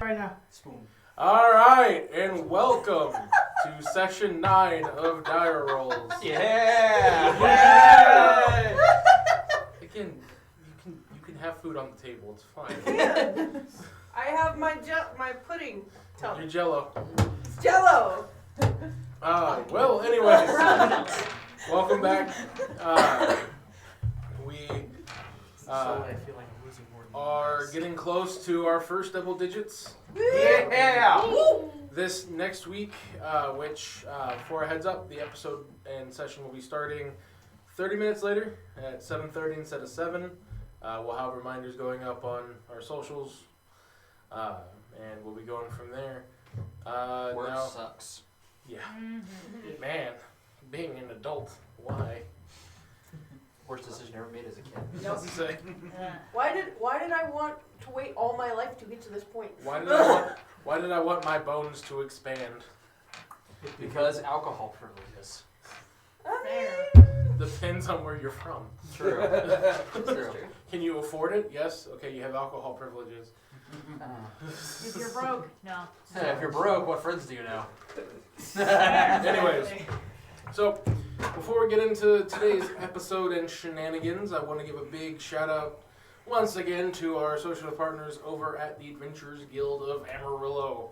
right now. Spoon. All right, and welcome to Section 9 of Dire Rolls. Yeah! Again, you can have food on the table. It's fine. I have my pudding. Tell Your me. Jello. It's Jello. Well, anyways, welcome back. We I feel like I'm losing more than are getting close to our first double digits. Yeah! This next week, which, for a heads up, the episode and session will be starting 30 minutes later at 7:30 instead of 7. We'll have reminders going up on our socials, and we'll be going from there. Work Now, sucks. yeah, man, being an adult, why? Worst decision ever made as a kid. Nope. Say, Why did I want to wait all my life to get to this point? why did I want my bones to expand? Because alcohol privileges. Depends on where you're from. True. True. Can you afford it? Yes. Okay, you have alcohol privileges. If you're broke, no. Yeah, if you're broke, what friends do you know? Anyways, so before we get into today's episode and shenanigans, I want to give a big shout out once again to our social partners over at the Adventurers Guild of Amarillo.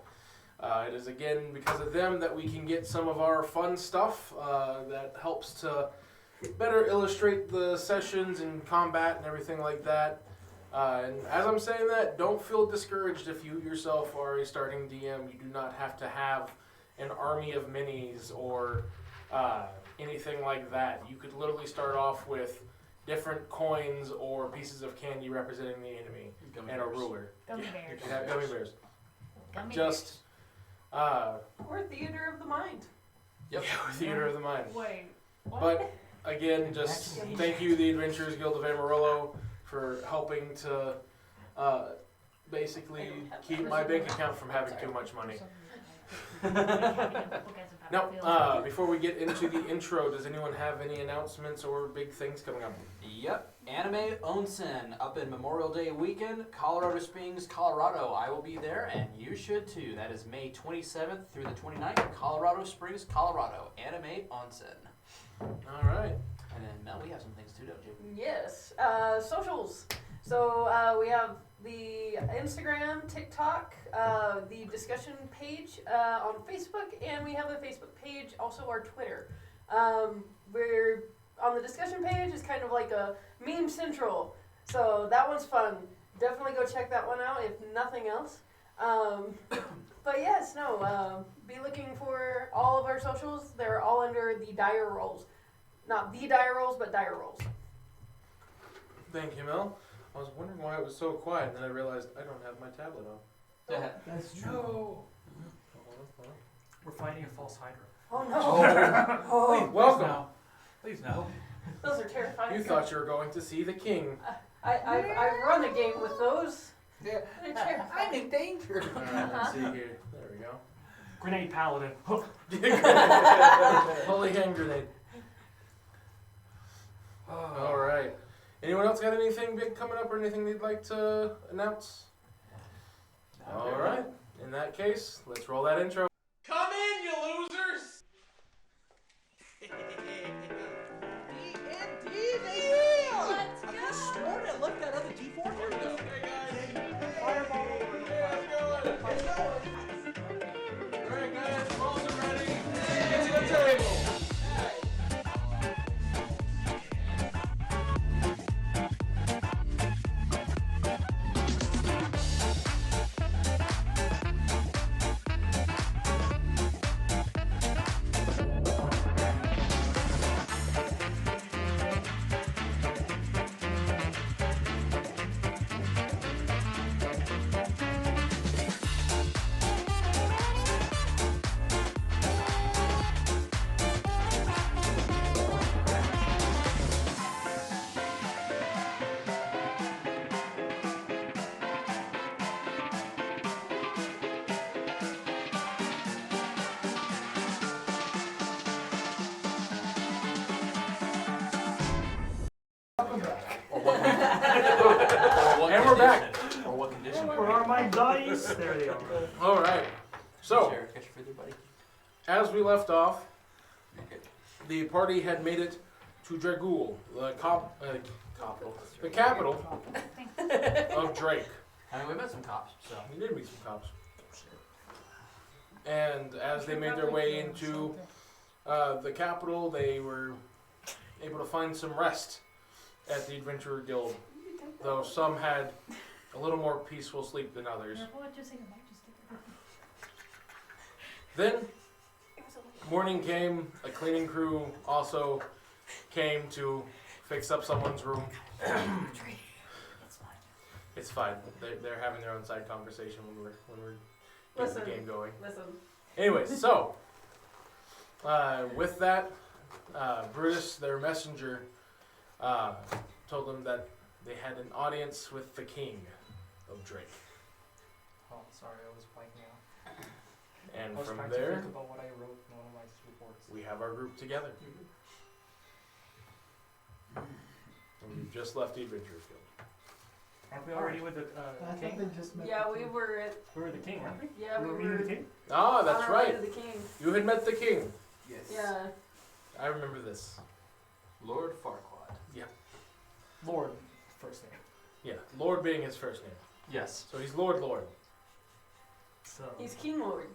It is again because of them that we can get some of our fun stuff that helps to better illustrate the sessions and combat and everything like that. And as I'm saying that, don't feel discouraged if you yourself are a starting DM. You do not have to have an army of minis or anything like that. You could literally start off with different coins or pieces of candy representing the enemy and a ruler. Gummy You bears. can have gummy bears. Gummy Just, Or theater of the mind. Yep. yeah, theater of the mind. bears. Wait. What? But again, just thank you, the Adventurers Guild of Amarillo, for helping to basically keep my bank account from having too much money. Now, before we get into the intro, does anyone have any announcements or big things coming up? Yep. Anime Onsen up in Memorial Day weekend, Colorado Springs, Colorado. I will be there, and you should too. That is May 27th through the 29th, Colorado Springs, Colorado. Anime Onsen. All right. And then Mel, we have some things too, don't you? Yes. Socials. So we have the Instagram, TikTok, the discussion page on Facebook, and we have a Facebook page, also our Twitter. We're on the discussion page is kind of like a meme central, so that one's fun. Definitely go check that one out if nothing else. But yes, no, be looking for all of our socials. They're all under the Dire Rolls. Not the Dire Rolls, but Dire Rolls. Thank you, Mel. I was wondering why it was so quiet, and then I realized I don't have my tablet on. Yeah. That's true. Hold We're fighting a false Hydra. Oh no. on. Welcome. Please no. Those are terrifying. You thought you were going to see the king. I've run a game with those. Yeah. They're terrifying. I'm in danger. Let's see here. There we go. Grenade paladin. Holy hand grenade. All right. Anyone else got anything big coming up or anything they'd like to announce? All right. In that case, let's roll that intro. Come in, you losers! D&D, baby! Let's I could have sworn I left that other D4 here, though. Hey guys, fireball over here. Let's go. All right, guys, balls are ready. Get to the table. Or what And we're back. condition? Or what condition? condition. Where are my dice? There they are. All right. So, Sheriff, get your food there, buddy. as we left off, Okay. the party had made it to Dragul, the capital of Drake. I mean, we met some cops, so. We did meet some cops. And as they made their way into the capital, they were able to find some rest at the Adventurer Guild, though some had a little more peaceful sleep than others. Then, morning came, a cleaning crew also came to fix up someone's room. It's fine. They're having their own side conversation when we're getting the Listen. game going. Listen. Anyways, so with that, Brutus, their messenger, told them that they had an audience with the king of Drake, Oh, sorry, I was blanking out. and I was from trying to there think about what I wrote in one of my reports. we have our group together. And we've just left the Adventurers Guild. Aren't we already with the king? Yeah, we were at. We were the king, weren't we? Yeah, we were were. meeting the king? Ah, on that's our way right. to the king. You had met the king. Yes. Yeah. I remember this. Lord Farquaad. Lord, first name. Yeah, Lord being his first name. Yes. So he's Lord Lord. So. He's King Lord.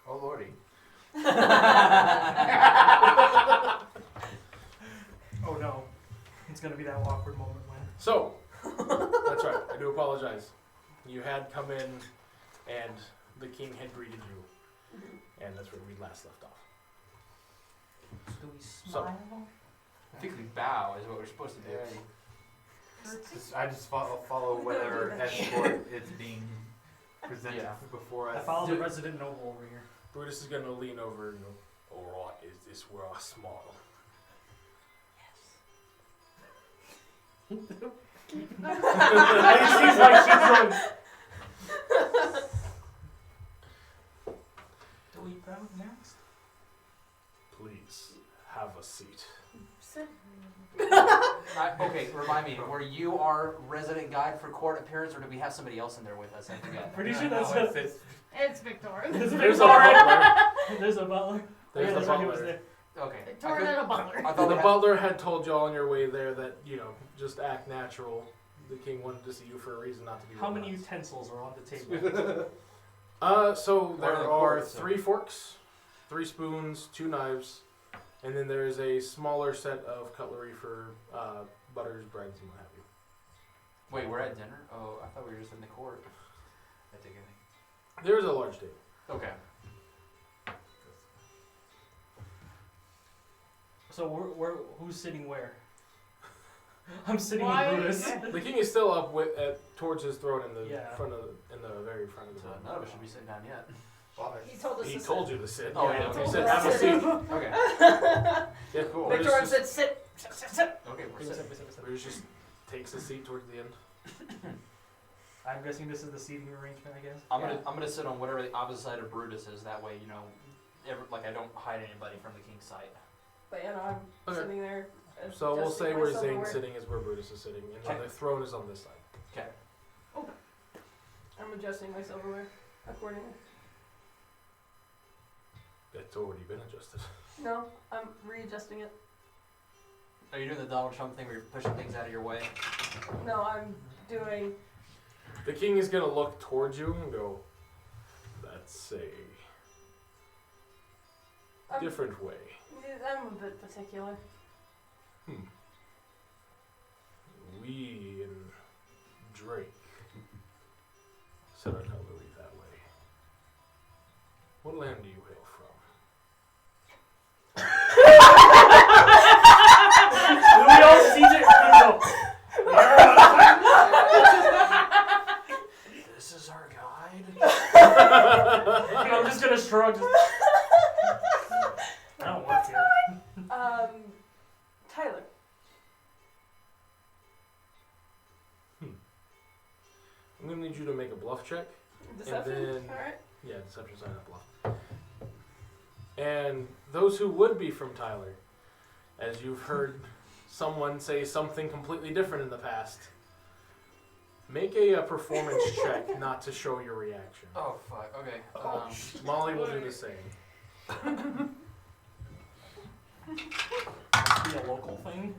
Oh, lordy. Oh no. It's gonna be that awkward moment when. So, that's right. I do apologize. You had come in, and the king had greeted you, and that's where we last left off. Do we So- I think we bow is what we're supposed to do. I just follow whatever escort is being presented Yeah. before I us. follow the resident noble over here. Brutus is going to lean over and go, all right, is this where I smile? It seems like she's Do we bow next? Please, have a seat. Sit. Okay, remind me, were you our resident guide for court appearance, or did we have somebody else in there with us? I forget. Pretty sure that's No, it. it's It's Victoria. There's a There's a butler. butler. There's a butler. There's Yeah, the that's right, he was butler. there. Okay. Victoria and a butler. I thought The they had- butler had told you all on your way there that, just act natural. The king wanted to see you for a reason, not to be How many robots. utensils are on the table? So What there are the are forks, 3 forks, 3 spoons, 2 knives, and then there's a smaller set of cutlery for butters, breads, and what have you. Wait, we're at dinner? Oh, I thought we were just in the court. I take anything. There's a large table. Okay. So we're who's sitting where? I'm sitting Why- in Brutus. The king is still up towards his throne in the Yeah. in the very front of the So room. none of us should be sitting down yet. He told us He to told sit. you to sit. Oh, yeah, yeah, he okay. said Told us have a to seat. sit. Okay. Yeah, cool. Victoria said sit. Okay, we're sitting. Bruce just takes a seat towards the end. I'm guessing this is the seating arrangement, I guess. I'm gonna sit on whatever the opposite side of Brutus is. That way, I don't hide anybody from the king's sight. But I'm Okay. sitting there. So we'll adjusting say where myself Zane's aware. sitting is where Brutus is sitting, and Okay. the throne is on this side. Okay. I'm adjusting myself aware accordingly. It's already been adjusted. No, I'm readjusting it. Are you doing the Donald Trump thing where you're pushing things out of your way? No, I'm doing. The king is gonna look towards you and go, "That's a I'm, different way." I'm a bit particular. We in Drake set our cutlery that way. What land do you hail from? We all see it. This is our guide. I'm just gonna shrug. I don't work here. Tyler. I'm gonna need you to make a bluff check. Deception. then- All right. Yeah, deception sign up bluff. And those who would be from Tyler, as you've heard someone say something completely different in the past, Make a performance check not to show your reaction. Oh fuck. Okay. Molly will do the same. Must be a local thing.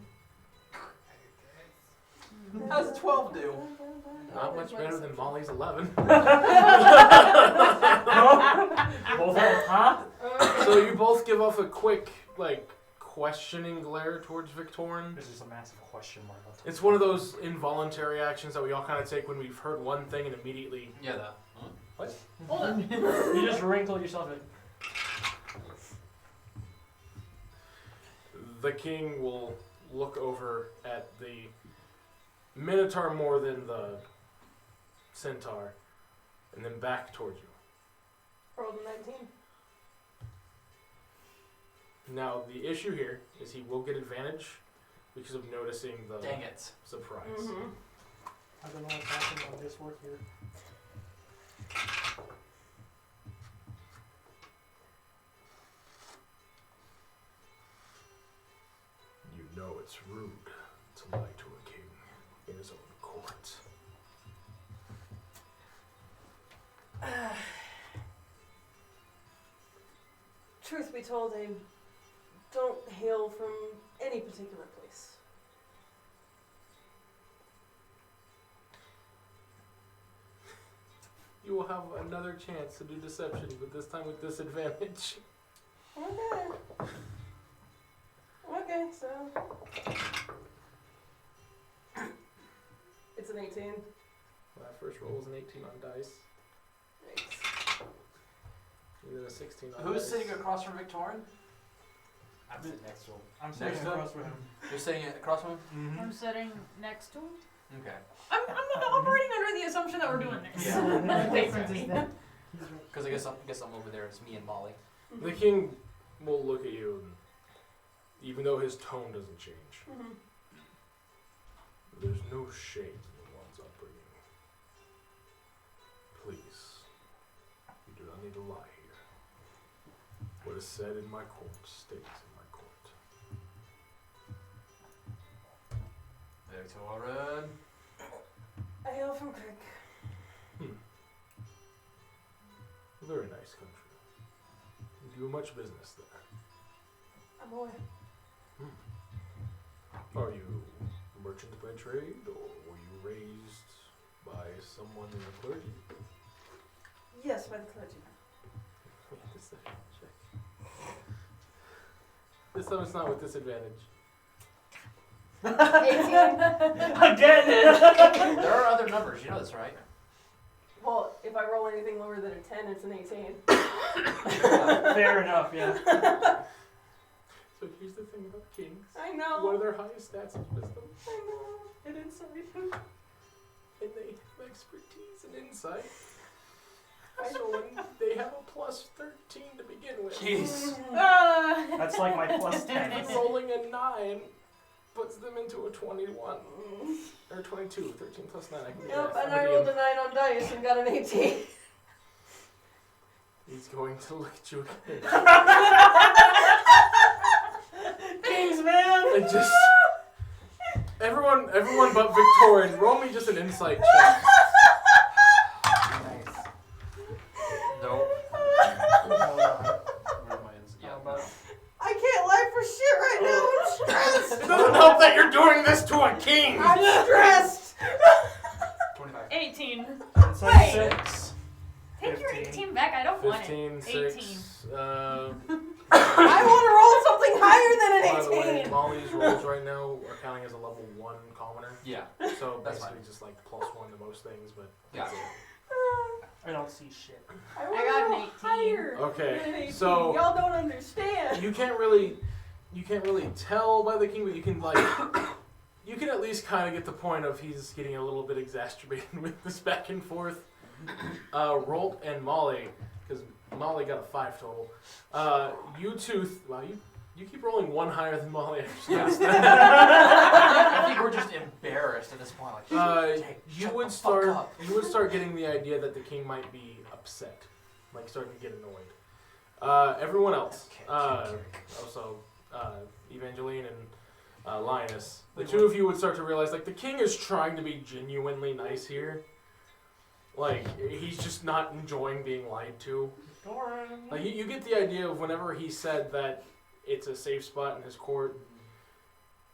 How's a 12 do? Not much better than Molly's 11. Both have, huh? So you both give off a quick, like, questioning glare towards Victorin. This is a massive question mark. It's one of those involuntary actions that we all kind of take when we've heard one thing and immediately. Yeah. What? Hold on. You just wrinkle yourself in. The king will look over at the Minotaur more than the Centaur, and then back towards you. Rolled a 19. Now, the issue here is he will get advantage because of noticing the Dang it. surprise. Mm-hmm. I don't know what's happening on this work here. You know it's rude to lie to a king in his own court. Truth be told, I don't hail from any particular place. You will have another chance to do deception, but this time with disadvantage. Okay. Okay, so. It's an 18. My first roll was an 18 on dice, Yikes. and then a 16 on Who's dice. sitting across from Victorin? I'm sitting next to him. I'm sitting Next up. across from him. You're sitting across from him? Mm-hmm. I'm sitting next to him. Okay. I'm operating under the assumption that we're doing this. Yeah. The difference is that Because I guess I'm over there. It's me and Molly. The king will look at you, and even though his tone doesn't change, Mm-hmm. there's no shame in one's upbringing. Please, you do not need to lie here. What is said in my court stays in my court. Victorin. I hail from Crick. A very nice country. You do much business there. I'm aware. Are you a merchant by trade, or were you raised by someone in the clergy? Yes, by the clergy. Deception check. This time it's not with disadvantage. 18. Again! There are other numbers. You know this, right? Well, if I roll anything lower than a 10, it's an 18. Fair enough, yeah. So here's the thing about kings. I know. What are their highest stats of wisdom I know. and insight? And they have expertise and insight. So when they have a plus 13 to begin with. Jeez. That's like my plus 10. Rolling a 9 puts them into a 21. Or 22. 13 plus 9. I can do Yep, that. and I rolled a 9 on dice and got an 18. He's going to look at you again. Kings, man! And just everyone but Victorin, roll me just an insight check. Nice. Nope. Hold on. Where's my ins? Yeah. How about- I can't lie for shit right now. I'm stressed. It doesn't help that you're doing this to a king. I'm stressed. 25. 18. Inside 6. Take your 15. 18 back. I don't want it. 15, 6. I want to roll something higher By than the an way, 18. Molly's rolls right now are counting as a level 1 commoner. Yeah. So That's basically fine. just like +1 to most things, but Yeah. that's it. I don't see shit. I I got an roll 18. higher Okay, than an 18. so- Y'all don't understand. You can't really tell by the king, but you can you can at least kind of get the point of he's getting a little bit exacerbated with this back and forth. Rolt and Molly, because Molly got a 5 total. You two, wow, you keep rolling 1 higher than Molly. Actually. I think we're just embarrassed at this point. Like, You shut would the fuck start. up. You would start getting the idea that the king might be upset, like starting to get annoyed. Everyone else, Okay. also Evangeline and Linus, the two of you would start to realize, like, the king is trying to be genuinely nice here. Like, he's just not enjoying being lied to. Like, you get the idea of whenever he said that it's a safe spot in his court,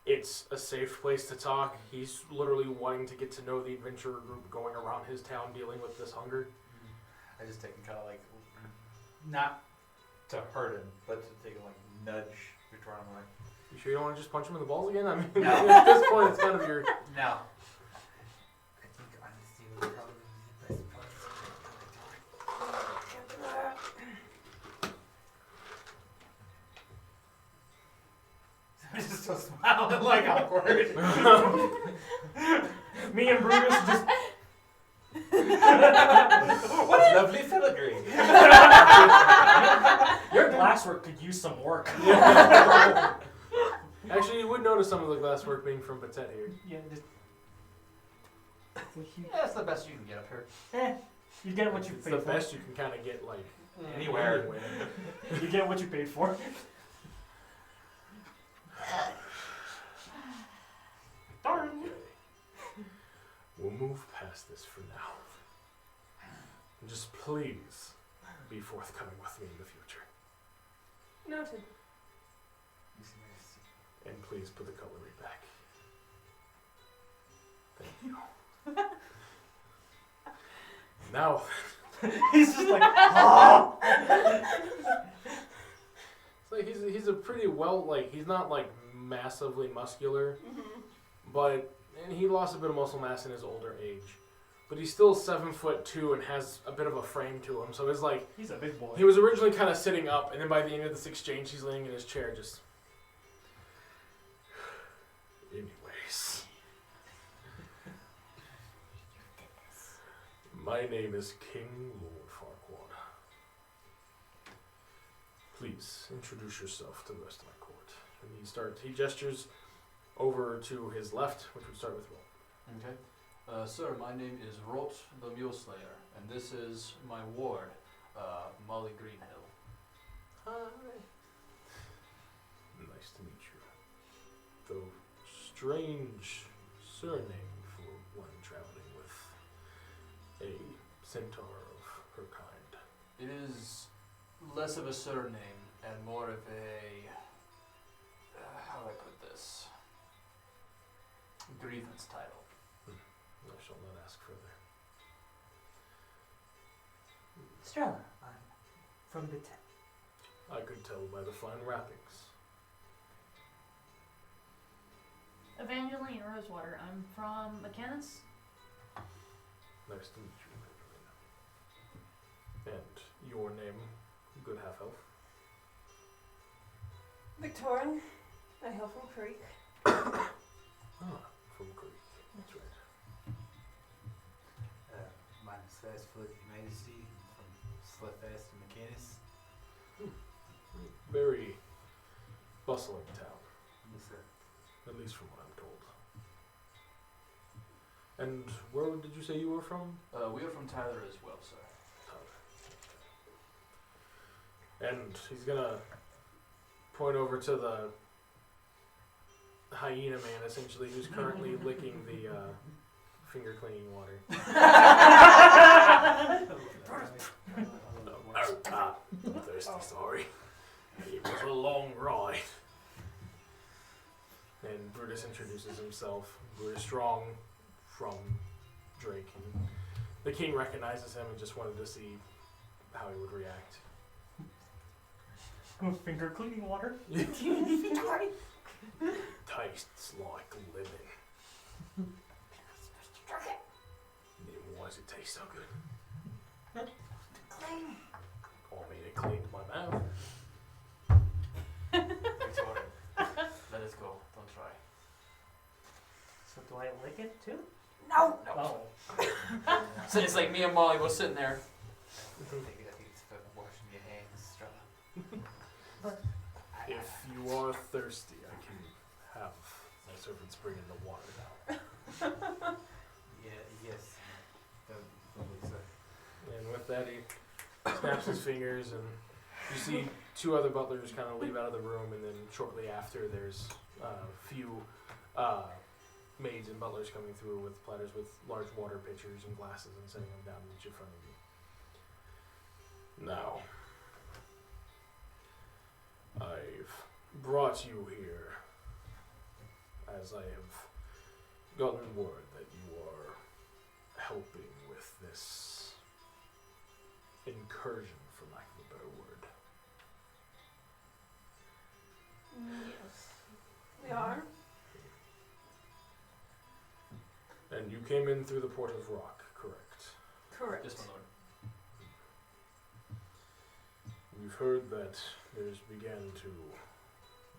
it's a safe place to talk. He's literally wanting to get to know the adventurer group going around his town dealing with this hunger. I just take him kind of like, not to hurt him, but to take him like nudge Victor on like. You sure you don't want to just punch him in the balls again? I mean, No. at this point, it's kind of your... No. I think honesty would probably be the best I'm just still smiling like awkward. Me and Brutus just. What lovely filigree. Your glasswork could use some work. Actually, you would notice some of the glasswork being from Batet here. Yeah, just. Yeah, that's the best you can get up here. You get what you It's paid the for. best you can kind of get, like, Anywhere. You get what you paid for. Darn. We'll move past this for now. Just please be forthcoming with me in the future. Noted. And please put the cutlery back. Thank you. Now, He's just like, oh. it's like he's a pretty well, like, he's not like massively muscular, but and he lost a bit of muscle mass in his older age. But he's still 7'2" and has a bit of a frame to him. So it's like He's a big boy. he was originally kind of sitting up, and then by the end of this exchange, he's laying in his chair, just. Anyways, my name is King Lord Farquaad. Please introduce yourself to the rest of my court. And he gestures over to his left, which would start with Roll. Okay. Sir, my name is Rot the Muleslayer, and this is my ward, Molly Greenhill. Nice to meet you. Though strange surname for one traveling with a centaur of her kind. It is less of a surname and more of a, how do I put this? Grievance title. I shall not ask further. Strella, I'm from Batet. I could tell by the fine wrappings. Evangeline Rosewater. I'm from McKenna's. Nice to meet you, Evangelina. And your name, good half-elf? Victorian. I hail from Creek. Ah, from Greek. That's right. Mine is Fastfoot, Your Majesty, from Slipfast and McCannis. Very bustling town, Yes, sir. at least from what I'm told. And where did you say you were from? We are from Tyler as well, sir. And he's gonna point over to the hyena man, essentially, who's currently licking the finger cleaning water. I'm thirsty, sorry. It was a long ride. And Brutus introduces himself. Brutus Strong from Drake. And the king recognizes him and just wanted to see how he would react. Finger cleaning water. Tastes like living. Why does it taste so good? Clean. I mean, it cleaned my mouth. Victoria, let us go. Don't try. So do I lick it too? No. No. Oh. So it's like me and Molly both sitting there. I think it's about washing your hands, Strella. If you are thirsty, I can have my servants bring in the water now. Yeah, yes. Lovely, sir. And with that, he snaps his fingers and You see two other butlers kind of leave out of the room, and then shortly after, there's a few maids and butlers coming through with platters with large water pitchers and glasses and setting them down each in front of you. Now, I've brought you here as I have gotten word that you are helping with this incursion, for lack of a better word. Yes. We are. And you came in through the Port of Rock, correct? Correct. Yes, my lord. We've heard that there's began to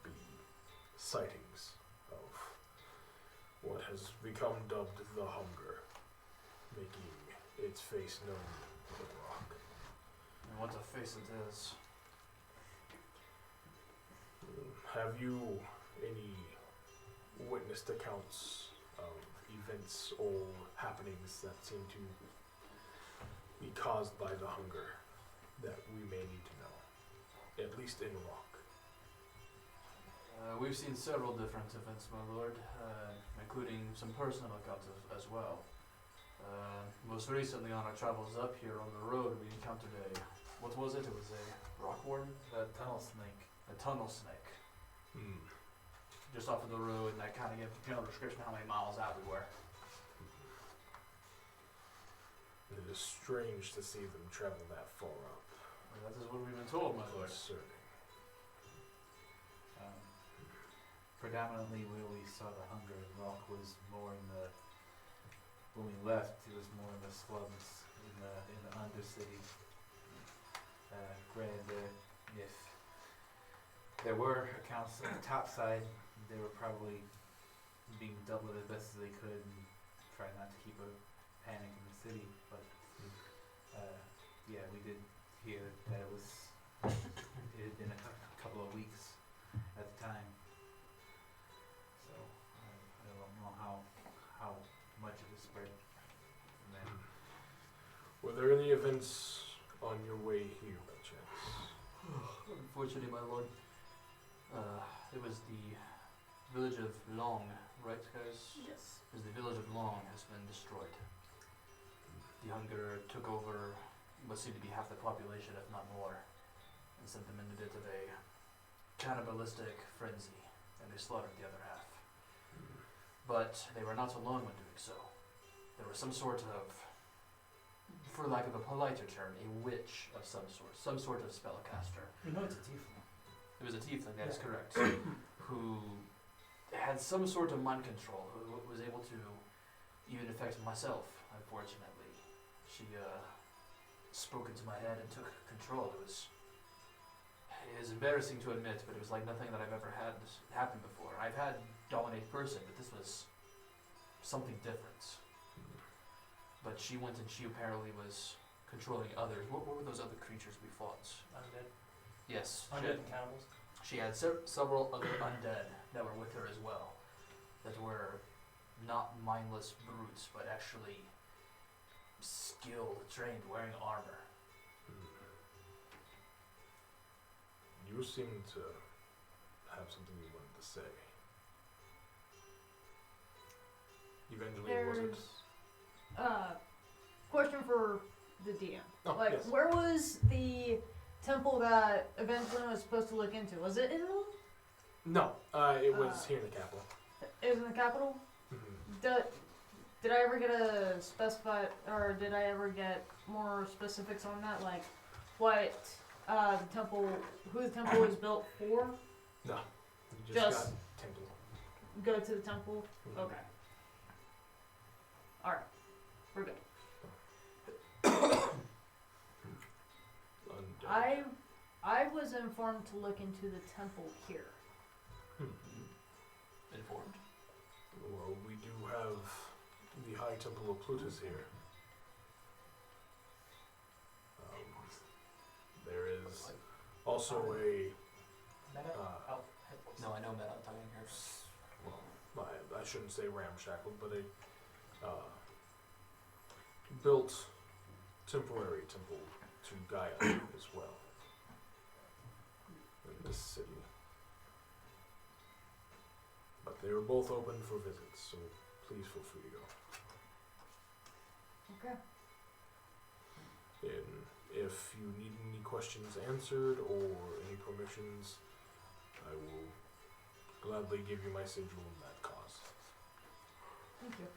be sightings of what has become dubbed the Hunger, making its face known to the Rock. And what a face it is. Have you any witnessed accounts of events or happenings that seem to be caused by the Hunger that we may need to know, at least in Rock? We've seen several different events, my lord, including some personal accounts as well. Most recently on our travels up here on the road, we encountered what was it? It was a rock warden? The tunnel snake. A tunnel snake. Just off of the road, and that kind of gives a general description of how many miles out we were. It is strange to see them travel that far up. Well, that is what we've been told, my lord. Concerning. Predominantly where we saw the Hunger in Rock was more in the, when we left, it was more in the slums, in the Undercity. Granted, if there were accounts on the top side, they were probably being dealt with as best as they could and try not to keep a panic in the city. But yeah, we did hear that it had been a couple of weeks at the time. So I don't know how much it has spread from then. Were there any events on your way here by chance? Unfortunately, my lord, it was the village of Long, right, guys? Yes. Because the village of Long has been destroyed. The Hunger took over what seemed to be half the population, if not more, and sent them in a bit of a cannibalistic frenzy, and they slaughtered the other half. But they were not alone when doing so. There was some sort of, for lack of a politer term, a witch of some sort of spellcaster. We know it's a tiefling. It was a tiefling, that is Yeah. correct, who had some sort of mind control, who was able to even affect myself, unfortunately. She spoke into my head and took control. It was embarrassing to admit, but it was like nothing that I've ever had happen before. I've had dominate person, but this was something different. But she went and she apparently was controlling others. What were those other creatures we fought? Undead. Yes. Undead and cannibals. She had several other undead that were with her as well, that were not mindless brutes, but actually skilled, trained, wearing armor. You seem to have something you wanted to say. Evangeline, was it? There's question for the DM. Oh, Like, yes. where was the temple that Evangeline was supposed to look into? Was it in Rome? No, it was here in the capital. It was in the capital? Mhm. Did I ever get a specified, or did I ever get more specifics on that? Like, what the temple, who the temple was built for? No, you Just- got temple. Go to the temple? Mhm. Okay. Alright. We're good. Undead. I was informed to look into the temple here. Informed. Well, we do have the High Temple of Plutus here. There is also a, Meta? uh, Oh, headphones. No, I know Meta I'm talking here. well, I shouldn't say ramshackled, but a built temporary temple to Gaia as well. They were both open for visits, so please feel free to go. Okay. And if you need any questions answered or any permissions, I will gladly give you my sigil in that cause. Thank you.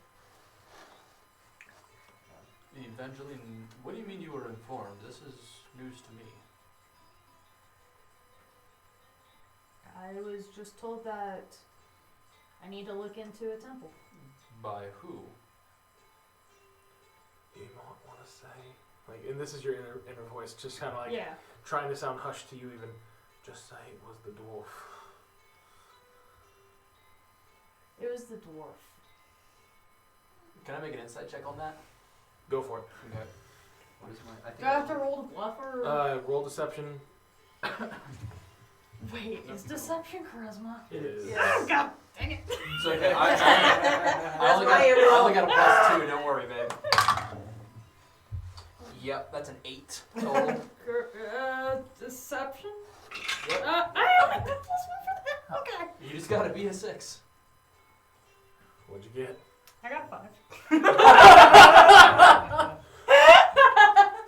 Evangeline, what do you mean you were informed? This is news to me. I was just told that I need to look into a temple. By who? You might want to say, like, and this is your inner voice, just kind of like Yeah. trying to sound hushed to you, even. Just say it was the dwarf. It was the dwarf. Can I make an insight check on that? Go for it. Okay. What is my? I think Do I have to roll the bluff or? Roll deception. Wait, is deception charisma? It is. Oh god, dang it! It's okay. I only why you got, I roll. only got a +2. Don't worry, babe. Yep, that's an 8 total. Deception? Yep. I only got +1 for that. Okay. You just gotta be a 6. What'd you get? I got a 5.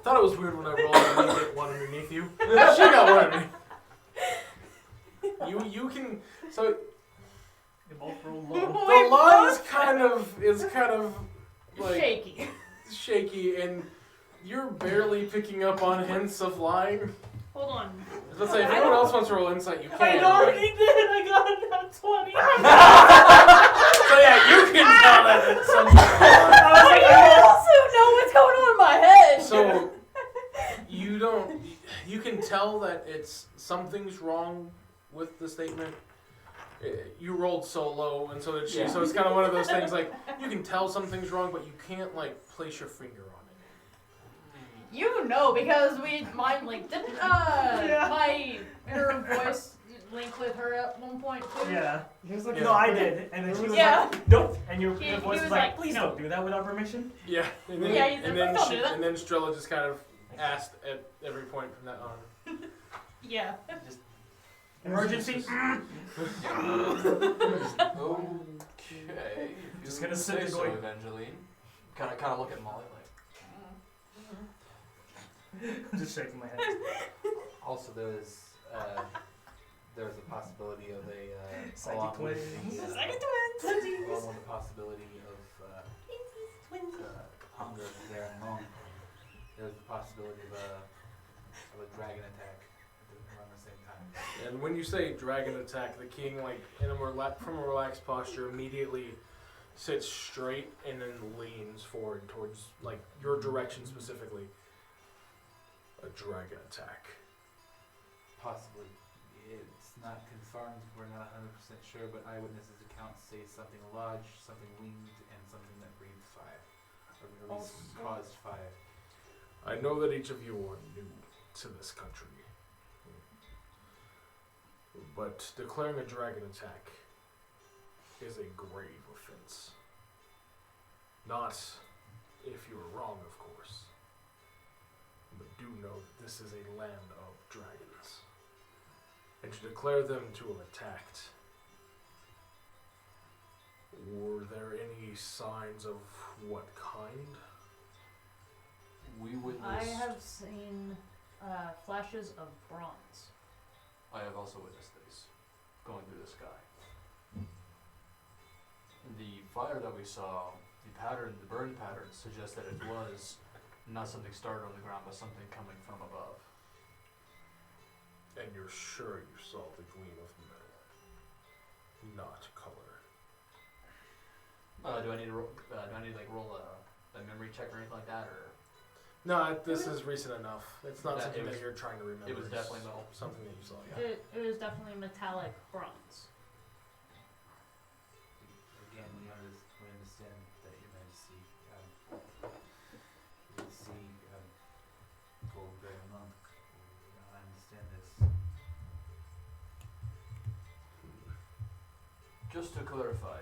Thought it was weird when I rolled and you get one underneath you. She got one underneath. You can so They both roll the low. line is kind of like Shaky. shaky, and you're barely picking up on hints of lying. Hold on. Let's say if anyone else wants to roll insight, you can. I already did. I got a 20. So yeah, you can tell that it's something. I also know what's going on in my head. So you can tell that it's something's wrong with the statement. You rolled so low, and so did she. Yeah. So it's kind of one of those things like you can tell something's wrong, but you can't like place your finger on it. You know because mine linked. Didn't Yeah. my inner voice link with her at one point too? Yeah. He was like, Yeah. no, I did. And then she was Yeah. like, don't. And your He voice was was like, like, please no. don't do that without permission. Yeah, and then, Yeah, he's like, and then "Don't do that." and then Strella just kind of asked at every point from that on. Yeah. Emergency. Okay. Just If gonna you sit there say going- so, Evangeline. Kind of look at Molly like. I'm just shaking my head. Also, there's a possibility of a Psychic along with twins. the, Second twins. along with the possibility of hunger there and long. There's the possibility of a dragon attack around the same time. And when you say dragon attack, the king, like in from a relaxed posture, immediately sits straight and then leans forward towards like your direction specifically. A dragon attack. Possibly. It's not confirmed. We're not 100% sure, but eyewitnesses' accounts say something large, something winged, and something that breathed fire. Or at least caused fire. I know that each of you are new to this country. But declaring a dragon attack is a grave offense. Not if you are wrong, of course. But do know that this is a land of dragons. And to declare them to have attacked, were there any signs of what kind? We witnessed. I have seen flashes of bronze. I have also witnessed these going through the sky. The fire that we saw, the burn pattern suggests that it was not something started on the ground, but something coming from above. And you're sure you saw the gleam of metal, not color. Do I need to roll a memory check or anything like that, or? No, this is recent enough. It's not That- something it that was- you're trying to remember. it was It's definitely metal. Something that you saw, yeah. It was definitely metallic bronze. Again, we understand that Your Majesty will see Gold Dragon Monk. I understand this. Just to clarify,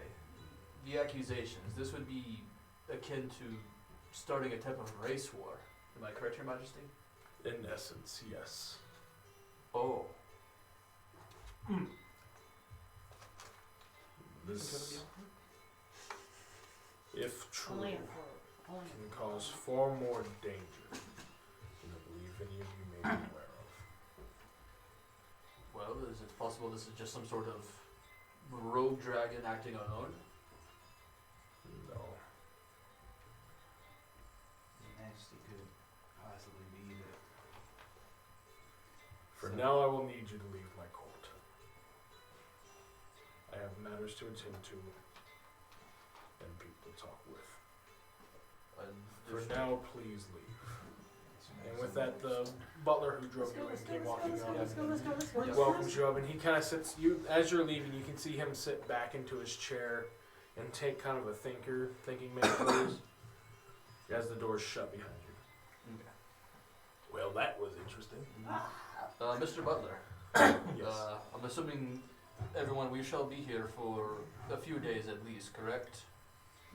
the accusations, this would be akin to starting a type of race war. Am I correct, Your Majesty? In essence, yes. Oh. is, if true, Only can for only. cause far more danger than I believe any of you may be aware of. Well, is it possible this is just some sort of rogue dragon acting alone? No. Your Majesty could possibly be the. For So- now, I will need you to leave my court. I have matters to attend to and people to talk with. For now, please leave. And with that, the butler who drove you in came walking up and welcomes you up, and he kind of sits you as you're leaving. You can see him sit back into his chair and take kind of a thinking man pose as the doors shut behind you. Okay. Well, that was interesting. Mr. Butler, Yes. I'm assuming everyone, we shall be here for a few days at least, correct?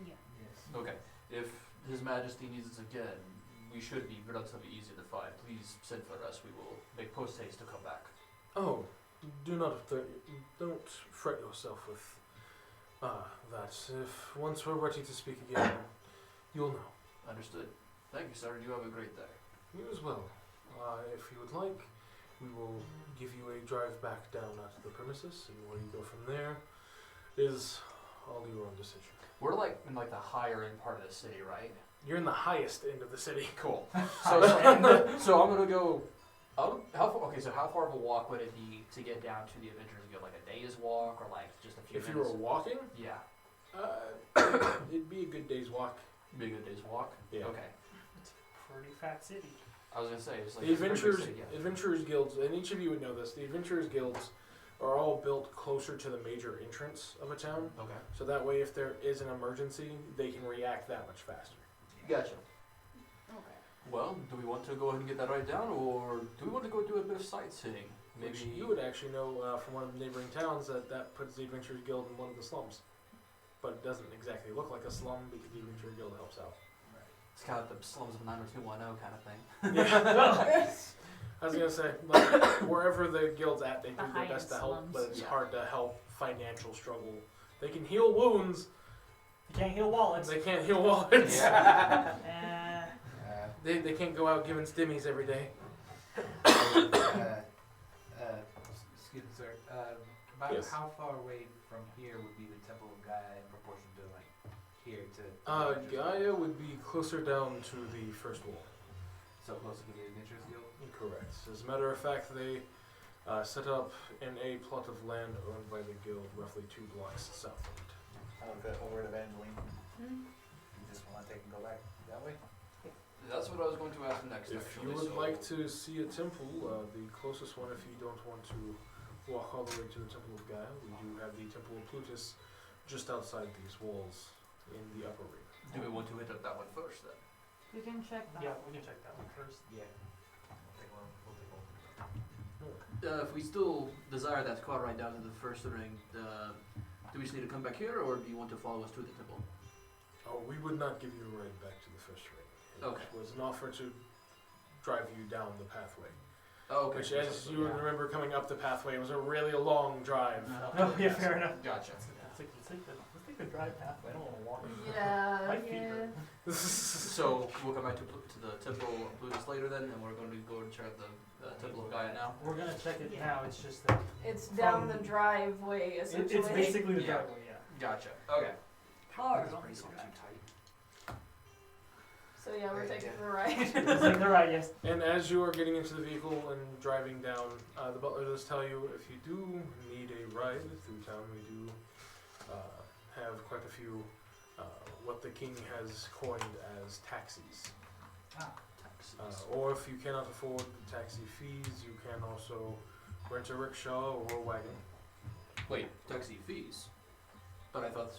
Yeah. Yes. Okay. If His Majesty needs us again, we should be relatively easy to find. Please send for us. We will make post haste to come back. Oh, don't fret yourself with that. If once we're ready to speak again, you'll know. Understood. Thank you, sir. You have a great day. You as well. If you would like, we will give you a drive back down at the premises, and where you go from there is all your own decision. We're like in like the higher end part of the city, right? You're in the highest end of the city. Cool. So, so I'm gonna go. So how far of a walk would it be to get down to the Avengers Guild? Like a day's walk, or like just a few If you minutes? were walking, Yeah, it'd be a good day's walk. be a good day's walk. Yeah. Okay. It's a pretty fat city. I was gonna say it's like The it's a pretty big adventurers, city, yeah. adventurers guilds, and each of you would know this. The adventurers guilds are all built closer to the major entrance of a town, Okay. so that way, if there is an emergency, they can react that much faster. Gotcha. Okay. Well, do we want to go ahead and get that right down, or do we want to go do a bit of sightseeing? Maybe Which you would actually know from one of the neighboring towns that puts the Adventurers Guild in one of the slums. But it doesn't exactly look like a slum because the Adventurers Guild helps out. it's kind of the slums of 90210 kind of thing. Yeah. I was gonna say, like, wherever the guild's at, they do The their best to high-end help, slums. but it's Yeah. hard to help financial struggle. They can heal wounds, You can't heal wallets. they can't heal wallets. Eh. They can't go out giving stimmies every day. Excuse me, sir. About Yes. how far away from here would be the Temple of Gaia in proportion to like here to? Gaia would be closer down to the first wall. So closer to the Adventurers Guild. Correct. As a matter of fact, they set up in a plot of land owned by the guild roughly 2 blocks south of it. Over to Evangeline. Hmm? You just want to take and go back that way? That's what I was going to ask next. If actually, you would so- like to see a temple, the closest one, if you don't want to walk all the way to the Temple of Gaia, we do have the Temple of Plutus just outside these walls in the upper ring. Do we want to hit up that one first then? We can check that. Yeah, we can check that one first. Yeah. We'll take one. If we still desire that quad ride down to the first ring, do we just need to come back here, or do you want to follow us to the temple? Oh, we would not give you a ride back to the first ring. It Okay. was an offer to drive you down the pathway. Oh, okay. Which, as you would remember coming up the pathway, was a really long drive. Oh, yeah, fair enough. Gotcha. It's like the drive pathway. I don't want to walk. Yeah, My feet yeah. hurt. So we'll come back to the temple of Plutus later then, and we're going to go and check out the temple of Gaia now. We're gonna check it Yeah. now. It's just that It's down the From- driveway, essentially. it's basically the Yeah. driveway. Yeah. Gotcha. Okay. Cars. Pretty too tight. So yeah, we're Yeah, taking yeah. the ride. It's like the right. Yes. And as you are getting into the vehicle and driving down, the butler does tell you if you do need a ride through town, we do have quite a few what the king has coined as taxis. Taxis. Or if you cannot afford the taxi fees, you can also rent a rickshaw or a wagon. Wait, taxi fees? But I thought.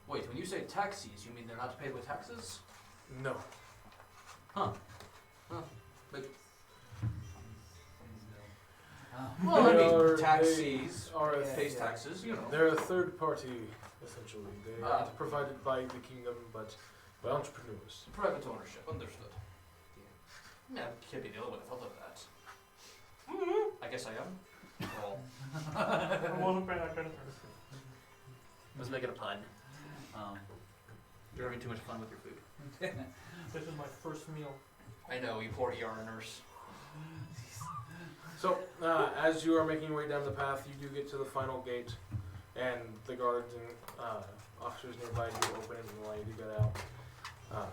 Wait, when you say taxis, you mean they're not paid with taxes? No. But Well, I They mean, are- taxis they are a pays taxes, you know. They're a third party, essentially. They Ah. aren't provided by the kingdom, but by entrepreneurs. Private ownership, understood. Yeah, I can't be the only one that thought of that. I guess I am. Well, I wasn't paying that kind of attention. was making a pun. You're having too much fun with your food. This is my first meal. I know, you poor ER nurse. So, as you are making your way down the path, you do get to the final gate, and the guards and officers nearby do open it and allow you to get out.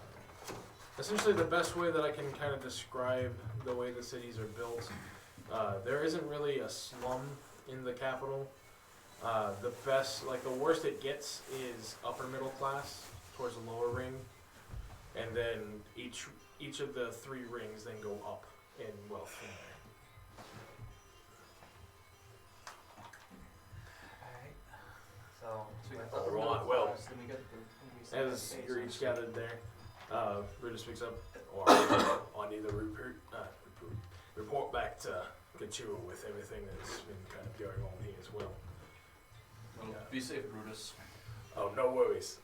Essentially, the best way that I can kind of describe the way the cities are built, there isn't really a slum in the capital. The worst it gets is upper middle class towards the lower ring, and then each of the three rings then go up in wealth from there. So, Alright, well, Then we got the, as you're each gathered there, Brutus speaks up. I need to report back to Kachua with everything that's been kind of going on here as well. well, be safe, Brutus. Oh, no worries.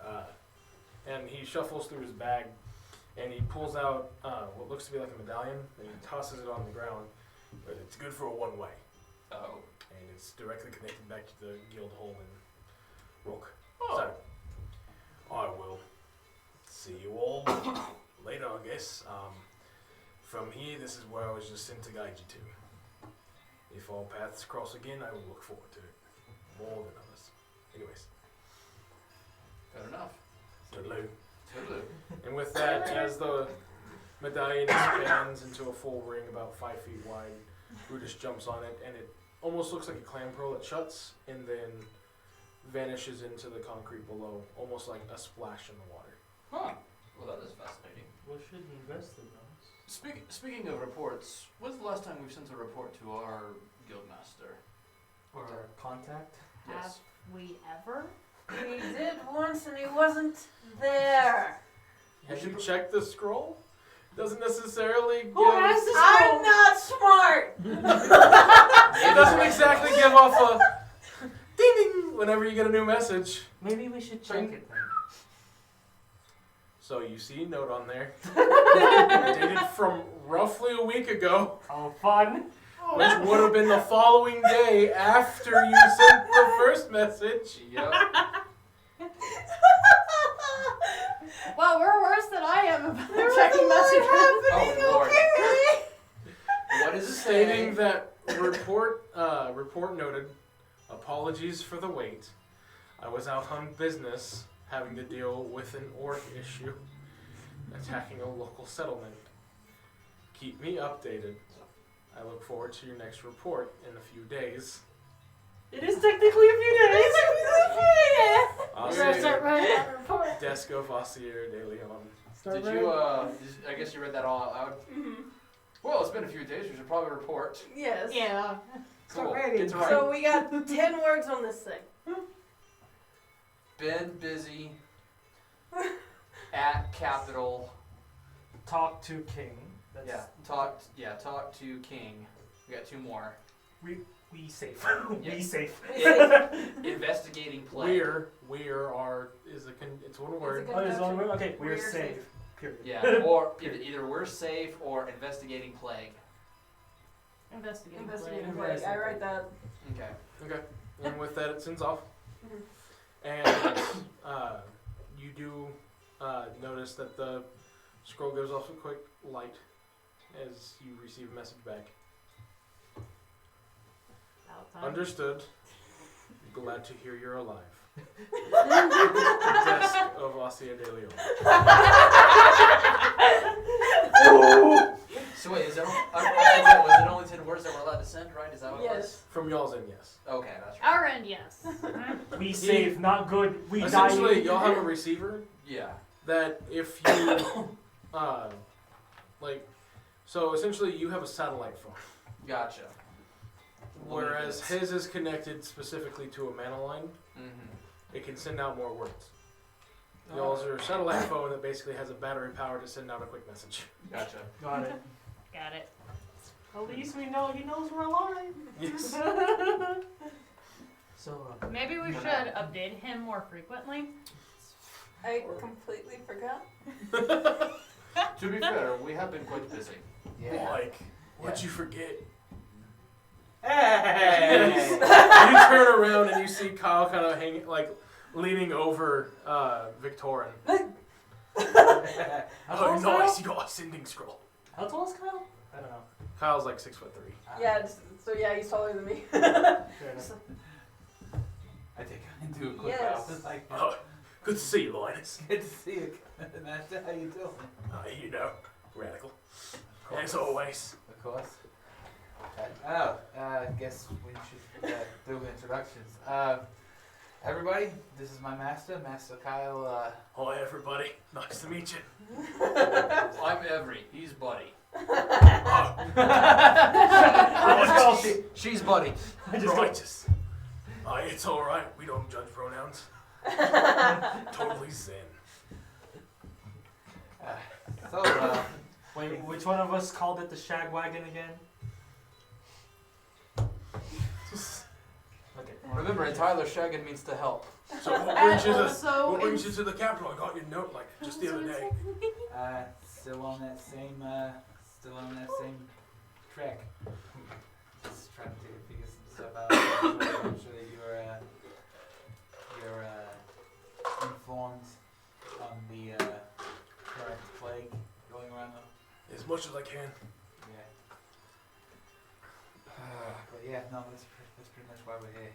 And he shuffles through his bag, and he pulls out what looks to be like a medallion, and he tosses it on the ground. But it's good for a one-way, Oh. and it's directly connected back to the guild hall in Rook. Oh. So, I will see you all later, I guess. From here, this is where I was just sent to guide you to. If our paths cross again, I will look forward to it. More than others. Anyways, Fair enough. toodaloo. Toodaloo. And with that, as the medallion expands into a full ring about 5 feet wide, Brutus jumps on it, and it almost looks like a clam pearl. It shuts and then vanishes into the concrete below, almost like a splash in the water. Huh. Well, that is fascinating. We should invest in those. Speaking of reports, when's the last time we've sent a report to our guildmaster? Or our contact. Yes. Have we ever? We did once and he wasn't there. Have you checked the scroll? Doesn't necessarily give. Who has this? I'm not smart. It doesn't exactly give off a ding ding whenever you get a new message. Maybe we should check it then. So you see a note on there, dated from roughly a week ago, Oh, fun. which would have been the following day after you sent the first message. Yep. Well, we're worse than I am about checking messages. Oh, Lord. What is it Stating saying? that report noted, apologies for the wait. I was out on business having to deal with an orc issue attacking a local settlement. Keep me updated. I look forward to your next report in a few days. It is technically a few days. We're gonna start writing that report. Desco Vassier de Leon. Did you, I guess you read that all out loud? Mhm. Well, it's been a few days. We should probably report. Yes. Yeah. Cool. writing. Get to writing. So we got 10 words on this thing. Been busy at Capital. Talk to King. That's Talk to King. We got 2 more. We safe. Yeah. We safe. Investigating play. It's one word. good- Oh, there's one word? Okay, we're We're safe. safe. Period. Yeah, or either we're safe or investigating plague. Investigating. Investigating plague. plague. I write that. Okay. Okay. And with that, it sends off. Mhm. And you do notice that the scroll goes off a quick light as you receive a message back. About time. Understood. Glad to hear you're alive. Desk of Ossia de Leon. So wait, is that was it only 10 words that we're allowed to send, right? Is that what it was? Yes. From y'all's end, yes. Okay, that's right. Our end, yes. We safe, not good. We Essentially, dying. y'all have a receiver Yeah. that if you, so essentially you have a satellite phone. Gotcha. Whereas his is connected specifically to a mana line, Mm-hmm. it can send out more words. Y'all's are a satellite phone that basically has a battery power to send out a quick message. Gotcha. Got it. Got it. At least we know he knows we're alive. Yes. So, Maybe we should update him more frequently. I completely forgot. To be fair, we have been quite busy. Like, what'd you forget? hey! You turn around and you see Kyle kind of hanging, like leaning over Victorin. How tall Oh, is nice! Kyle? You got a sending scroll. How tall is Kyle? I don't know. Kyle's like 6'3". Yeah, so yeah, he's taller than me. Fair enough. I think I can do a quick Yes. bow. Like, Oh, good to see you, Linus. good to see you, Master. How you doing? You know, radical. As always. Of course. Guess we should do introductions. Everybody, this is my master, Master Kyle. Hi, everybody. Nice to meet you. I'm Every. He's Buddy. Oh, She's Buddy. righteous. It's all right. We don't judge pronouns. Totally zen. Wait, which one of us called it the shag wagon again? Okay. Remember, in Tyler, shagging means to help. So what brings, you to, also, what brings you to the capital? I got your note like just the other day. Still on that same track. Just trying to figure some stuff out. I'm sure that you're informed on the current plague going around. As much as I can. Yeah. But yeah, no, that's pretty much why we're here.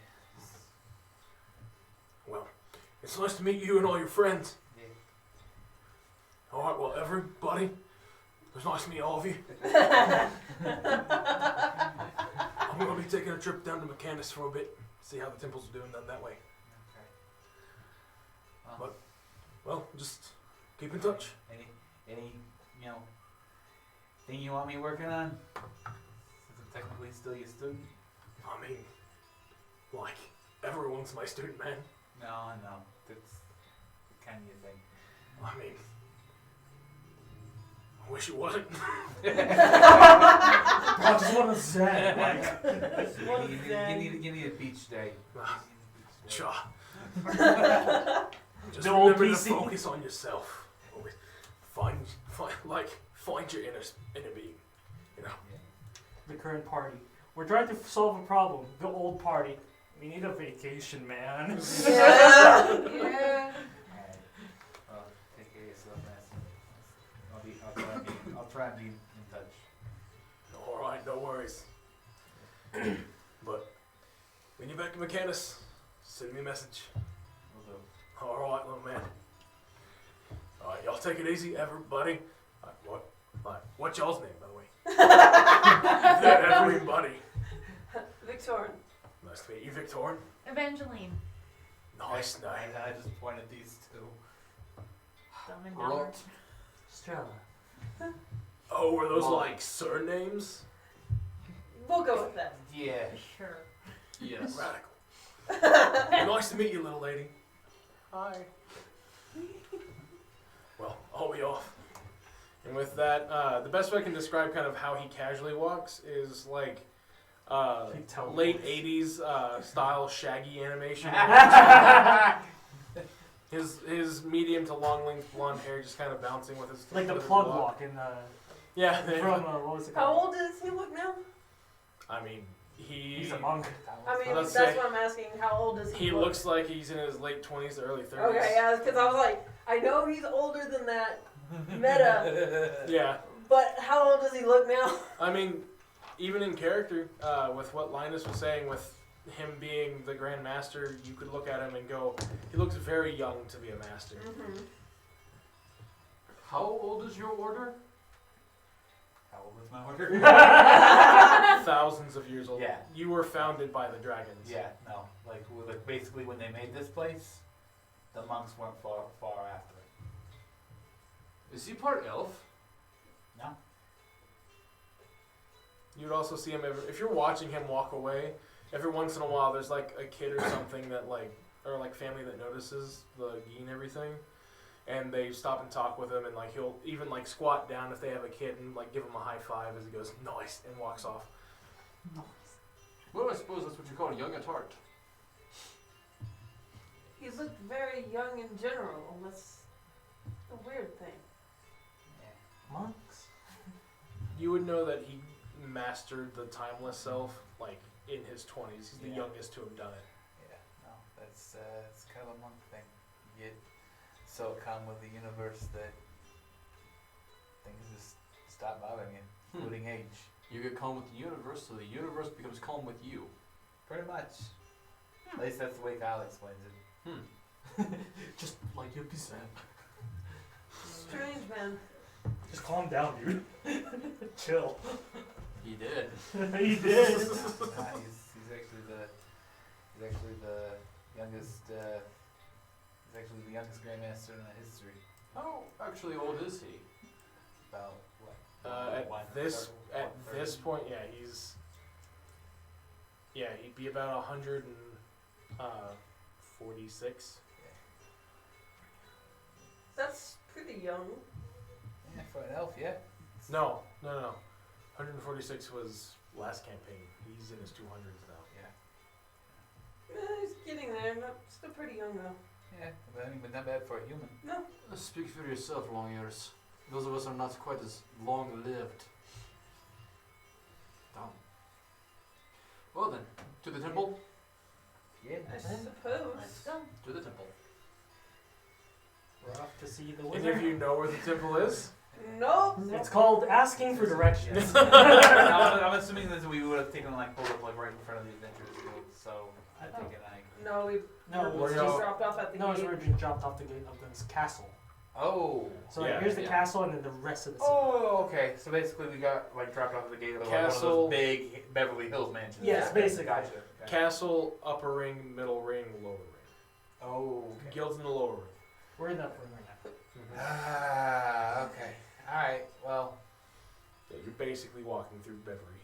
Well, it's nice to meet you and all your friends. Yeah. All right, well, everybody, it was nice to meet all of you. I'm going to be taking a trip down to Mechanus for a bit, see how the temples are doing down that way. Okay. Well, just keep in touch. Any thing you want me working on? Since I'm technically still your student. I mean, like, everyone's my student, man. No, that's kind of your thing. I mean, I wish it wasn't. I just want to say, You need a beach day. Cha. Just The old remember to PC. focus on yourself. Always find your inner being. You know. the current party. We're trying to solve a problem. The old party. We need a vacation, man. Yeah. Yeah. Alright. Well, take care of yourself, Master. I'll try and be in touch. All right, no worries. But when you're back in Mechanus, send me a message. Will do. All right, little man. All right, y'all take it easy, everybody. What's y'all's name, by the way? Everybody. Victorin. Nice to meet you, Victorin. Evangeline. Nice name. I just pointed these two. Dumb and dumber. Rot. Strella. Oh, were those Mom. like surnames? We'll go with that. Yeah. Sure. Yes. Radical. Nice to meet you, little lady. Hi. Well, I'll be off. And with that, the best way I can describe kind of how he casually walks is like Big toe late boys. 80s style shaggy animation. his medium to long length blonde hair just kind of bouncing with his Like the with his plug walk in Yeah. from what was it How called? old does he look now? I mean, He's a monk. I mean, Let's that's say- what I'm asking. How old does he he look? looks like he's in his late 20s to early 30s. Okay, yeah, because I was like, I know he's older than that meta, Yeah. but how old does he look now? I mean, even in character, with what Linus was saying, with him being the Grand Master, you could look at him and go, he looks very young to be a master. Mm-hmm. How old is your order? How old is my order? Thousands of years old. Yeah. You were founded by the dragons. Yeah, no. Like basically when they made this place, the monks weren't far after it. Is he part elf? No. You'd also see him, if you're watching him walk away, every once in a while there's like a kid or something that or like family that notices the gi and everything. And they stop and talk with him, and like he'll even like squat down if they have a kid and like give him a high five as he goes nice and walks off. Well, I suppose that's what you call young at heart. He looked very young in general. That's a weird thing. Yeah. Monks. You would know that he mastered the timeless self like in his 20s. He's the Yeah. youngest to have done it. Yeah. No. That's it's kind of a monk thing. You get so calm with the universe that things just stop bothering you, including age. You get calm with the universe, so the universe becomes calm with you. Pretty much. At least that's the way Kyle explains it. Just like Yuppie said. Strange, man. Just calm down, dude. Chill. He did. He did. Nah, he's actually the youngest. He's actually the youngest grandmaster in history. How actually old is he? About what? At this point, yeah, he'd be about 146. That's pretty young. Yeah, for an elf, yeah. No. 146 was last campaign. He's in his 200s now. He's getting there. Still pretty young though. Yeah, but I mean, but not bad for a human. No. Speak for yourself, long ears. Those of us are not quite as long lived. Dumb. Well then, to the temple. Yeah. I suppose. Let's go. To the temple. We're off to see the Any of wizard. you know where the temple is? Nope. It's called asking for directions. I'm assuming that we would have taken pulled up right in front of the Adventurers Guild, so I'm thinking No, we No, We're just no- dropped off at the No, gate. we were just dropped off the gate of this castle. Oh. So Yeah, here's the yeah. castle and then the rest of the city. Oh, okay. So basically, we got dropped off at the gate of one of Castle. those big Beverly Hills mansions. Yes, basically. Gotcha. Castle, upper ring, middle ring, lower ring. Oh. Guilds in the lower ring. We're in that room right now. Ah. Okay. All right. Well. Yeah, you're basically walking through Beverly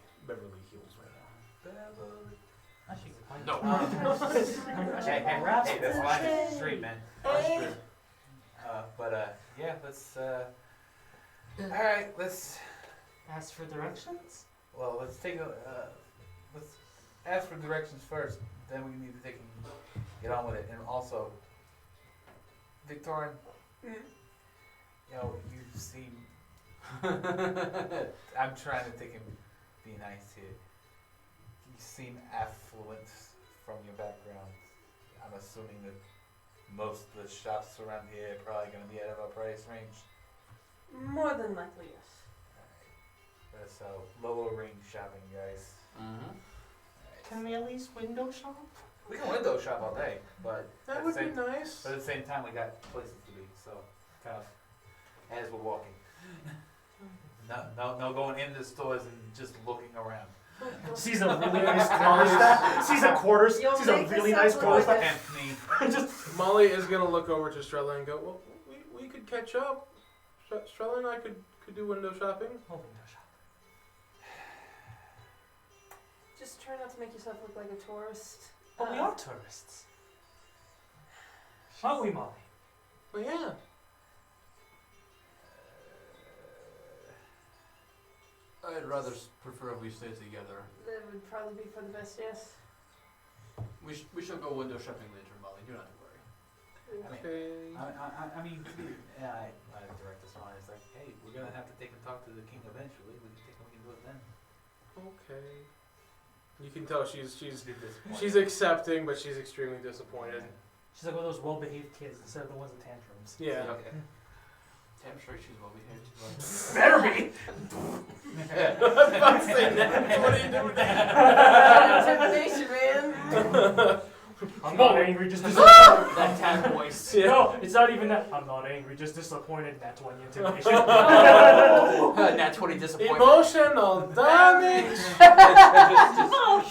Hills right No. Hey, that's my street, man. My street. Yeah, let's. All right, let's. Ask for directions? Well, let's take a. Let's ask for directions first. Then we need to take and get on with it. And also, Victorian, you you seem. I'm trying to think and be nice here. You seem affluent from your background. I'm assuming that most of the shops around here are probably going to be out of our price range. More than likely, yes. Alright. So, lower ring shopping, guys. Mm-hmm. Can we at least window shop? We can window shop all day, but That at would the be same, nice. but at the same time, we got places to be. So, kind of as we're walking. No going into stores and just looking around. Sees a really nice quarter stack. Sees a quarter. You'll Sees a make really this nice up quarter like stack. Tempt me. Just Molly is gonna look over to Strella and go, "Well, we could catch up. Strella and I could do window shopping." oh, window shop. Just try not to make yourself look like a tourist. But we are tourists. Aren't we, Molly? Well, yeah. I'd rather prefer if we stay together. That would probably be for the best, yes. We shall go window shopping later, Molly. Do not worry. Okay. I mean, I direct this on. It's like, hey, we're gonna have to take and talk to the king eventually. We can do it then. Okay. You can tell she's Disappointed. accepting, but she's extremely disappointed. She's like one of those well-behaved kids instead of the ones with tantrums. Yeah. Okay. I'm sure she's well behaved. Better be. About to say that. What are you doing? Intimidation, man. I'm not angry, just disappointed. That tag voice. Yeah. No, it's not even that. I'm not angry, just disappointed. That's when you intimidation. Nat 20 disappointment. Emotional damage.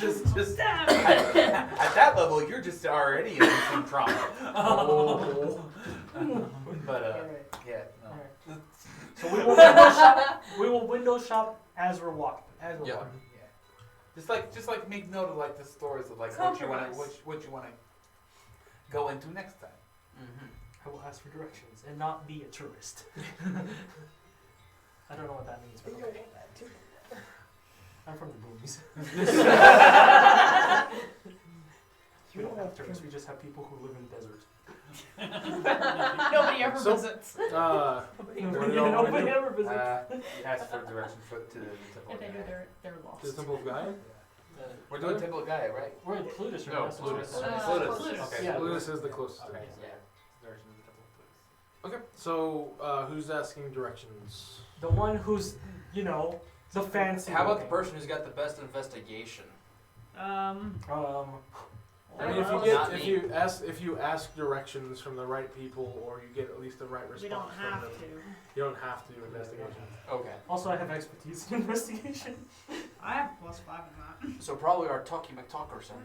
just at that level, you're just already in some trauma. Oh. But yeah, no. Alright. So we will window shop. We will window shop as we're walking. As we're Yeah. walking, yeah. Just like make note of the stores of what you wanna Compromise. what you wanna go into next time. Mm-hmm. I will ask for directions and not be a tourist. I don't know what that means, but okay. I'm from the movies. We don't have tourists. We just have people who live in deserts. Nobody ever So- visits. What do Nobody, y'all wanna nobody do? ever visits. Ask for directions to the temple. If they do, they're To the lost. Temple of Gaia? We're doing Temple of Gaia, right? We're in Plutus right No, now. so Plutus. it's- Plutus. Plutus. Okay. Yeah. Plutus is the closest. to Okay. it. Yeah. Direction of the Temple of Plutus. Okay. So who's asking directions? The one who's, the fancy. How about the looking. person who's got the best investigation? I mean, Not if me. you ask directions from the right people, or you get at least the right response We don't from have them, to. you don't have to do investigation. Okay. Also, I have expertise in investigation. I have +5 in that. So probably our Talkie McTalkerson.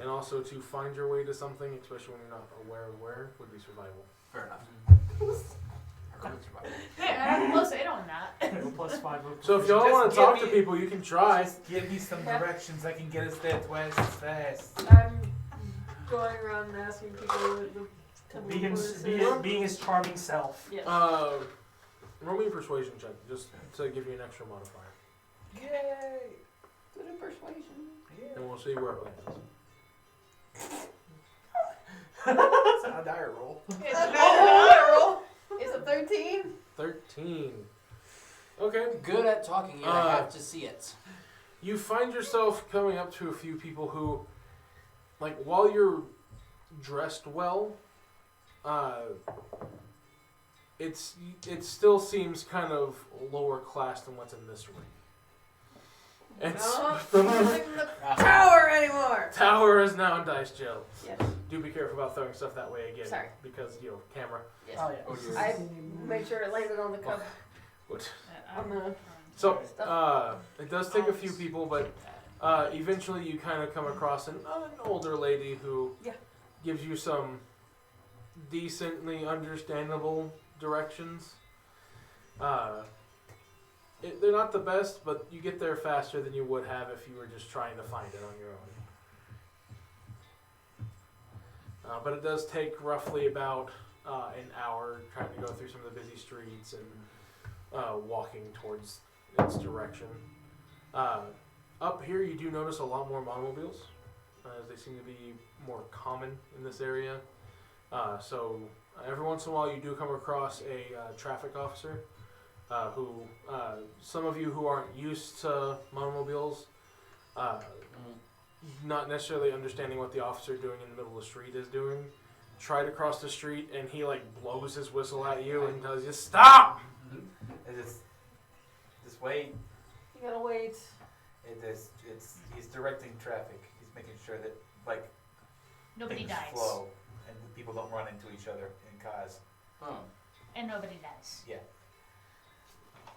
And also to find your way to something, especially when you're not aware of where, would be survival. Fair enough. Or good survival. Hey, I have +8 on that. +5. So if y'all Just want to give talk to me- people, you can try. Just give me some Yeah. directions. I can get us there twice as fast. I'm going around and asking people what the temple Being, is. being his charming self. Yes. Roll me a persuasion check, just to give you an extra modifier. Yay! Good at persuasion. And we'll see where it lands. It's not a dire roll. It's a better roll. It's a 13. 13. Okay. Good at talking, yet I have to see it. You find yourself coming up to a few people who, like, while you're dressed well, it still seems kind of lower class than what's in this room. It's Not using the tower anymore. tower is now in dice jail. Yes. Do be careful about throwing stuff that way again. Sorry. Because, camera. Yes. Oh, yeah. Oh, dear. I made sure it landed on the cup. What? On the So, stuff. it does take a few people, but eventually you kind of come across an older lady who Yeah. gives you some decently understandable directions. They're not the best, but you get there faster than you would have if you were just trying to find it on your own. But it does take roughly about an hour trying to go through some of the busy streets and walking towards its direction. Up here, you do notice a lot more monomobiles, as they seem to be more common in this area. So every once in a while, you do come across a traffic officer who, some of you who aren't used to monomobiles, not necessarily understanding what the officer doing in the middle of the street is doing, try to cross the street and he blows his whistle at you and tells you, "Stop!" Just wait. You gotta wait. He's directing traffic. He's making sure that Nobody things dies. flow and people don't run into each other in cars. Huh. And nobody dies. Yeah.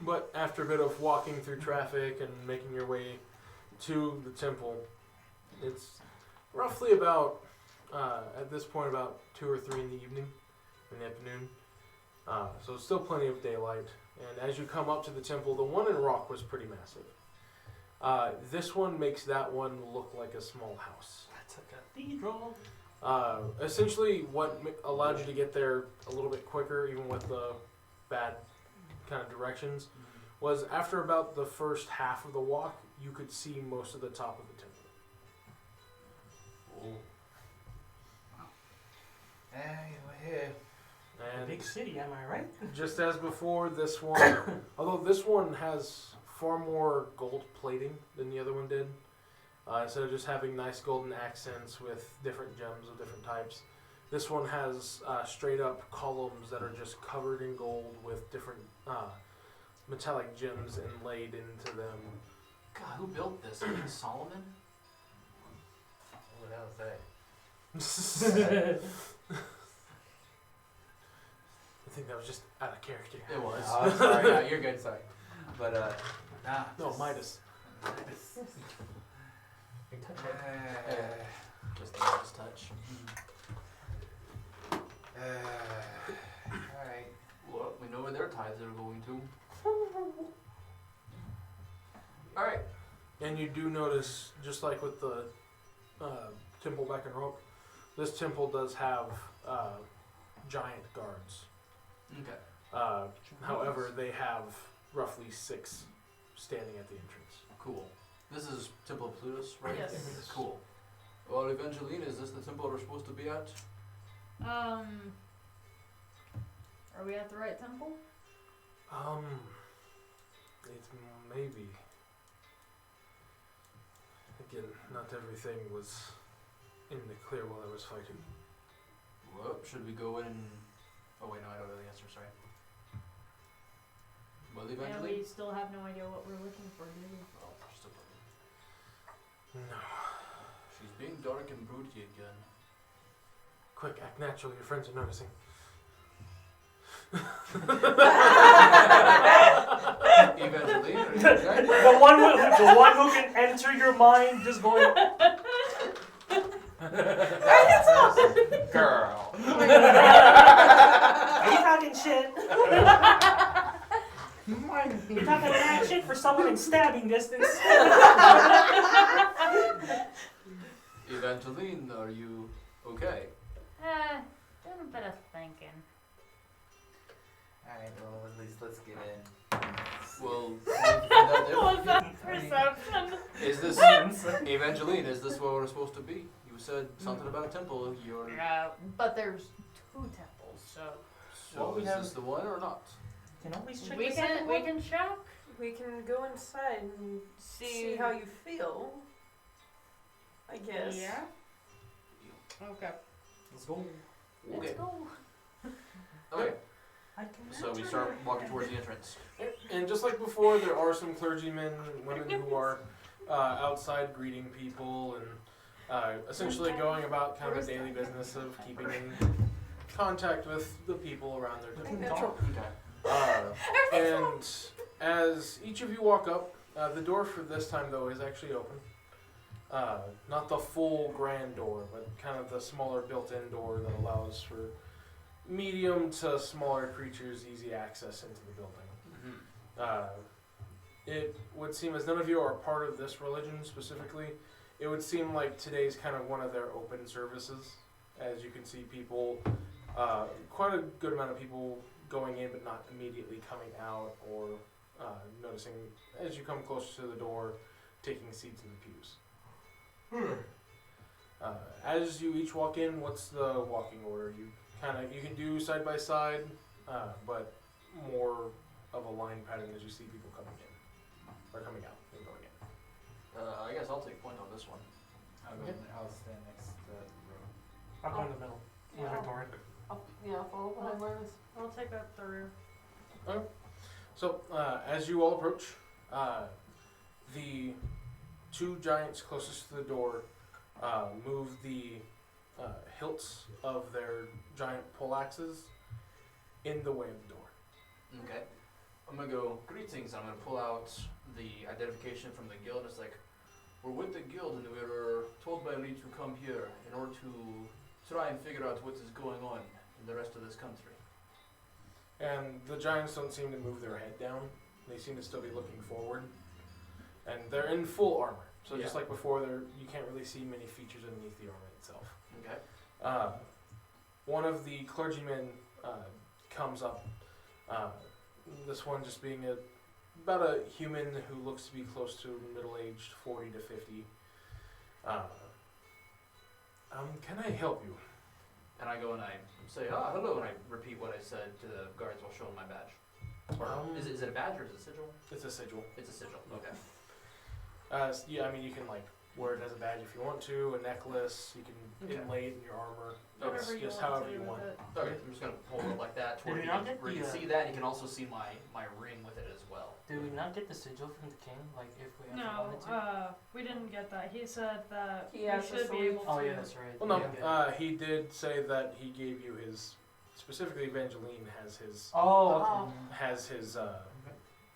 But after a bit of walking through traffic and making your way to the temple, it's roughly about, at this point, about 2 or 3 in the evening, in the afternoon. So still plenty of daylight. And as you come up to the temple, the one in rock was pretty massive. This one makes that one look like a small house. That's a cathedral. Essentially, what allowed you to get there a little bit quicker, even with the bad kind of directions, was after about the first half of the walk, you could see most of the top of the temple. We're here. And Big city, am I right? just as before, this one, although this one has far more gold plating than the other one did, instead of just having nice golden accents with different gems of different types, this one has straight up columns that are just covered in gold with different metallic gems inlaid into them. God, who built this? King Solomon? What the hell is that? I think that was just out of character. It was. Oh, I'm sorry. Yeah, you're good. Sorry. But, nah. No, just- Midas. Midas. Just the last touch. Alright. Well, we know where their tithes are going to. Alright. And you do notice, just like with the temple back in Roke, this temple does have giant guards. Okay. However, they have roughly 6 standing at the entrance. Cool. This is Temple of Plutus, right? Yes. Cool. Well, Evangeline, is this the temple we're supposed to be at? Are we at the right temple? It's maybe. Again, not everything was in the clear while I was fighting. Well, should we go in? Oh wait, no, I don't know the answer. Sorry. Well, And eventually. we still have no idea what we're looking for, do we? Oh, still looking. No. She's being dark and broody again. Quick, act natural. Your friends are noticing. Evangeline, are you okay? the one who can enter your mind, just going. Girl. Are you talking shit? You're talking mad shit for someone in stabbing distance. Evangeline, are you okay? Doing a bit of thinking. Alright, well, at least let's get in. Well, What was that perception? is this Evangeline? Is this where we're supposed to be? You said something about a temple. You're. But there's 2 temples, so So Well, we is have- this the one or not? Can always check we the can second we one. can check. We can go inside and see how you feel. I guess. Yeah. Okay. Let's go. Okay. Let's go. Okay. I can So we start walking towards the entrance. And just like before, there are some clergymen and women who are outside greeting people and essentially going about kind of a daily business of keeping in contact with the people around their Act temple. natural. And as each of you walk up, the door for this time though is actually open. Not the full grand door, but kind of the smaller built-in door that allows for medium to smaller creatures easy access into the building. It would seem, as none of you are part of this religion specifically, it would seem like today's kind of one of their open services. As you can see, people, quite a good amount of people going in but not immediately coming out, or noticing as you come closer to the door, taking seats in the pews. As you each walk in, what's the walking order? You can do side by side, but more of a line pattern as you see people coming in, or coming out and going in. I guess I'll take point on this one. I'll stand next to the room. I'll go in the middle. With Yeah. Victoria. I'll follow behind Marvis. I'll take that through. So, as you all approach, the 2 giants closest to the door move the hilts of their giant poleaxes in the way of the door. Okay. I'm gonna go, greetings, and I'm gonna pull out the identification from the guild. It's like, we're with the guild and we were told by Lee to come here in order to try and figure out what is going on in the rest of this country. And the giants don't seem to move their head down. They seem to still be looking forward. And they're in full armor. So just Yeah. like before, you can't really see many features underneath the armor itself. Okay. One of the clergymen comes up. This one just being about a human who looks to be close to middle-aged, 40 to 50. Can I help you? And I go and I say, hello, and I repeat what I said to the guards while showing my badge. Or is it a badge or is it a sigil? It's a sigil. It's a sigil, okay. Yeah, I mean, you can like wear it as a badge if you want to, a necklace. You can Okay. inlay it in your armor. Okay. It's Whatever you just want however to you do want. with it. Okay, I'm just gonna hold it like that to where Did you we not can, get where you the, can see that, and you can also see my ring with it as well. Did we not get the sigil from the king? Like, if we ever No, wanted to? we didn't get that. He said that He we asked us should to be leave. able to. Oh, yeah, that's right. Well, no, Yeah. he did say that he gave you his, specifically Evangeline has his Oh,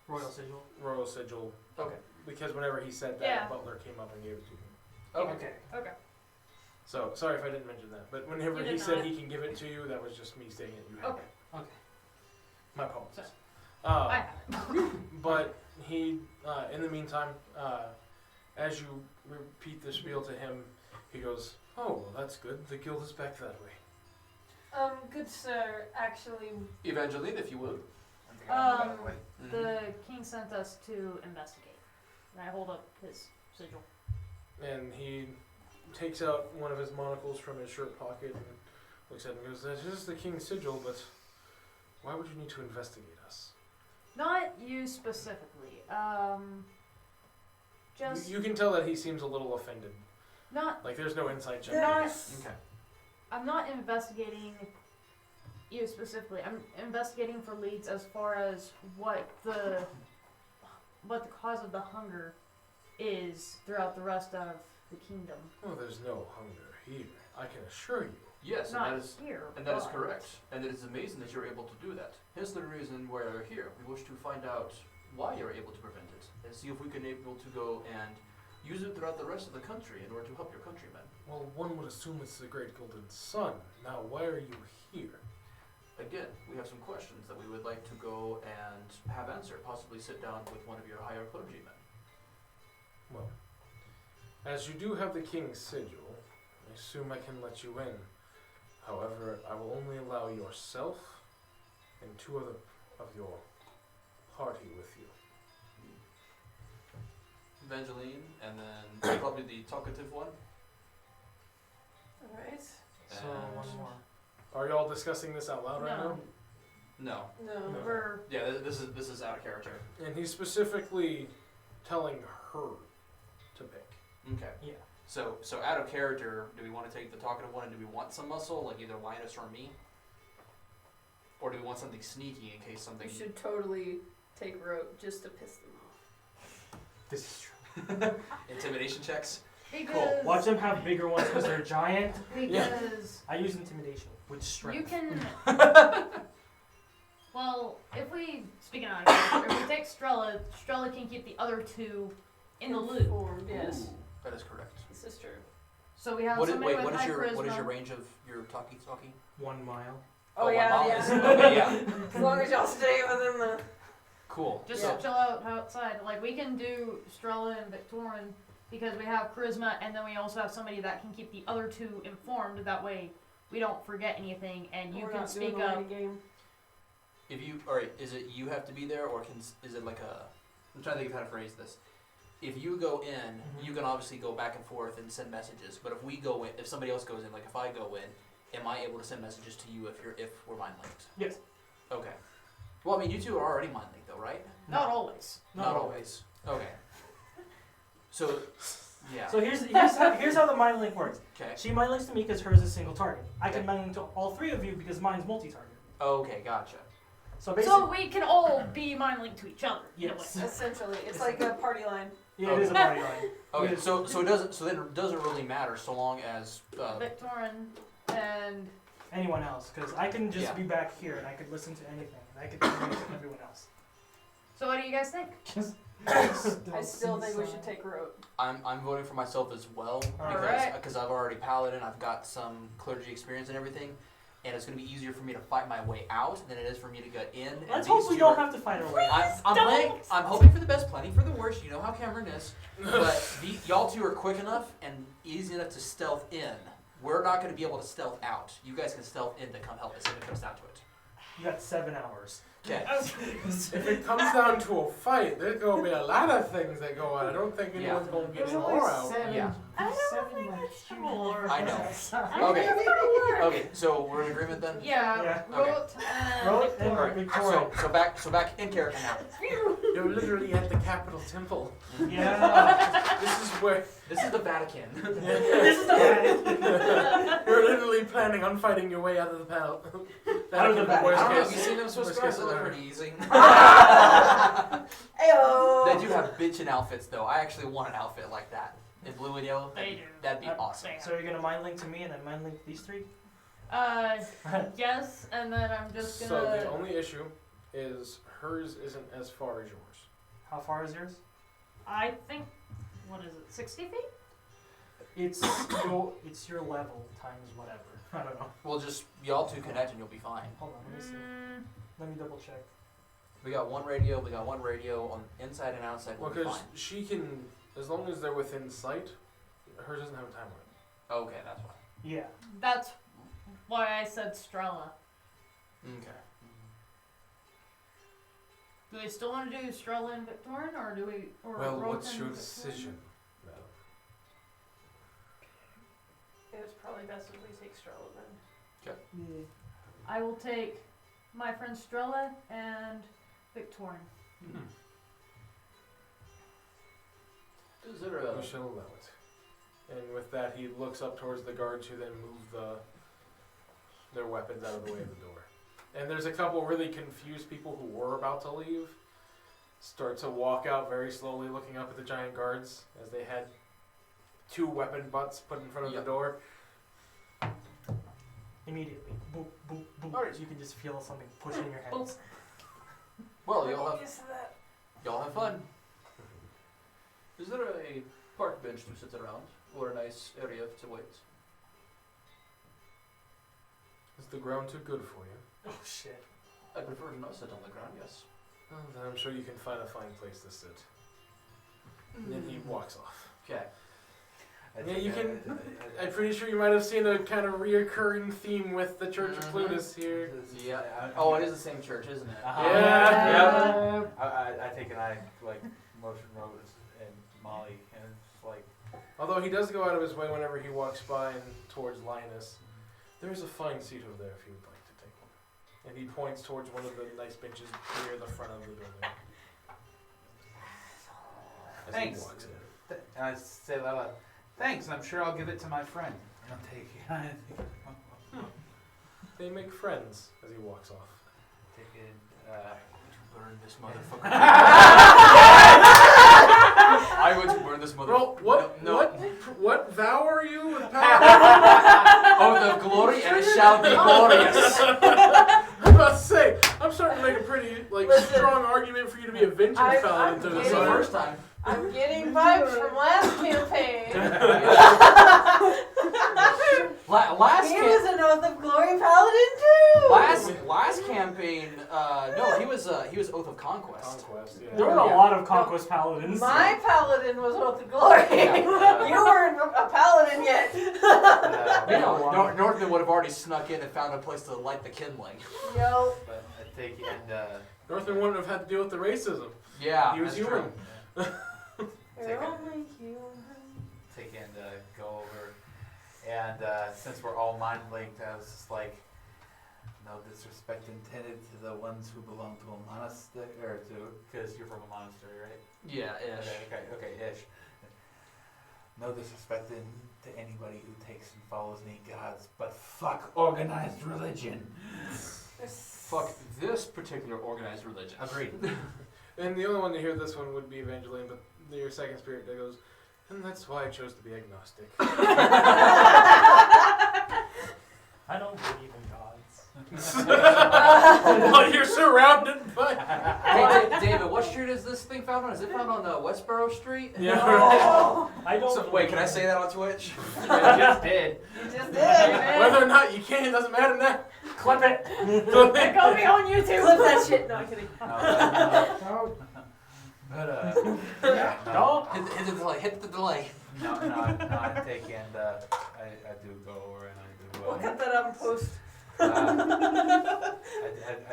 royal sigil. royal sigil. Okay. Because whenever he said that, Yeah. Butler came up and gave it to him. Okay. Okay. So sorry if I didn't mention that. But whenever You he did said not. he can give it to you, that was just me saying it. You have Okay. it. Okay. My apologies. I have it. But he, in the meantime, as you repeat the spiel to him, he goes, "Oh, well, that's good. The guild is back that way." Good sir, actually, Evangeline, if you would. I think I'm going that way. The king sent us to investigate. And I hold up his sigil. And he takes out one of his monocles from his shirt pocket and looks at him and goes, "That is the king's sigil, but why would you need to investigate us?" Not you specifically. just You can tell that he seems a little offended. not. Like there's no inside check. Not. Okay. I'm not investigating you specifically. I'm investigating for leads as far as what the cause of the hunger is throughout the rest of the kingdom. Oh, there's no hunger here. I can assure you. Yes, Not and that is here. and that is but- correct. And it is amazing that you're able to do that. Here's the reason why you're here. We wish to find out why you're able to prevent it, and see if we can able to go and use it throughout the rest of the country in order to help your countrymen. Well, one would assume it's the Great Golden Sun. Now, why are you here? Again, we have some questions that we would like to go and have answered. Possibly sit down with one of your higher clergymen. Well, as you do have the king's sigil, I assume I can let you in. However, I will only allow yourself and 2 other of your party with you. Evangeline, and then probably the talkative one. Alright. So And- one more. Are y'all discussing this out loud right No, No. No. No. we're Yeah, this is out of character. now? And he's specifically telling her to pick. Okay. Yeah. So out of character, do we want to take the talkative one, and do we want some muscle, like either Linus or me? Or do we want something sneaky in case something? You should totally take rope just to piss them off. This is true. Intimidation checks. because Watch them have bigger ones because they're giant. because I use intimidation with strength. you can. Well, if we speaking out of character, if we take Strella, Strella can keep the other 2 in the loop. Informed, yes. Ooh, that is correct. This is true. So we have What is, somebody wait, with high charisma. what is your range of your talkie? 1 mile. Oh, one yeah, mile yeah. is- okay, yeah. As long as y'all stay within the. Cool. Just So, chill out outside. Like we can do Strella and Victorin because we have charisma, and then we also have somebody that can keep the other 2 informed. That way, we don't forget anything, and you We're can not doing speak the up. waiting game. if you, alright, is it you have to be there, or is it like a? I'm trying to think of how to phrase this. If you go in, Mhm. you can obviously go back and forth and send messages. But if we go in, if somebody else goes in, like if I go in, am I able to send messages to you if we're mind linked? Yes. Okay. Well, I mean, you 2 are already mind linked, though, right? Not always. Not always. Okay. So, yeah. So here's how the mind link works. Okay. She mind links to me because hers is single target. I can Okay. mind link to all 3 of you because mine's multi-target. Okay, gotcha. So basically, So we can all be mind linked to each other. in a Yes. way. Essentially, it's like a party line. yeah, it is a party line. Okay, Yes. so it doesn't. So then it doesn't really matter so long as. Victorin and Anyone else, because I can just Yeah. be back here and I could listen to anything. And I could communicate to everyone else. so what do you guys think? I still think we should take rope. I'm voting for myself as well Alright. because I've already paladin. I've got some clergy experience and everything, and it's going to be easier for me to fight my way out than it is for me to get in. and Let's these hope we 2 don't are- have to fight our way. I'm hoping for the best, planning for the worst. You know how Cameron is, but y'all 2 are quick enough and easy enough to stealth in. We're not going to be able to stealth out. You guys can stealth in to come help us if it comes down to it. You got 7 hours. Okay. If it comes down to a fight, there's going to be a lot of things that go on. I don't think Yeah. anyone's going to get There's any only more out. 7. Yeah. I don't 7 think like that's human true. or- I know. I Okay. think it's gonna work. Okay. So we're in agreement then. Yeah. Yeah. Rote and Rote and Victorin. Alright. Victoria. So back in character now. You're literally at the Capitol Temple. Yeah. This is where This is the Vatican. This is the bad. you're literally planning on fighting your way out of the pal. Out of the back. I don't know. Have case. you seen them Swiss Worst guys? case They look scenario. pretty easy. Ayo! They do have bitchin' outfits though. I actually want an outfit like that in blue and yellow. They do. That'd be awesome. So you're gonna mind link to me and then mind link these 3? Yes, and then I'm just So gonna. the only issue is hers isn't as far as yours. How far is yours? I think. What is it? 60 feet? It's your level times whatever. I don't know. We'll just y'all 2 connect and you'll be fine. Hold on, let me see. Mm, Let me double check. We got one radio. We got one radio on inside and outside. Well, We'll be because fine. she can, as long as they're within sight, hers doesn't have a time limit. Okay, that's fine. Yeah. that's why I said Strella. Okay. Do we still want to do Strella and Victorin, or do we? Or Well, Rote what's and your Victorin? decision, madam? It's probably best if we take Strella then. I will take my friend Strella and Victorin. Is there a... We shall allow it. And with that, he looks up towards the guards who then move their weapons out of the way of the door. And there's a couple really confused people who were about to leave start to walk out very slowly, looking up at the giant guards as they had 2 weapon butts put in front of the door. Immediately. Boop, boop, boop. Alright. You can just feel something pushing your hands. Well, Get used to that. y'all have fun. Is there a park bench to sit around, or a nice area to wait? Is the ground too good for you? Oh shit. I prefer to not sit on the ground, yes. Well, then I'm sure you can find a fine place to sit. And then he walks off. Okay. Yeah, you can. I'm pretty sure you might have seen a kind of reoccurring theme with the Church of Plutus here. Yeah. Oh, it is the same church, isn't it? Yeah. I take an eye like motion Rose and Molly, and it's like Although he does go out of his way whenever he walks by and towards Linus. There's a fine seat over there if you would like to take one. And he points towards one of the nice benches near the front of the building. As Thanks. he walks in. And I say that loud. Thanks, and I'm sure I'll give it to my friend. And I'll take it. They make friends as he walks off. Take it. Burn this motherfucker. I would burn this motherfucker. Bro, what? No. What vow are you with power? Oath of glory, and it shall be glorious. I'm about to say, I'm starting to make a pretty strong argument for you to be a vengeance I'm paladin to the It's the side. first time. I'm getting vibes from last campaign. Last He campaign. was an Oath of Glory paladin too. Last campaign. No, he was Oath of Conquest. Conquest, yeah. There were a lot of Conquest Paladins. My paladin was Oath of Glory. Yeah. You weren't a paladin yet. Northman would have already snuck in and found a place to light the kindling. Yo. But I take it and Northman wouldn't have had to deal with the racism. Yeah, He was that's human. true. You're only human. take it and go over. And since we're all mind linked, I was just like, no disrespect intended to the ones who belong to a monastery, or because you're from a monastery, right? Yeah, ish. Okay, ish. No disrespect to anybody who takes and follows any gods, but fuck organized religion. Fuck this particular organized religion. Agreed. And the only one to hear this one would be Evangeline, but your second spirit that goes, and that's why I chose to be agnostic. I don't believe in gods. Well, you're surrounded by. Hey, David, what street is this thing found on? Is it found on Westboro Street? Yeah. No, I don't. So, wait, can I say that on Twitch? I just did. You just did, man. Whether or not you can, it doesn't matter now. Clip it. Go be on YouTube. Clip that shit. No, I'm kidding. But yeah, No. Hit the delay. Hit the delay. no, I take and I do go over and I do. We'll cut that out in post. I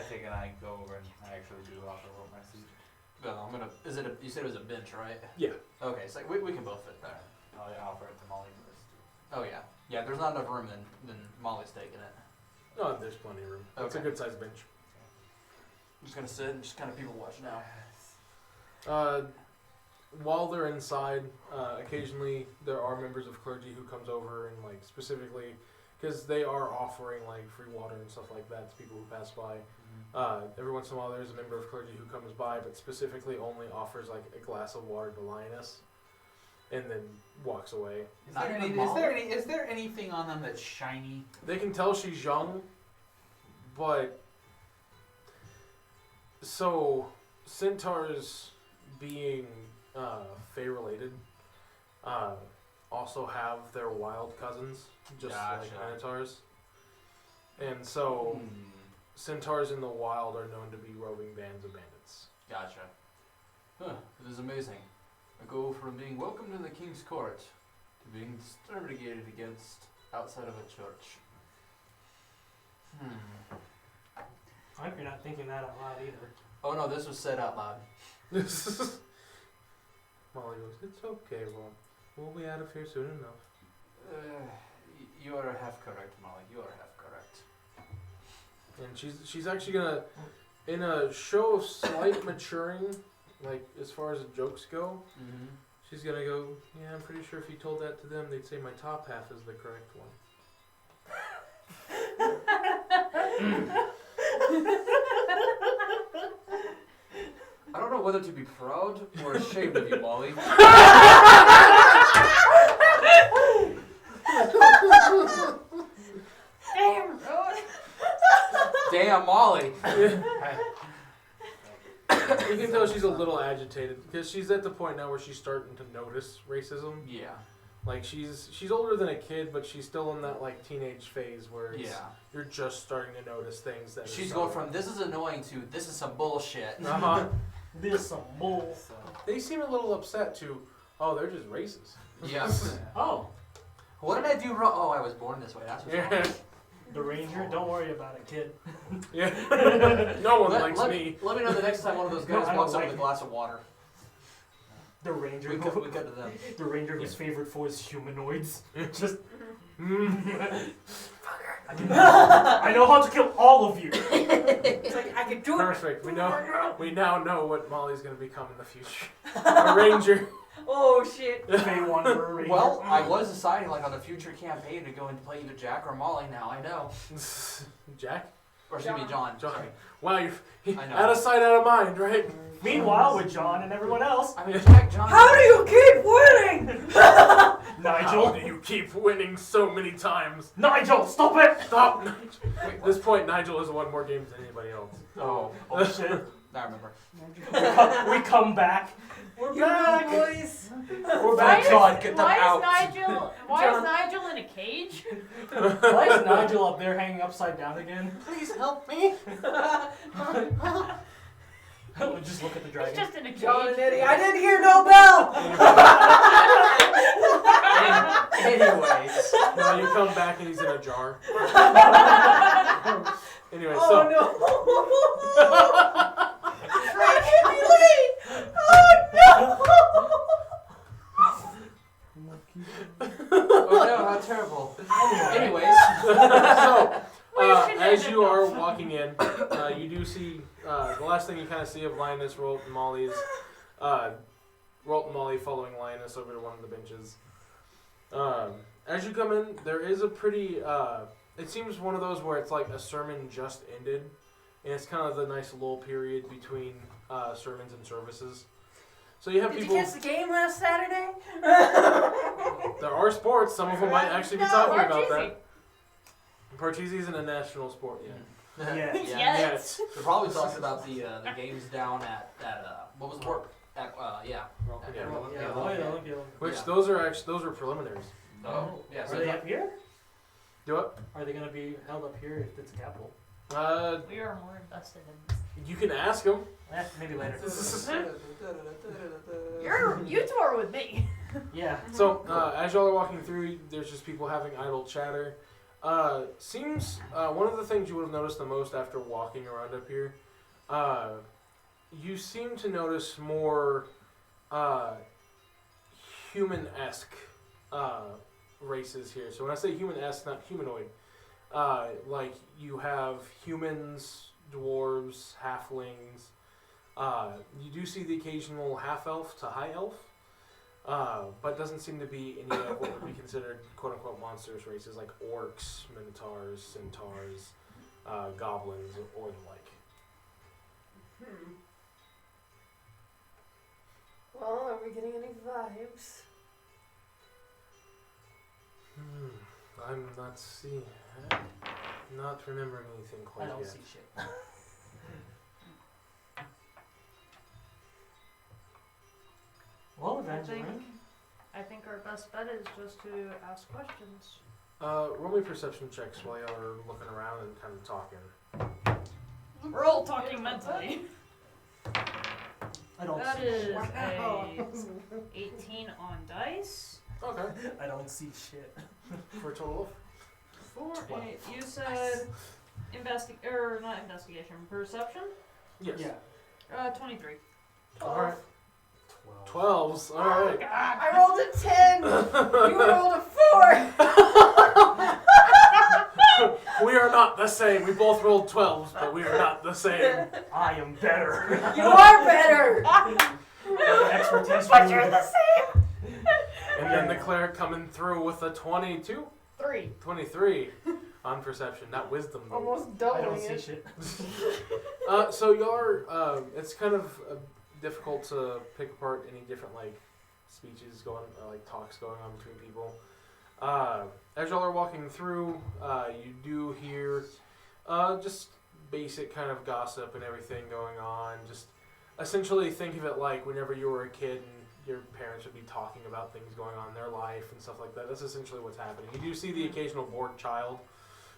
take and I go over and I actually do offer roll my seat. No, I'm gonna. Is it? You said it was a bench, right? Yeah. Okay, so we can both fit there. I'll offer it to Molly first. Oh yeah. Yeah, there's not enough room, then Molly's taking it. No, there's plenty of room. It's a Okay. good sized bench. I'm just gonna sit and just kind of people watch now. While they're inside, occasionally there are members of clergy who comes over and specifically because they are offering free water and stuff like that to people who pass by. Every once in a while there's a member of clergy who comes by, but specifically only offers a glass of water to Linus, and then walks away. Is there anything on them that's shiny? They can tell she's young, but so centaurs being Fey related also have their wild cousins, just like Gotcha. minotaurs. And so centaurs in the wild are known to be roving bands of bandits. Gotcha. Huh, it is amazing. I go from being welcome to the king's court to being exterminated against outside of a church. I hope you're not thinking that out loud either. Oh no, this was said out loud. Molly goes, "It's okay, we'll be out of here soon enough." You are half correct, Molly. You are half correct. And she's actually gonna, in a show of slight maturing, as far as the jokes go, Mm-hmm. She's gonna go, yeah, I'm pretty sure if you told that to them, they'd say my top half is the correct one. I don't know whether to be proud or ashamed of you, Molly. Damn. Damn, Molly. You can tell she's a little agitated because she's at the point now where she's starting to notice racism. Yeah. Like she's older than a kid, but she's still in that like teenage phase where it's, Yeah. you're just starting to notice things that. She's going from this is annoying to this is some bullshit. Uh-huh. This some bull. So, They seem a little upset to. Oh, they're just racist. Yeah. Oh, What did I do wrong? Oh, I was born this way. That's what's wrong. Yeah. the ranger. Don't worry about it, kid. Yeah. No one likes let me. Let me know the next time one of those No, guys I walks don't up like with a glass of water. The ranger. We cut to them. The ranger whose favorite foe is humanoids. Just. I know how to kill all of you. It's like, I could do it. Perfect. We now know what Molly's gonna become in the future. A ranger. Oh, shit. They want for a ranger. Well, I was deciding like on a future campaign to go and play either Jack or Molly. Now I know. Jack. Or excuse me, John. John. Sorry. Wow, you're I know. out of sight, out of mind, right? Meanwhile, with John and everyone else, I mean, Jack, John. How do you keep winning? How Nigel. do you keep winning so many times? Nigel, stop it! Stop, Nigel. At this point, Nigel has won more games than anybody else. Oh, Oh shit. I remember. We come back. We're back, boys. We're Why back. is, God, get them why out. is Nigel? Why John. is Nigel in a cage? Why is Nigel up there hanging upside down again? Please help me. Just look at the He's dragon. just in a cage. John and Eddie, I didn't hear no bell. Anyways. Now you come back and he's in a jar. Anyway, Oh so no. Frank hit me late. Oh Oh no, how terrible. Anyways. so Where's as Shenanigans? you are walking in, you do see the last thing you kind of see of Linus, Rolt, and Molly is Rolt and Molly following Linus over to one of the benches. As you come in, there is a pretty. It seems one of those where it's like a sermon just ended, and it's kind of the nice lull period between sermons and services. So you have Did you people. catch the game last Saturday? There are sports. Some of them might actually be talking about Marchese. that. Parcheesi isn't a national sport yet. Yeah. Yes. Yes. They're probably talking about the games down at what was the word? At Yeah. Which Yeah. those are preliminaries. Oh, yeah. Are So they up here? Do it. Are they gonna be held up here if it's a capital? We are more invested in this. You can ask them. Maybe later. You two are with me. Yeah. So as y'all are walking through, there's just people having idle chatter. Seems one of the things you would have noticed the most after walking around up here, you seem to notice more human-esque races here. So when I say human-esque, not humanoid, like you have humans, dwarves, halflings. You do see the occasional half-elf to high-elf. But doesn't seem to be any of what would be considered quote-unquote monstrous races like orcs, minotaurs, centaurs, goblins, or the like. Well, are we getting any vibes? I'm not seeing, not remembering anything I quite don't yet. see shit. Well, Evangeline. I think our best bet is just to ask questions. Roll me perception checks while y'all are looking around and kind of talking. We're all talking mentally. I don't That see is shit. a 18 on dice. Okay. I don't see shit. For a total of? 4, 8. You said not investigation, perception? Yes. Yeah. 23. Alright. 12s. Alright. I rolled a 10. You rolled a 4. We are not the same. We both rolled 12s, but we are not the same. I am better. You are better. Expertise. But you're the same. And the cleric coming through with a 22, 23 on perception, not wisdom. Though. Almost I doubling don't see it. shit. So y'all are, it's kind of difficult to pick apart any different like speeches going, like talks going on between people. As y'all are walking through, you do hear just basic kind of gossip and everything going on. Just essentially think of it like whenever you were a kid and your parents would be talking about things going on in their life and stuff like that. That's essentially what's happening. You do see the occasional bored child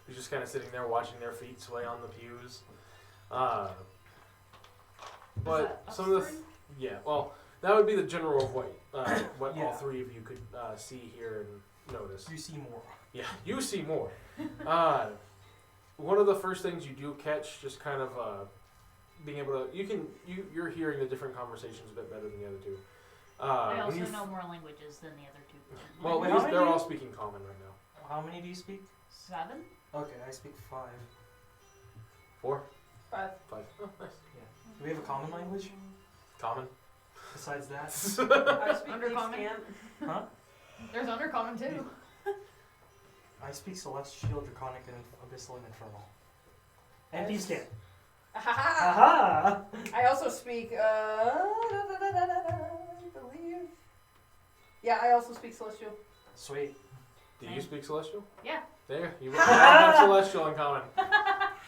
who's just kind of sitting there watching their feet sway on the pews. But some of the well, that would be the general of what Yeah. all three of you could see, hear, and notice. You see more. Yeah, you see more. One of the first things you do catch, just kind of being able to, you're hearing the different conversations a bit better than the other two. I when also you know more languages than the other two. well, Wait, how many they're do you- all speaking common right now. How many do you speak? 7? Okay, I speak 5. 4, 5. 5. Oh, nice. Do we have a common language Common. besides that? I speak Undercommon? Scant. Huh? There's undercommon too. I speak Celestial, Draconic, and Abyssal, and Infernal. And Beascan. Ahaha! Aha! I also speak, I believe. Yeah, I also speak Celestial. Sweet. Do you speak Celestial? Yeah. There, you have Celestial in common.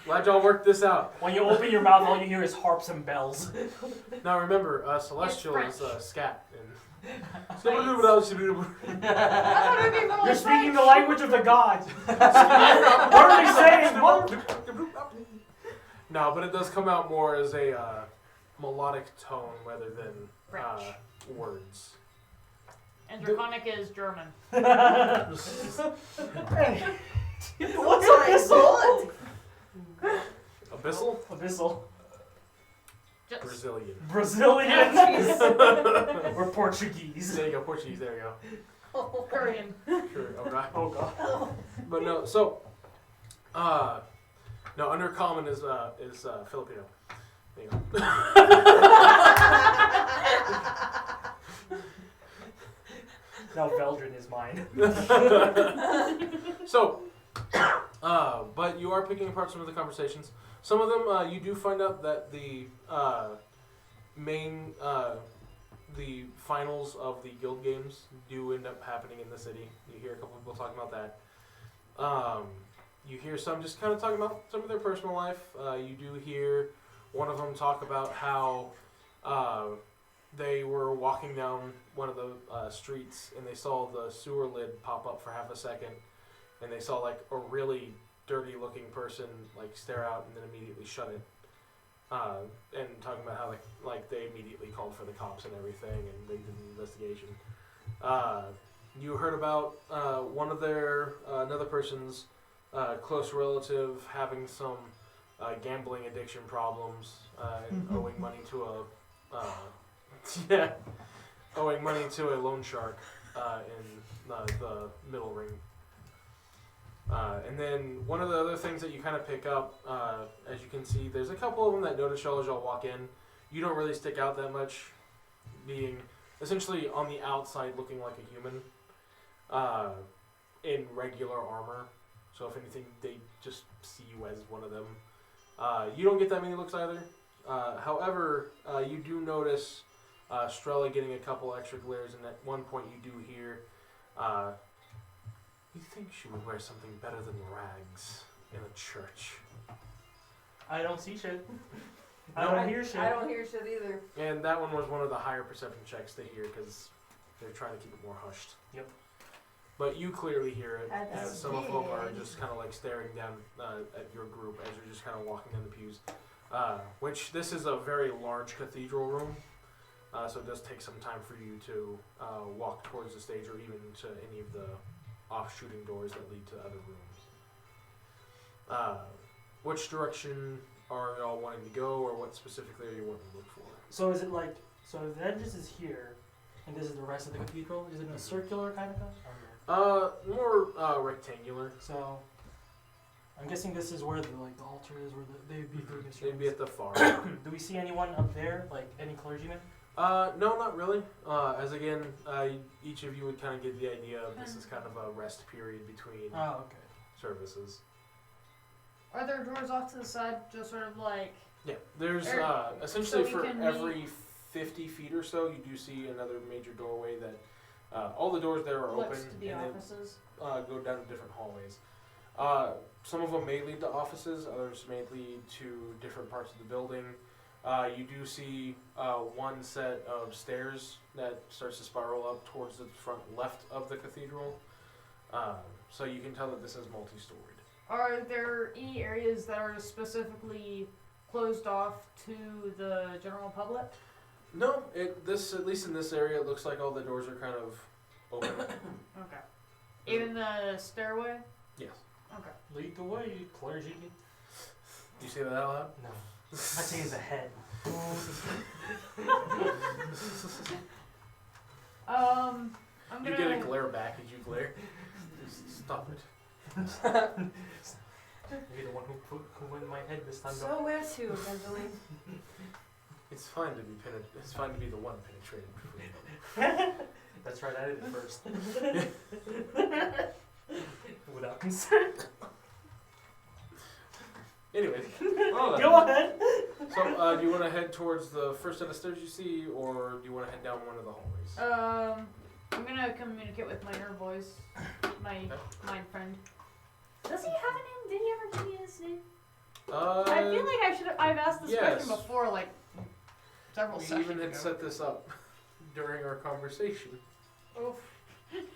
Glad y'all worked this out. When you open your mouth, all you hear is harps and bells. Now remember, Celestial It's is scat. Nice. And I thought it'd be more You're like speaking French. the language of the gods. What are they saying? Mother- No, but it does come out more as a melodic tone rather than French. words. And Draconic is German. What's Abyssal? Abyssal? Abyssal. Just Brazilian. Brazilian. Or Portuguese. There you go, Portuguese, there you go. Korean. Sure, okay. Oh god. But no, so, no, undercommon is Filipino. There you go. Now Veldrin is mine. So, but you are picking apart some of the conversations. Some of them, you do find out that the main, the finals of the guild games do end up happening in the city. You hear a couple people talking about that. You hear some just kind of talking about some of their personal life. You do hear one of them talk about how they were walking down one of the streets and they saw the sewer lid pop up for half a second, and they saw like a really dirty looking person like stare out and then immediately shut it. And talking about how like they immediately called for the cops and everything, and they did an investigation. You heard about one of their another person's close relative having some gambling addiction problems and owing money to a owing money to a loan shark in the middle ring. And then one of the other things that you kind of pick up, as you can see, there's a couple of them that notice y'all as y'all walk in. You don't really stick out that much, being essentially on the outside looking like a human in regular armor. So if anything, they just see you as one of them. You don't get that many looks either. However, you do notice Strella getting a couple extra glares, and at one point you do hear, "You think she would wear something better than rags in a church?" I don't see shit. I don't hear shit. I don't hear shit either. And that one was one of the higher perception checks to hear because they're trying to keep it more hushed. Yep. But you clearly hear it, That's as some of them are big. just kind of like staring down at your group as you're just kind of walking down the pews. Which this is a very large cathedral room, so it does take some time for you to walk towards the stage or even to any of the off-shooting doors that lead to other rooms. Which direction are y'all wanting to go, or what specifically are you wanting to look for? So is it like, so if the entrance is here, and this is the rest of the cathedral, is it in a circular kind of thing? More rectangular. So, I'm guessing this is where the altar is, where they'd be doing this. They'd be at the far. Do we see anyone up there, like any clergymen? No, not really. As again, each of you would kind of get the idea of this is kind of a rest period between Oh, okay. services. Are there doors off to the side, just sort of like? Yeah, there's essentially for every 50 feet or so, you do see another major doorway that all the doors there are open Flips to the and offices. they go down different hallways. Some of them may lead to offices, others may lead to different parts of the building. You do see one set of stairs that starts to spiral up towards the front left of the cathedral. So you can tell that this is multi-storied. Are there any areas that are specifically closed off to the general public? No, at least in this area, it looks like all the doors are kind of open. Okay. Even the stairway? Yes. Okay. Lead the way, clergy. Do you say that out loud? No. I say the head. I'm You gonna. get a glare back as you glare. Stop it. You're the one who went in my head this time. So where to, Evangeline? It's fine to be It's fine to be the one penetrated. That's right, I did it first. Without consent. Anyway, Go ahead. so do you want to head towards the first set of stairs you see, or do you want to head down one of the hallways? I'm gonna communicate with my inner voice, my mind friend. Does he have a name? Did he ever give me his name? I feel like I've asked this yes. question before, like several We sessions even had ago. set this up during our conversation. Oof.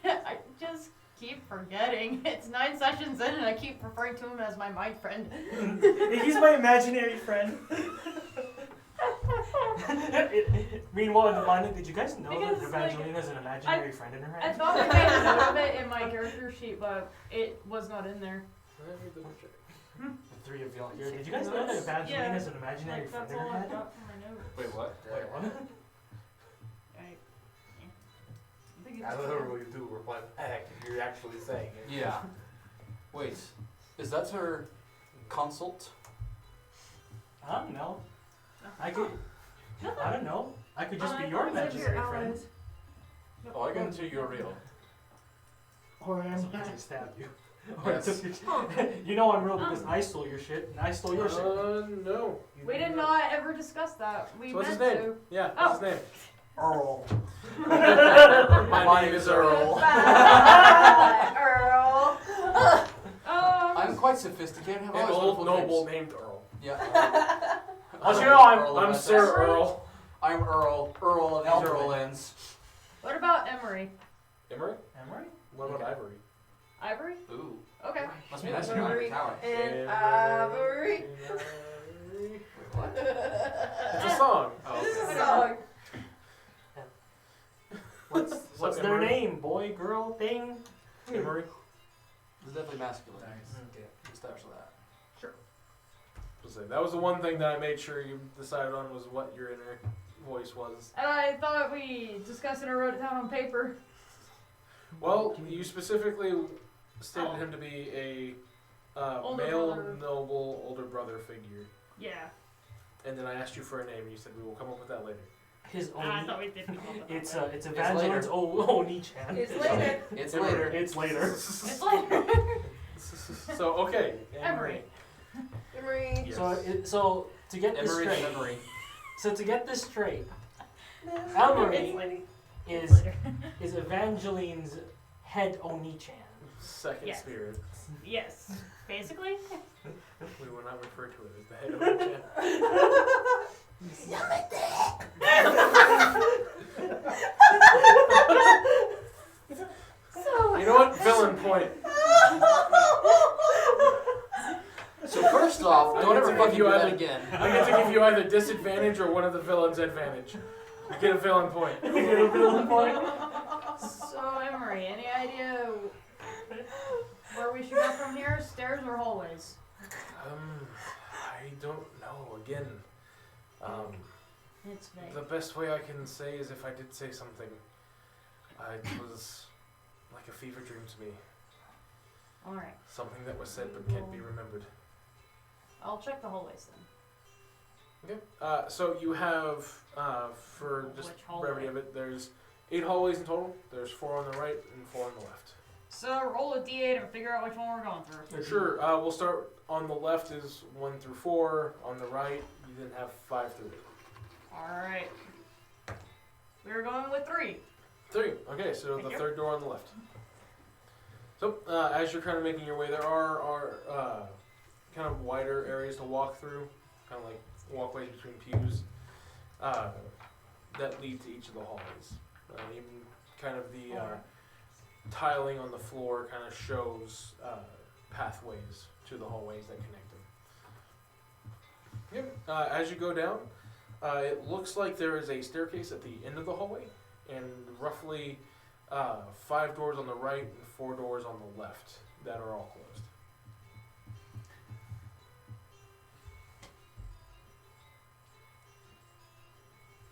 I just keep forgetting. It's 9 sessions in, and I keep referring to him as my mind friend. He's my imaginary friend. Meanwhile, in the mind, did you guys know Because, that like, Evangeline has an imaginary friend in her I head? thought I made a note of it in my character sheet, but it was not in there. Let me double check. The three of y'all here. Did you guys know that Evangeline Yeah. has an imaginary Like, friend that's in her all I head? got from my notes. Wait, what? Wait, what? I think it's I literally do reply back if you're actually saying it. Yeah. Wait, is that her consult? I don't know. I could. I don't know. I could just be your Those are imaginary your friend. allies. Oh, I can see you're real. Or I actually stab you. Or I Yes. took your you know I'm real because I stole your shit and I stole your shit. No. We did not ever discuss that. We So what's his meant name? to. Yeah, Oh. what's his name? Earl. My name is Earl. Bye, Earl. I'm quite sophisticated. Have An all these old wonderful noble names. named Earl. Yeah. I'll show you how Earl I'm of Sir Essex. Earl. I'm Earl. Earl of Elderly. Elderlands. What about Emery? Emery? Emery? What about Ivory? Ivory? Ooh. Okay. Must be nice to be on your tower. And Ivory. What? It's a song. Oh, This is okay. a song. What's their Emery? name? Boy, girl, thing? Emery? It's definitely masculine. Nice. Yeah. Establish that. That was the one thing that I made sure you decided on was what your inner voice was. And I thought we discussed it or wrote it down on paper. Well, you specifically stated him to be a Older male, brother. noble, older brother figure. Yeah. And then I asked you for a name, and you said we will come up with that later. His I own. thought we did come up with that. It's later. it's Evangeline's Oni-chan. It's later. It's Emery. later. It's later. It's later. So, okay. Emery. Emery. Yes. So to get this Emery straight. Emery. So to get this straight, It's Emery later. is later. is Evangeline's head Oni-chan. Second Yes. spirit. Yes. Basically. We will not refer to it as the head of the chan. So, You know what? Villain point. So first off, I don't get ever to fucking give you do that either- again. I get to give you either disadvantage or one of the villains' advantage. You get a villain point. You get a villain point. So Emery, any idea where we should go from here? Stairs or hallways? I don't know. Again, It's vague. the best way I can say is if I did say something, it was like a fever dream to me. All right. Something that was said but can't be remembered. I'll check the hallways then. Okay. So you have, for just Which hallway? brevity of it, there's 8 hallways in total. There's 4 on the right and 4 on the left. So roll a d8 and figure out which one we're going through. Sure. We'll start on the left is 1 through 4. On the right, you then have 5 through 8. Alright. We're going with 3. 3. Okay, so Thank the you. third door on the left. So as you're kind of making your way, there are kind of wider areas to walk through, kind of like walkways between pews that lead to each of the hallways. Even kind of the tiling on the floor kind of shows pathways to the hallways that connect them. Yep. As you go down, it looks like there is a staircase at the end of the hallway, and roughly 5 doors on the right and 4 doors on the left that are all closed.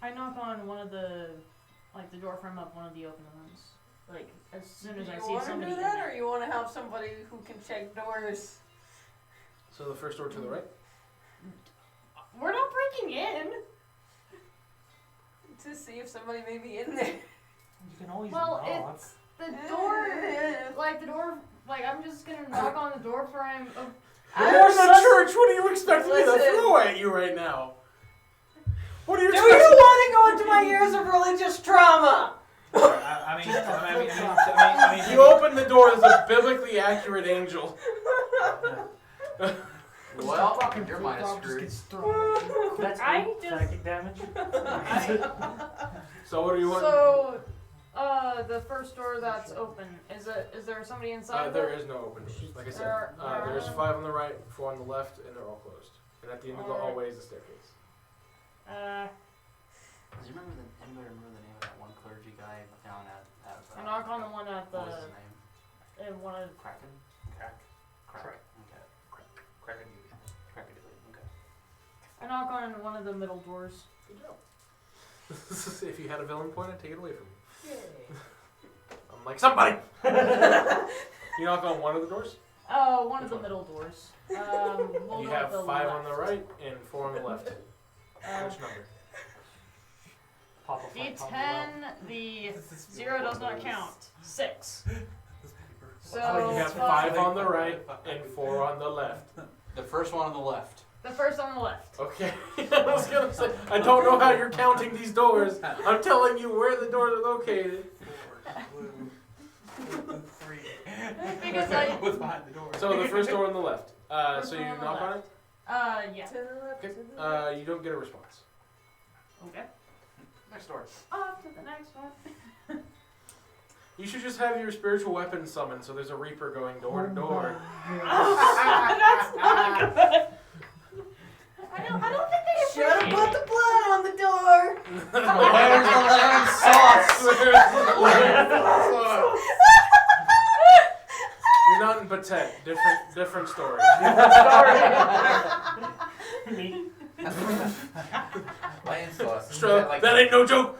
I knock on one of the door frame up one of the open ones. Like, as soon as I see want to somebody do in that, there. or you want to have somebody who can check doors? So the first door to the right. We're not breaking in! To see if somebody may be in there. You can always Well, knock. The door, I'm just gonna knock on the door frame of... You're in a church! What do you expect me to Listen. throw at you right now? What do you Do expect? you want to go into my years of religious trauma? I mean, You open the door, there's a biblically accurate angel. Well, your mind is screwed. That's I 8 just- psychic damage. So what do you want? So, the first door that's open, is there somebody inside of There it? is no open doors. Like I said, There are- there's 5 on the right, 4 on the left, and they're all closed. And at the end of the Alright. hallway is the staircase. Do you remember anybody remember the name of that one clergy guy down at I knock on the one at what was the, his name? one of, Kraken? Crack. Okay. Crack. Crackadoodle. Okay. I knock on one of the middle doors. Good job. If you had a villain point, I'd take it away from you. I'm like, somebody! You knock on one of the doors? Oh, one of the middle doors. We'll You go have with the 5 left. on the right and 4 on the left. Uh, Which number? Pop a fight, pop a D10, the 0 does not count. 6. So, You have 5 on the right and 4 on the left. The first one on the left. the first on the left. Okay. I was gonna say, I don't know how you're counting these doors. I'm telling you where the doors are located. Because I, What's behind the door? So the first door on the left. First So door you on the knock on left. it? yeah. To the left, Okay. to the left. You don't get a response. Okay. Next door. Off to the next one. You should just have your spiritual weapon summoned so there's a reaper going door to door. That's not good. I don't think they Should have appreciate put the blood on the door. Where's the lemon sauce? You're not in Batet. Different story. Me. Lion sauce. Isn't Strela, like that ain't no joke.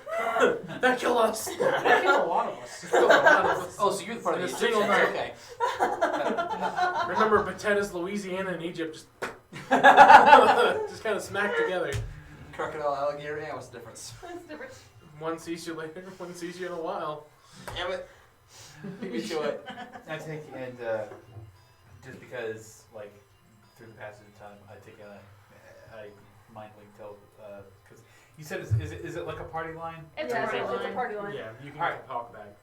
That killed us. That killed a lot of us. Oh, so you're the part of In the a single Egyptians. night. Okay. Remember, Batet is Louisiana and Egypt. Just kind of smacked together. Crocodile, alligator, yeah, what's the difference? That's different. One sees you later, one sees you in a while. Damn it. Beat me to it. I think, and just because, like, through the passage of time, I mind link till, because you said, is it like a party line? It's Yeah, a party it's a line. party line. Yeah, you can Alright. talk back.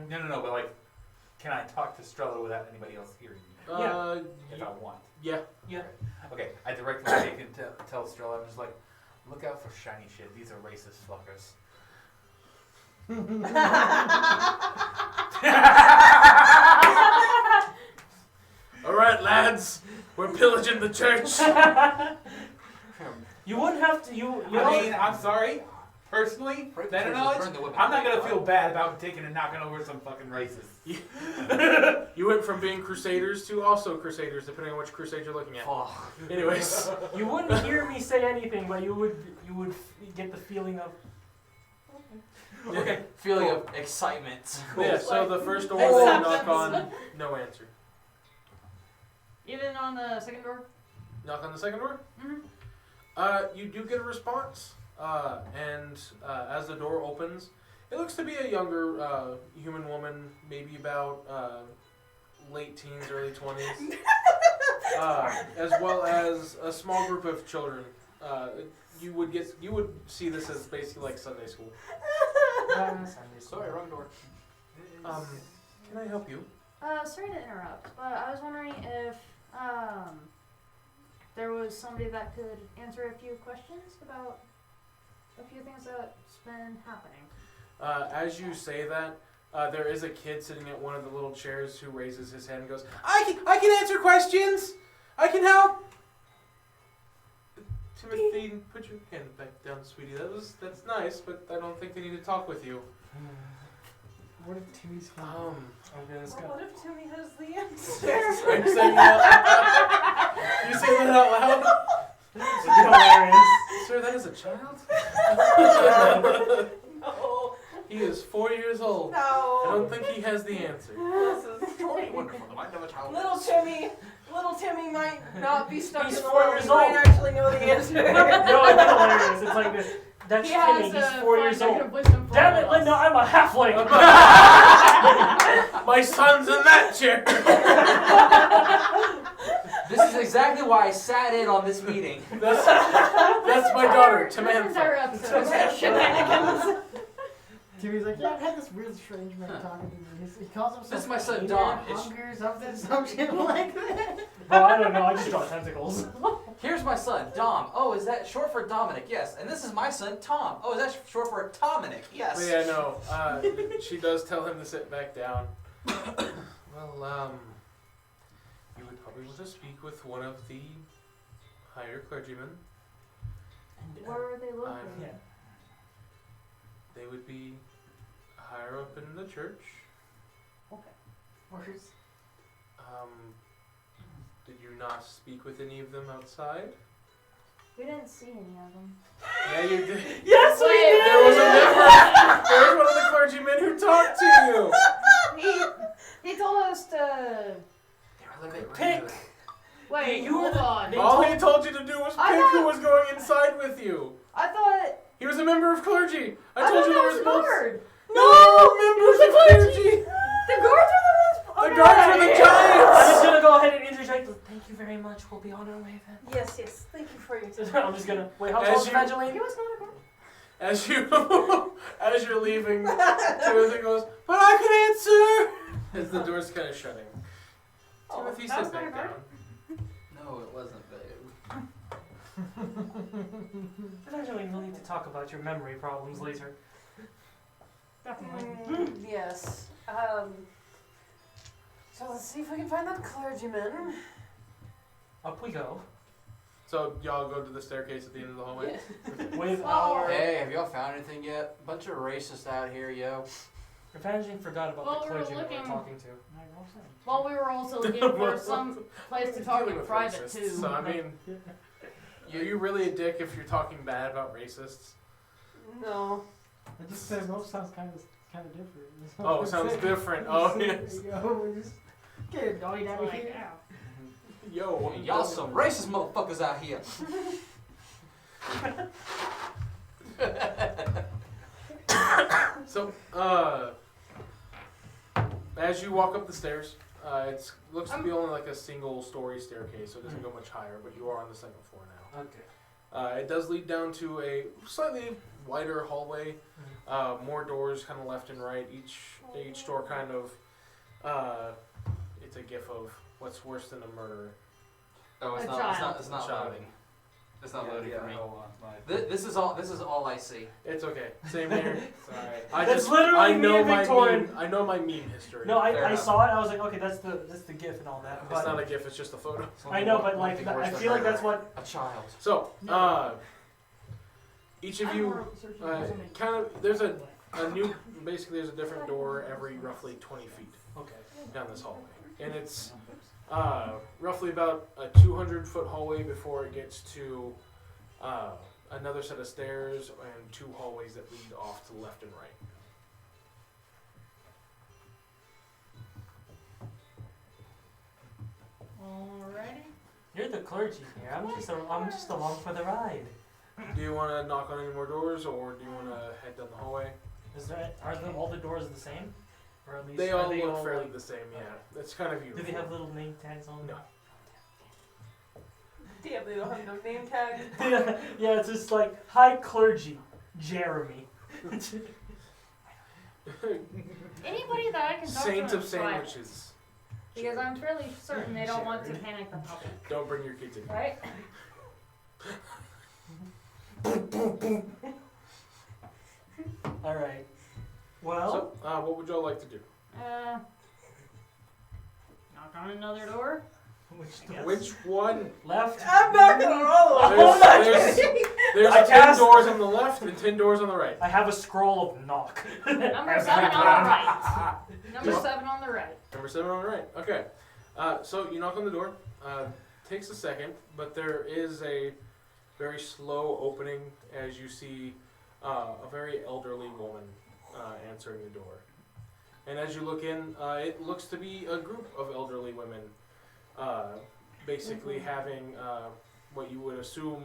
No, but like, can I talk to Strella without anybody else hearing me? If I want. Yeah. Okay, I directly take and tell Strella, I'm just like, look out for shiny shit. These are racist fuckers. All right, lads, we're pillaging the church. You wouldn't have to. You I know. mean, I'm sorry. Personally, Right, that because knowledge, burn the women. I'm not gonna feel bad about taking and knocking over some fucking racists. You went from being crusaders to also crusaders, depending on which crusade you're looking at. Oh. Anyways, You wouldn't hear me say anything, but you would get the feeling of. okay. Feeling of excitement. Yeah. So the first door that you knock on, no answer. Even on the second door? Knock on the second door. Mhm. You do get a response, and as the door opens, it looks to be a younger human woman, maybe about late teens, early 20s, as well as a small group of children. You would see this as basically like Sunday school. Sorry, wrong door. Can I help you? Sorry to interrupt, but I was wondering if there was somebody that could answer a few questions about a few things that's been happening. As you say that, there is a kid sitting at one of the little chairs who raises his hand and goes, I can answer questions! I can help! Timothy, put your hand back down, sweetie. That's nice, but I don't think they need to talk with you. What if Timmy's Um, Okay, let's Well, go. what if Timmy has the answer? are you saying that out loud? You saying that out loud? It'd be hilarious. Sir, that is a child? No. He is 4 years old. I No. don't think he has the answer. This is Wonderful. The mind of a child. Little Timmy might not be stuck He's in the 4 world. years He might old. actually know the answer. No, it'd be hilarious. It's like this. That's He Timmy. has He's 4 years old. wisdom for Damn all it, of Linda! us. I'm a halfling. My son's in that chair. This is exactly why I sat in on this meeting. That's my daughter, This entire Tamantha. episode is shenanigans. Timmy's like, yeah, I've had this real strange man talking to me. He calls himself This is my son, Peter Dom. It's- Hunger, some shit like that. Bro, I don't know. I just draw tentacles. Here's my son, Dom. Oh, is that short for Dominic? Yes. And this is my son, Tom. Oh, is that short for Dominic? Yes. But yeah, no. She does tell him to sit back down. Well, you would probably want to speak with one of the higher clergymen. Where are they located? Yeah. They would be higher up in the church. Where's Did you not speak with any of them outside? We didn't see any of them. Yeah, you did. Yes, we Wait, did. There was a member. There was one of the clergymen who talked to you. He told us to Pick. wait. You were hold the- on. All he told you to do was I pick thought- who was going inside with you. I thought He was a member of clergy. I thought told you that there was was a multiple guard. members of clergy. The guards are the ones. The guards are the I'm giants. just gonna go ahead and interject. Thank you very much. We'll be on our way then. Yes, yes. Thank you for your time. I'm just gonna wait. How As tall is you- Evangeline? He was not a guard. As you're leaving, Timothy goes, but I can answer. As the door's kind of shutting. Timothy, that was sit not a back guard? down. No, it wasn't, babe. Evangeline, we'll need to talk about your memory problems later. Mm, yes. So let's see if we can find that clergyman. Up we go. So y'all go to the staircase at the end of the hallway. With Oh. our Hey, have y'all found anything yet? Bunch of racists out here, yo. Evangeline forgot about Well, the we were clergyman we're looking- talking to. Well, we were also looking for some place to talk Dealing in with private racists, too. So I mean, are you really a dick if you're talking bad about racists? No. I just said rope sounds kind of different. Oh, sounds different. Oh yes. There you go. We're just get annoyed out of Like, here. Yo, Y'all some racist motherfuckers out here. So, as you walk up the stairs, it looks to be only like a single-story staircase, so it doesn't go much higher. But you are on the second floor now. Okay. It does lead down to a slightly wider hallway. More doors, kind of left and right. Each door kind of. It's a gif of what's worse than a murderer. Oh, A child. It's not Child. loading. It's not loading for me. hold on. My- This is all I see. It's okay. Same here. Sorry. That's literally I me know and my Victorian. meme. I know my meme history. No, Fair I enough. saw it. I was like, okay, that's the GIF and all that. It's But not a gif. It's just a photo. I know, but One like, thing worse I than feel like murder. that's what. A child. So, each of you kind of there's a new basically there's a different door every roughly 20 feet Okay. down this hallway, and it's roughly about a 200-foot hallway before it gets to another set of stairs and two hallways that lead off to the left and right. Alrighty. You're the clergy here. I'm just along for the ride. Do you want to knock on any more doors, or do you want to head down the hallway? All the doors the same? Or at least They are all look all, fairly like- the same, yeah. It's kind of Do uniform. they have little name tags on them? Damn, they don't have no name tag. Yeah, it's just like, hi clergy, Jeremy. Anybody that I can talk Saint to of in private, sandwiches. because I'm fairly certain they don't want to panic the public, Don't bring your kids in. right? Alright. Well, So, what would y'all like to do? Knock on another door. which door? Which one? Left? I'm knocking on all of them. There's, there's I 10 cast- doors on the left and 10 doors on the right. I have a scroll of knock. Number 7 on the right. Number 7 on the right. Number 7 on the right. Okay. So you knock on the door. Takes a second, but there is a very slow opening as you see a very elderly woman answering the door. And as you look in, it looks to be a group of elderly women, basically having what you would assume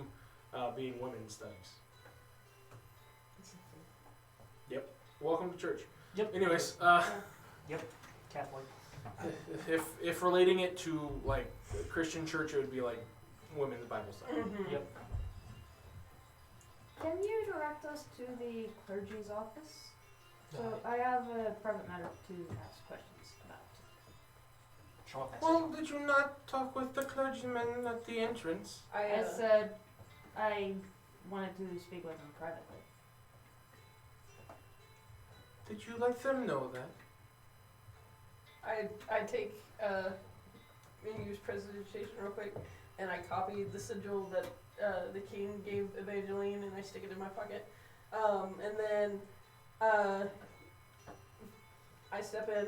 being women's studies. Yep. Welcome to church. Yep. Anyways, Catholic. if relating it to like Christian church, it would be like women's Bible study. Yep. Can you direct us to the clergy's office? So I have a private matter to ask questions about. Short message. Well, did you not talk with the clergyman at the entrance? I said I wanted to speak with him privately. Did you let them know that? I take use presentation real quick, and I copy the sigil that the king gave Evangeline, and I stick it in my pocket. And then I step in,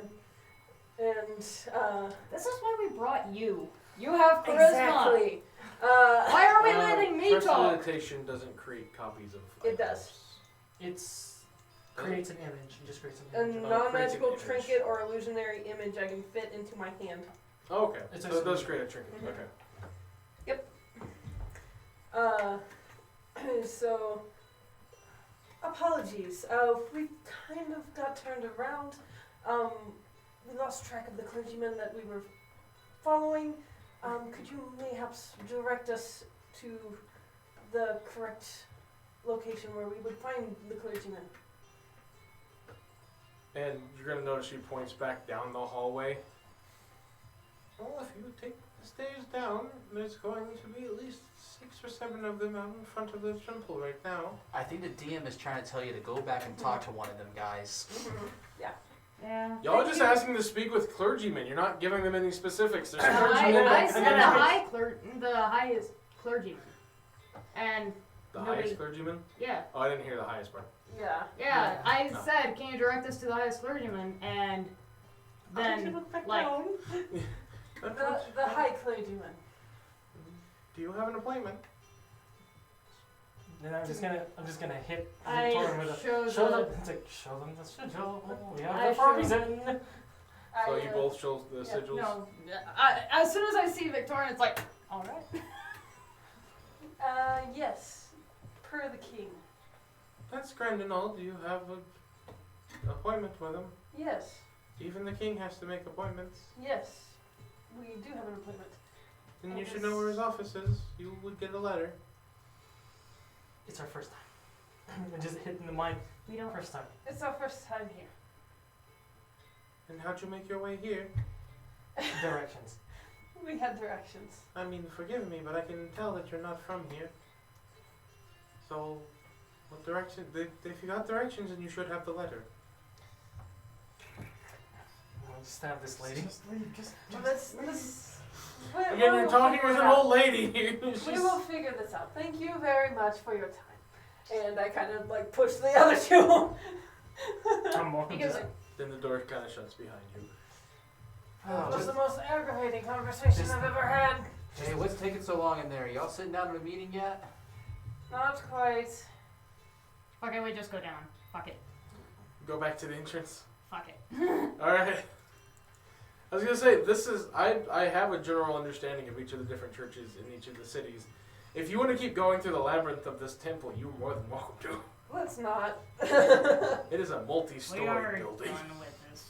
and This is why we brought you. You have charisma. exactly. Why are we letting me talk? Prestidigitation doesn't create copies of. It does. It's creates an image. It just creates A an image. non-magical creates an image. trinket or illusionary image I can fit into my hand. Oh, okay. It's So it does actually- create a trinket. Mhm. Okay. So, apologies. We kind of got turned around. We lost track of the clergyman that we were following. Could you mayhaps direct us to the correct location where we would find the clergyman? And you're gonna notice she points back down the hallway. Well, if you take the stairs down, there's going to be at least 6 or 7 of them out in front of the temple right now. I think the DM is trying to tell you to go back and talk to one of them guys. Yeah. Y'all are Thank just you. asking to speak with clergymen. You're not giving them any specifics. There's I clergymen. said the highest clergyman. And The nobody- highest clergyman? yeah. Oh, I didn't hear the highest part. Yeah. Yeah, I No. said, can you direct us to the highest clergyman? And then, like, The high clergyman. Do you have an appointment? Then I'm just gonna hit I Victoria with a show show the- them. It's like show them the sigil. We have I it for a show- reason. So you both show the yeah, sigils? no. As soon as I see Victoria, it's like, alright. Yes. Per the king. That's grand and all. Do you have an appointment with him? Yes. Even the king has to make appointments. Yes. We do have an appointment. Then you should know where his office is. You would get a letter. It's our first time. I'm just hitting the mind. We don't. First time. It's our first time here. And how'd you make your way here? Directions. We had directions. I mean, forgive me, but I can tell that you're not from here. So, what direction? If you got directions, then you should have the letter. We'll stab this lady. Just leave. Just Let's. Again, you're talking with an old lady. We will figure this out. Thank you very much for your time. And I kind of like push the other two. I'm walking Because, just. Then the door kind of shuts behind you. That was the most aggravating conversation I've ever had. Hey, what's taking so long in there? Y'all sitting down in a meeting yet? Not quite. okay, we just go down. Fuck it. Go back to the entrance. Fuck it. All right. I was gonna say this is I have a general understanding of each of the different churches in each of the cities. If you want to keep going through the labyrinth of this temple, you're more than welcome to. Let's not. It is a We multi-story are building. done with this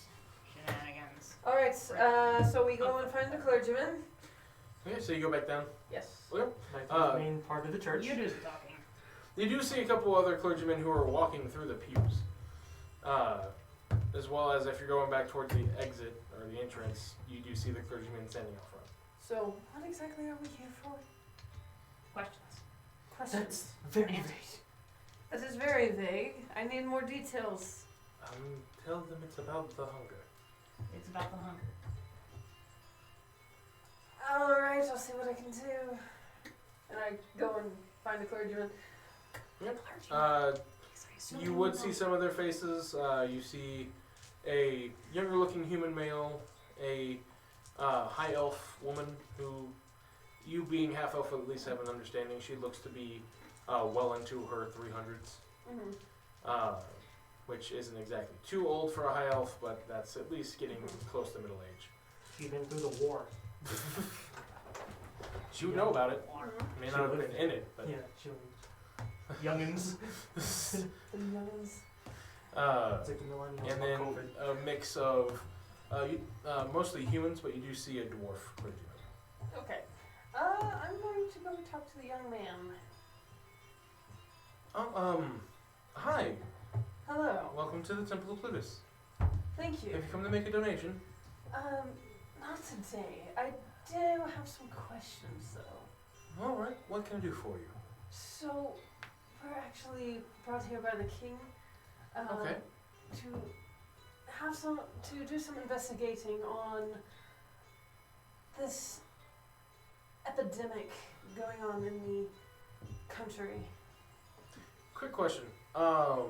shenanigans. All right. So we go and find the clergyman. Okay, so you go back down. Yes. Like the main part of the church. You do the talking. You do see a couple other clergymen who are walking through the pews, as well as if you're going back towards the exit or the entrance, you do see the clergyman standing out front. So what exactly are we here for? Questions. Questions. That's very vague. That is very vague. I need more details. Tell them it's about the hunger. It's about the hunger. All right, I'll see what I can do. And I go and find the clergyman. You would see some of their faces. You see a younger-looking human male, a high elf woman who, you being half elf, at least have an understanding. She looks to be well into her 300s, which isn't exactly too old for a high elf, but that's at least getting close to middle age. She's been through the war. She would know about it. Mhm. May not have been in it, but Yeah, she youngins. The youngins. It's like the millennials. and about then COVID. a mix of mostly humans, but you do see a dwarf clergyman. Okay. I'm going to go talk to the young man. Hi. Hello. Welcome to the Temple of Plutus. Thank you. Have you come to make a donation? Not today. I do have some questions though. All right. What can I do for you? So, we're actually brought here by the king. Okay. To do some investigating on this epidemic going on in the country. Quick question. I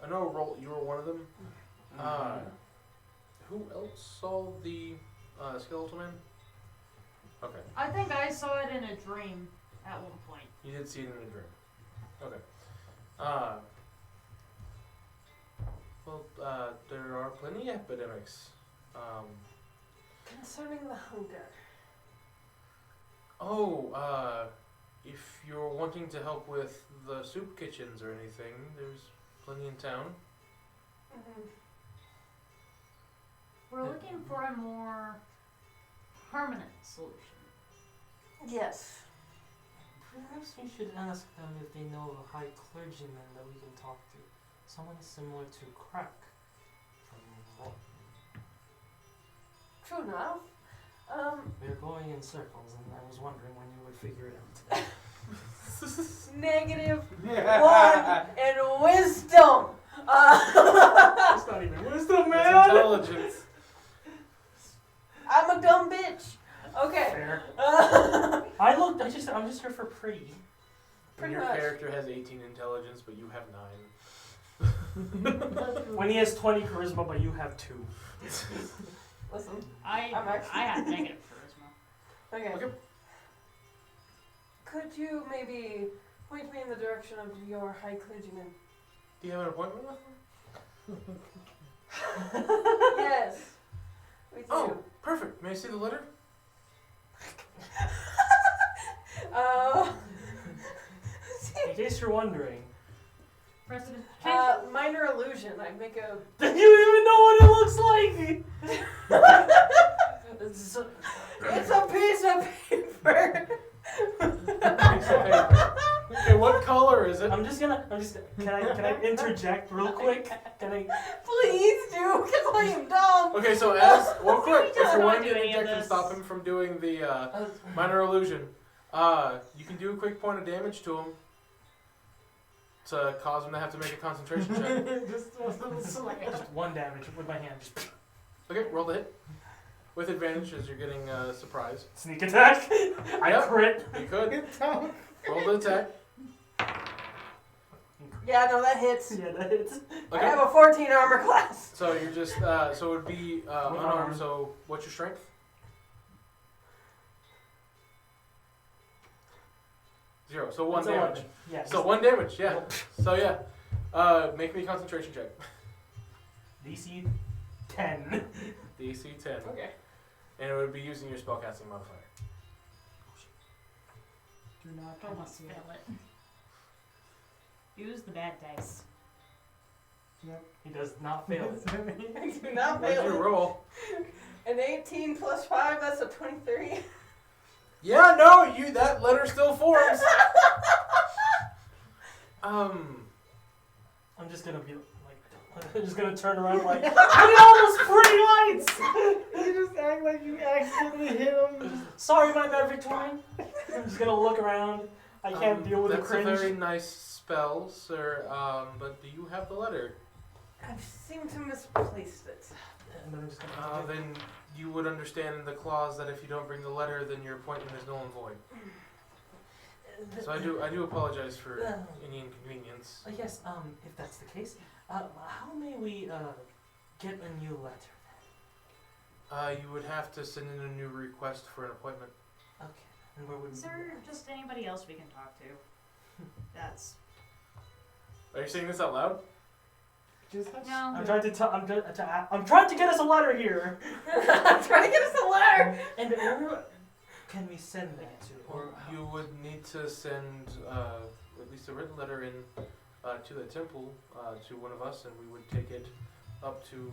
know you were one of them. Who else saw the skeletal man? Okay. I think I saw it in a dream at one point. You did see it in a dream. Okay. Well, there are plenty of epidemics. Concerning the hunger. If you're wanting to help with the soup kitchens or anything, there's plenty in town. Mm-hmm. We're looking for a more permanent solution. Yes. Perhaps we should ask them if they know of a high clergyman that we can talk to. Someone similar to Crack from Roll. True enough. We're going in circles, and I was wondering when you would figure it out. -1 in wisdom. It's not even wisdom, It's man! intelligence. I'm a dumb bitch. Okay. Fair. Uh, I'm just here for pretty. Pretty Your much. character has 18 intelligence, but you have 9. When he has 20 charisma, but you have 2. Listen. I I'm actually- have negative charisma. Okay. Okay. Could you maybe point me in the direction of your high clergyman? Do you have an appointment with him? Yes. We do. Oh, perfect. May I see the letter? In case you're wondering. Precedent. Minor illusion. I make a. You don't even know what it looks like! It's a piece of paper. Piece of paper. Okay, what color is it? Can I interject real quick? Can I? Please do, because I am dumb. Okay, so as real quick, if does you're not wanting do to any of interject and this. stop him from doing the minor illusion, you can do a quick point of damage to him to cause him to have to make a concentration check. Just 1 damage with my hand. Just Okay, roll the hit. With advantage as you're getting surprised. sneak attack. I Yep. crit. You could. Roll the attack. Yeah, no, that hits. Yeah, that hits. I Okay. have a 14 armor class. So you're just, so it would be unarmed, Unarmed. so what's your strength? 0, so 1 It's a damage. one. Yeah. So 1 damage, yeah. So yeah. Make me a concentration check. DC 10. DC 10. Okay. and it would be using your spellcasting modifier. Do not Don't cast it. fail it. Use the bad dice. Yep. He does not fail it. I do not What'd you fail it. roll? An 18 plus 5, that's a 23. Yeah, no, that letter still forms. I'm just gonna be like, I'm just gonna turn around like, look at all those pretty lights! You just act like you accidentally hit him. Sorry, my bad, Victorian. I'm just gonna look around. I can't deal with the That's cringe. a very nice spell, sir. But do you have the letter? I seem to misplaced it. And then I'm just gonna Then you would understand the clause that if you don't bring the letter, then your appointment is null and void. So I do apologize for any inconvenience. Yes, if that's the case, how may we get a new letter? You would have to send in a new request for an appointment. Okay, and where would Is there just anybody else we can talk to? That's Are you saying this out loud? Just have no. I'm trying to I'm trying to get us a letter here. I'm trying to get us a letter. And where can we send that to? Or You would need to send at least a written letter in to the temple to one of us, and we would take it up to.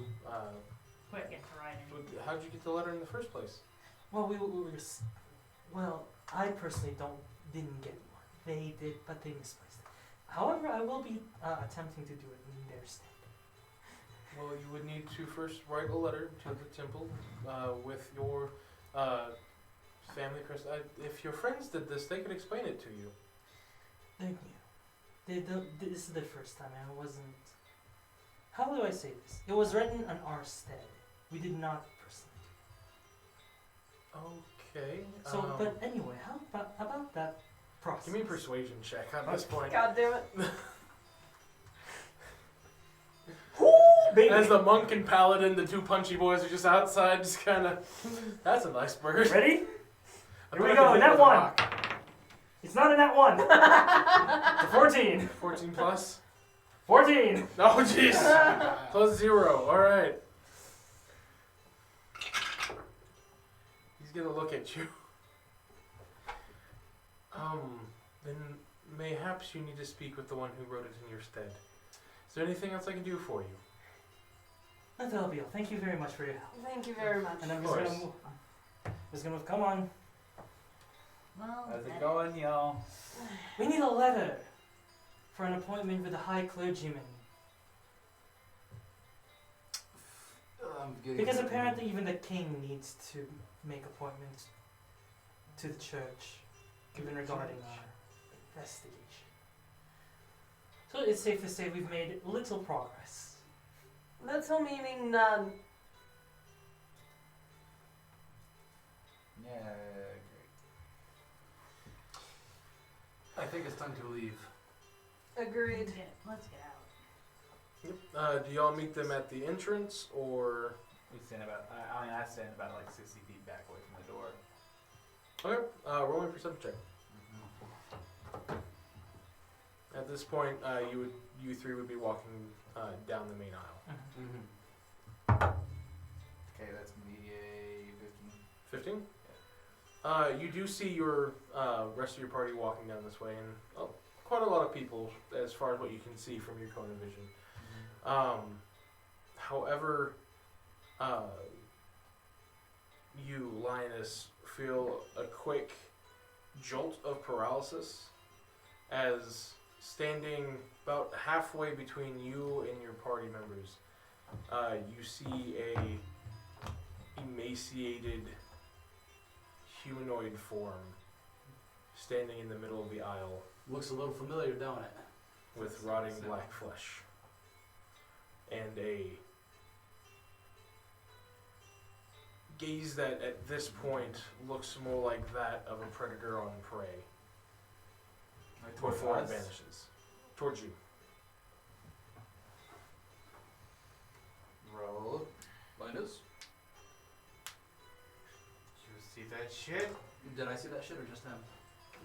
Quick, get to writing. How'd you get the letter in the first place? well, well, I personally didn't get one. They did, but they misplaced it. However, I will be attempting to do it in their stead. Well, you would need to first write a letter to the temple with your family crest. If your friends did this, they could explain it to you. Thank you. This is the first time I wasn't. How do I say this? It was written on our stead. We did not personally. Okay. So, but anyway, how about that process? Give me a persuasion check on this point. God damn it. Baby. As the monk and paladin, the two punchy boys are just outside, just kind of. That's a nice bird. Ready? I Here we bet I go, could hit net with a one. rock. It's not a net one. It's a 14. 14 plus. 14. Oh, jeez. Plus 0. All right. He's gonna look at you. Then mayhaps you need to speak with the one who wrote it in your stead. Is there anything else I can do for you? That'll be all. Thank you very much for your help. Thank you very much. And I'm Of just course. gonna move. Just gonna come on. Well, How's it going, y'all? We need a letter for an appointment with the high clergyman. Because apparently even the king needs to make appointments to the church, even regarding our investigation. So it's safe to say we've made little progress. Little meaning none. Yeah, great. I think it's time to leave. Agreed. let's get out. Do y'all meet them at the entrance or? We stand about. I stand about like 60 feet back away from the door. Okay. Roll me a perception check. At this point, you three would be walking down the main aisle. Mm-hmm. Okay, that's gonna be a 15. 15? You do see your rest of your party walking down this way, and quite a lot of people as far as what you can see from your cone of vision. However, you, Linus, feel a quick jolt of paralysis as standing about halfway between you and your party members, you see a emaciated humanoid form standing in the middle of the aisle Looks a little familiar, don't it? with rotting black flesh and a gaze that at this point looks more like that of a predator on prey Like before it us? vanishes towards you. Roll. Linus? Did you see that shit? Did I see that shit or just him?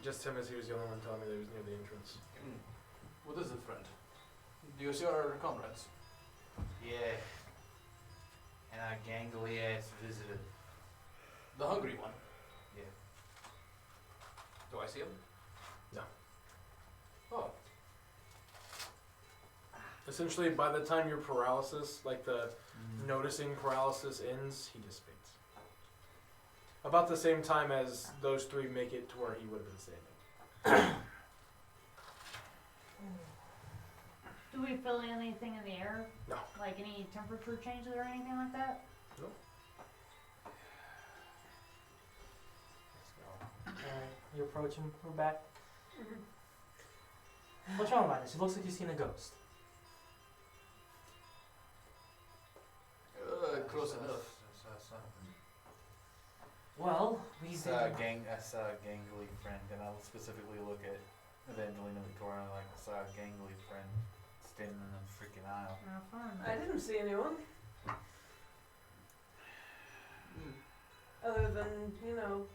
Just him, as he was the only one telling me that he was near the entrance. What is it, friend? Do you see our comrades? Yeah. And our gangly ass visitor. The hungry one. Yeah. Do I see him? No. Oh. Essentially, by the time your paralysis, like the noticing paralysis ends, he dissipates. About the same time as those three make it to where he would have been standing. Do we feel anything in the air? No. Like any temperature changes or anything like that? Alright, you approach him. We're back. What's wrong, Linus? It looks like you've seen a ghost. Close enough. I saw something. Well, we I did. saw a gangly friend, and I'll specifically look at Evangelina Victoria. Like I saw a gangly friend standing in the freaking aisle. No fun. I didn't see anyone. Other than, you know,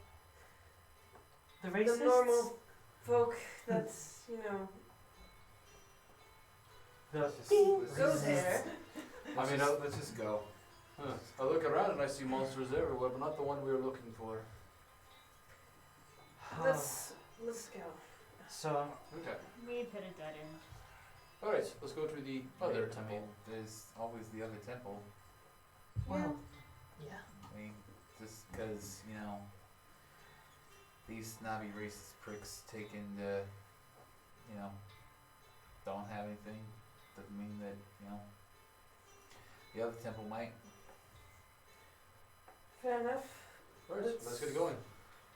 The the racists. normal folk that's, you know, The Let's go just- there. I mean, let's just go. Huh. I look around and I see monsters everywhere, but not the one we were looking for. Let's go. So, Okay. We've hit a dead end. Alright, let's go to the other I temple. mean, there's always the other temple. well, yeah. I mean, just because, you know, these snobby racist pricks taking the, you know, don't have anything, doesn't mean that, you know, the other temple might. Fair enough. Alright, let's get going.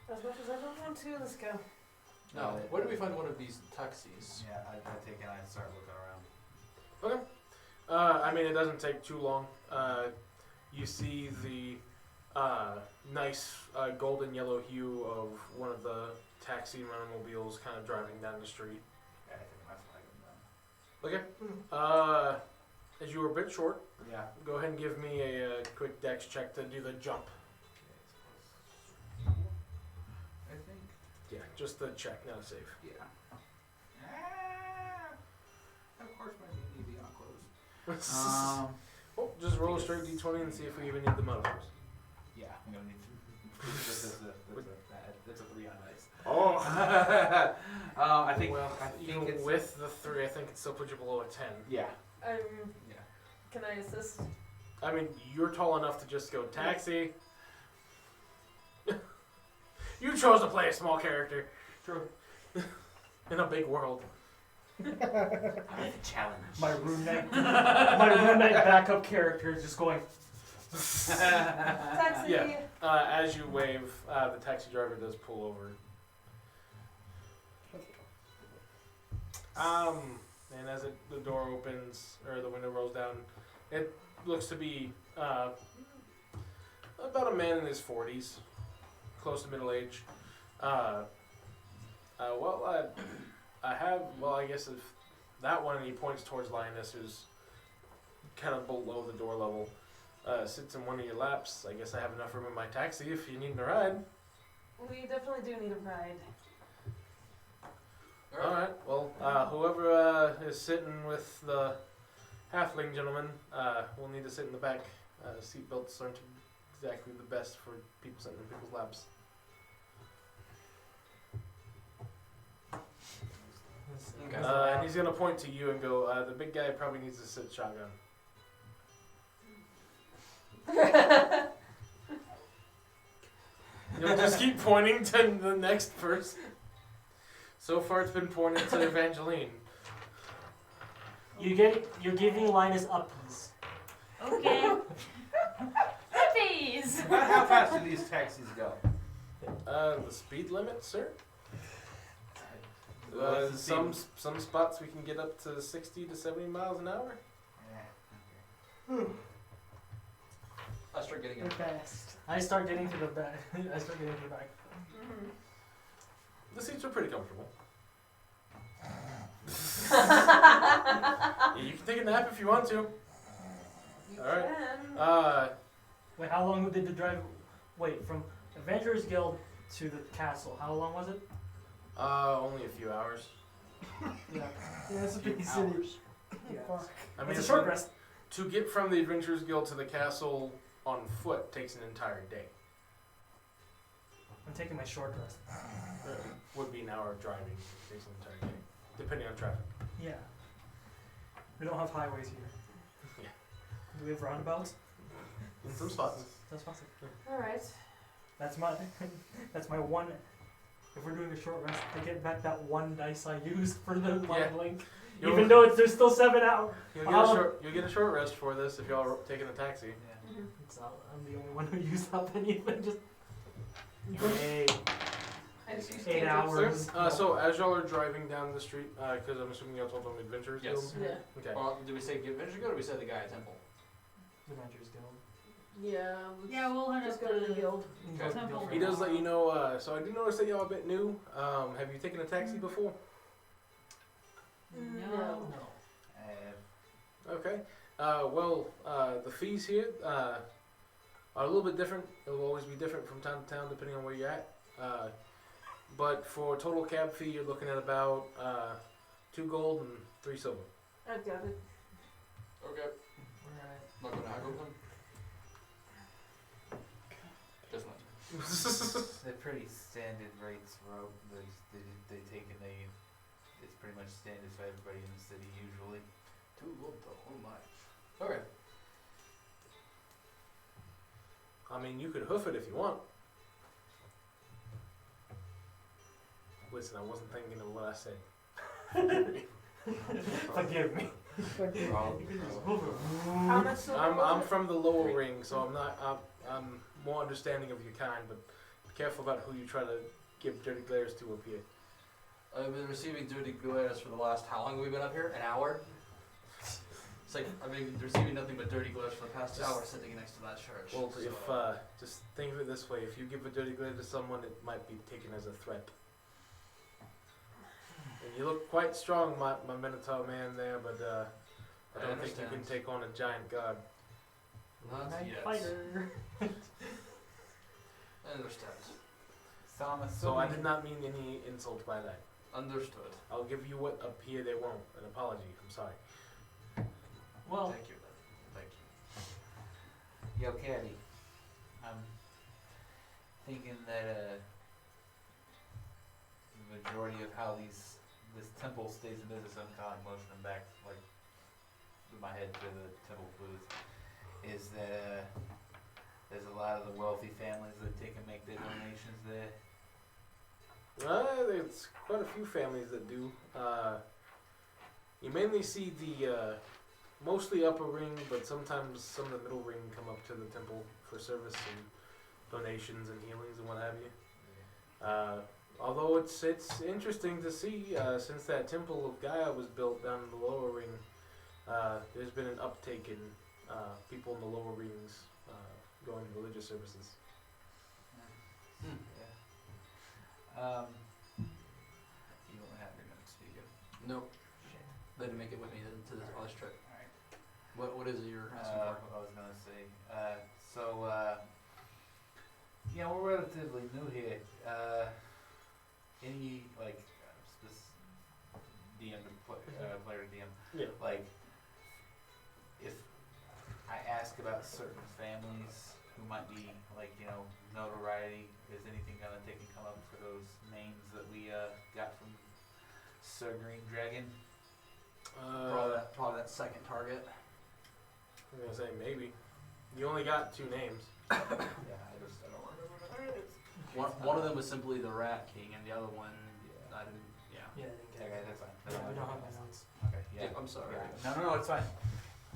As much as I don't want to, let's go. Now, where do we find one of these taxis? Yeah, I take it and I start looking around. I mean, it doesn't take too long. You see the nice golden yellow hue of one of the taxi monomobiles kind of driving down the street. Yeah, I take my flag and Okay. As you were a bit short, yeah. go ahead and give me a quick dex check to do the jump. I think. Yeah, just the check, not a save. Yeah. Of course, my need to be on close. Oh, just roll a straight d20 and see if we even need the modifiers. Yeah, I'm gonna need to. That's a 3 on dice. Oh! I think. Well, I think even it's with the 3, I think it still puts you below a 10. Yeah. Um, Yeah. can I assist? I mean, you're tall enough to just go taxi. You chose to play a small character. True. In a big world. Challenge. My roommate backup character is just going. Taxi! Yeah. As you wave, the taxi driver does pull over. And as the door opens, or the window rolls down, it looks to be about a man in his 40s, close to middle age. I guess if that one, and he points towards Lioness, who's kind of below the door level, sits in one of your laps. I guess I have enough room in my taxi if you need a ride. We definitely do need a ride. Alright, well, whoever is sitting with the halfling gentleman will need to sit in the back. Seatbelts aren't exactly the best for people sitting in people's laps. Okay. And he's going to point to you and go, the big guy probably needs to sit shotgun. You'll just keep pointing to the next person. So far it's been pointed to Evangeline. You're giving Linus uppies. Okay. Hippies! How fast do these taxis go? The speed limit, sir? What's the speed? Some spots we can get up to 60 to 70 miles an hour. Yeah. I start getting They're in. fast. I start getting to the back. Mm-hmm. The seats are pretty comfortable. Yeah, you can take a nap if you want to. You Alright. can. Wait, how long did the drive? Wait, from Adventurers Guild to the castle. How long was it? Only a few hours. Yeah. Yeah, it's a big city. Hours. Yeah. Fuck. I mean, It's a short rest. to get from the Adventurers Guild to the castle on foot takes an entire day. I'm taking my short rest. Would be an hour of driving based on the entire day, depending on traffic. Yeah. We don't have highways here. Yeah. Do we have roundabouts? In some spots. That's possible. Alright. That's my that's my one. If we're doing a short rest, I get back that one dice I used for the mind link. You'll- Even though there's still 7 hours. You'll get a short rest for this if y'all are taking a taxi. Yeah. It's not, I'm the only one who used up anything. Just yay. I just used 8 cantrips. hours. So as y'all are driving down the street, because I'm assuming y'all told them Adventures Yes. Guild? Yeah. Okay. Well, did we say give Adventure Go or did we say the guy at Temple? Avengers Guild. Yeah. Yeah, we'll head Just up go to the to guild. Okay. Temple. He does let you know, so I do notice that y'all a bit new. Have you taken a taxi before? No. No. Okay. The fees here are a little bit different. It will always be different from town to town depending on where you're at. But for a total cab fee, you're looking at about 2 gold and 3 silver. I've got it. Okay. Alright. Not gonna haggle them. Just not. They're pretty standard rates, bro. They take and it's pretty much standard for everybody in the city usually. 2 gold though. Oh my. Okay. I mean, you could hoof it if you want. Listen, I wasn't thinking of what I said. Forgive me. How much silver I'm was it? from the lower ring, so I'm more understanding of your kind, but be careful about who you try to give dirty glares to up here. I've been receiving dirty glares for the last, how long have we been up here? An hour? It's like I've been receiving nothing but dirty glares for the past hour sitting next to that church. Well, so, if just think of it this way: if you give a dirty glare to someone, it might be taken as a threat. And you look quite strong, my Minotaur man there, but I don't think you can understand. take on a giant god. Not Night yet. fighter. Understand. So I'm So I assuming did not mean any insult by that. Understood. I'll give you what up here they won't. An apology. I'm sorry. Well, Thank you. Thank you. Yo, Caddy, I'm thinking that the majority of how this temple stays in business, I'm kind of motioning back, like, with my head to the temple booth, is that there's a lot of the wealthy families that take and make their donations there. There's quite a few families that do. You mainly see the mostly upper ring, but sometimes some of the middle ring come up to the temple for service and donations and healings and what have you. Although it's interesting to see since that temple of Gaia was built down in the lower ring, there's been an uptake in people in the lower rings going to religious services. Hmm. Yeah. You don't have your notes, do you? Nope. They didn't make it with me to this last trip. Alright. What is it you're asking What I was gonna say. Yeah, we're relatively new here. Any DM to player DM, Yeah. like if I ask about certain families who might be notoriety, is anything gonna take and come up for those names that we got from Sir Green Dragon? Probably that second target. I'm gonna say maybe. You only got 2 names. Yeah, I don't remember. One of them was simply the Rat King, and the other one, I didn't. Yeah. yeah, I didn't get Okay, it. that's fine. Yeah, we don't have my notes. Okay, yeah. I'm sorry. Yeah. No, it's fine.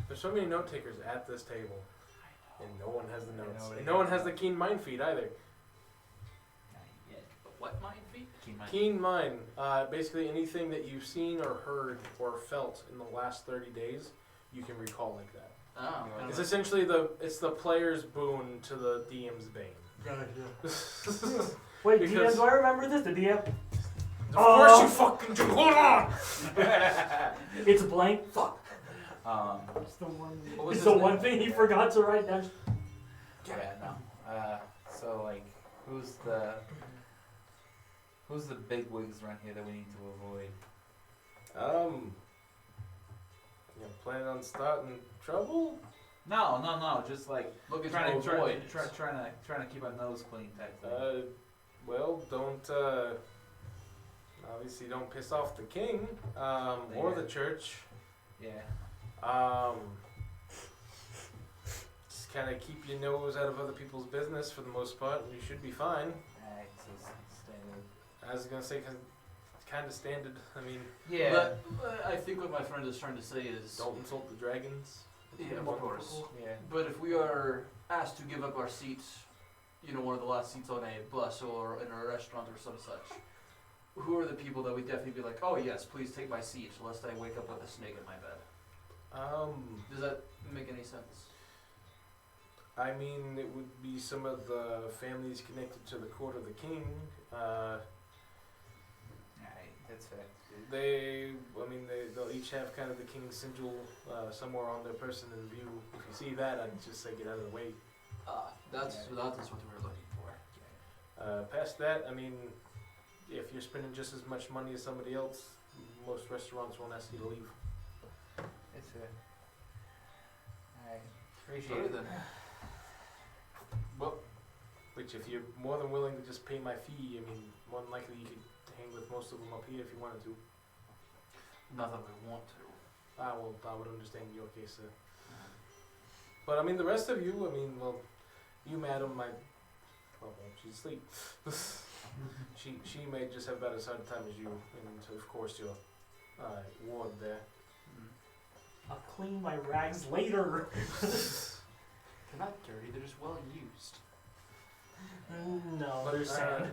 There's so many note takers at this table, and no one has the I notes. know it And no one is. has the keen mind feed either. But what mind feet? Keen mind, basically anything that you've seen or heard or felt in the last 30 days, you can recall like that. Oh. Yeah. It's essentially it's the player's boon to the DM's bane. Wait, Because- DM, do I remember this? The DM? Of course you fucking do. Hold on. It's blank. Fuck. It's the one. What was It's his the name? one thing he forgot to write down. Yeah, no. So like, who's the big wigs around here that we need to avoid? You planning on starting trouble? No. Just like Looking trying to avoid. to keep our nose clean type thing. well, don't obviously don't piss off the king or the church. Yeah. Just kind of keep your nose out of other people's business for the most part, and you should be fine. Alright, so standard. I was gonna say, 'cause it's kind of standard. I mean, Yeah. But I think what my friend is trying to say is, don't insult the dragons. yeah, of course. Yeah. But if we are asked to give up our seats, one of the last seats on a bus or in a restaurant or some such, who are the people that would definitely be like, oh yes, please take my seat, lest I wake up with a snake in my bed? Does that make any sense? I mean, it would be some of the families connected to the court of the king. Alright, that's fair. They'll each have kind of the king's sigil somewhere on their person in view. If you see that, I'd just say get out of the way. That is what we were looking for. Past that, I mean, if you're spending just as much money as somebody else, most restaurants won't ask you to leave. That's fair. Alright. Appreciate Sorry it. then. Which, if you're more than willing to just pay my fee, I mean, more than likely you could hang with most of them up here if you wanted to. Not that we want to. Well, I would understand your case. But I mean, the rest of you, you, madam, she's asleep. she may just have about as hard a time as you, and of course your ward there. I'll clean my rags later. They're not dirty, they're just well used. No, But, they're sad.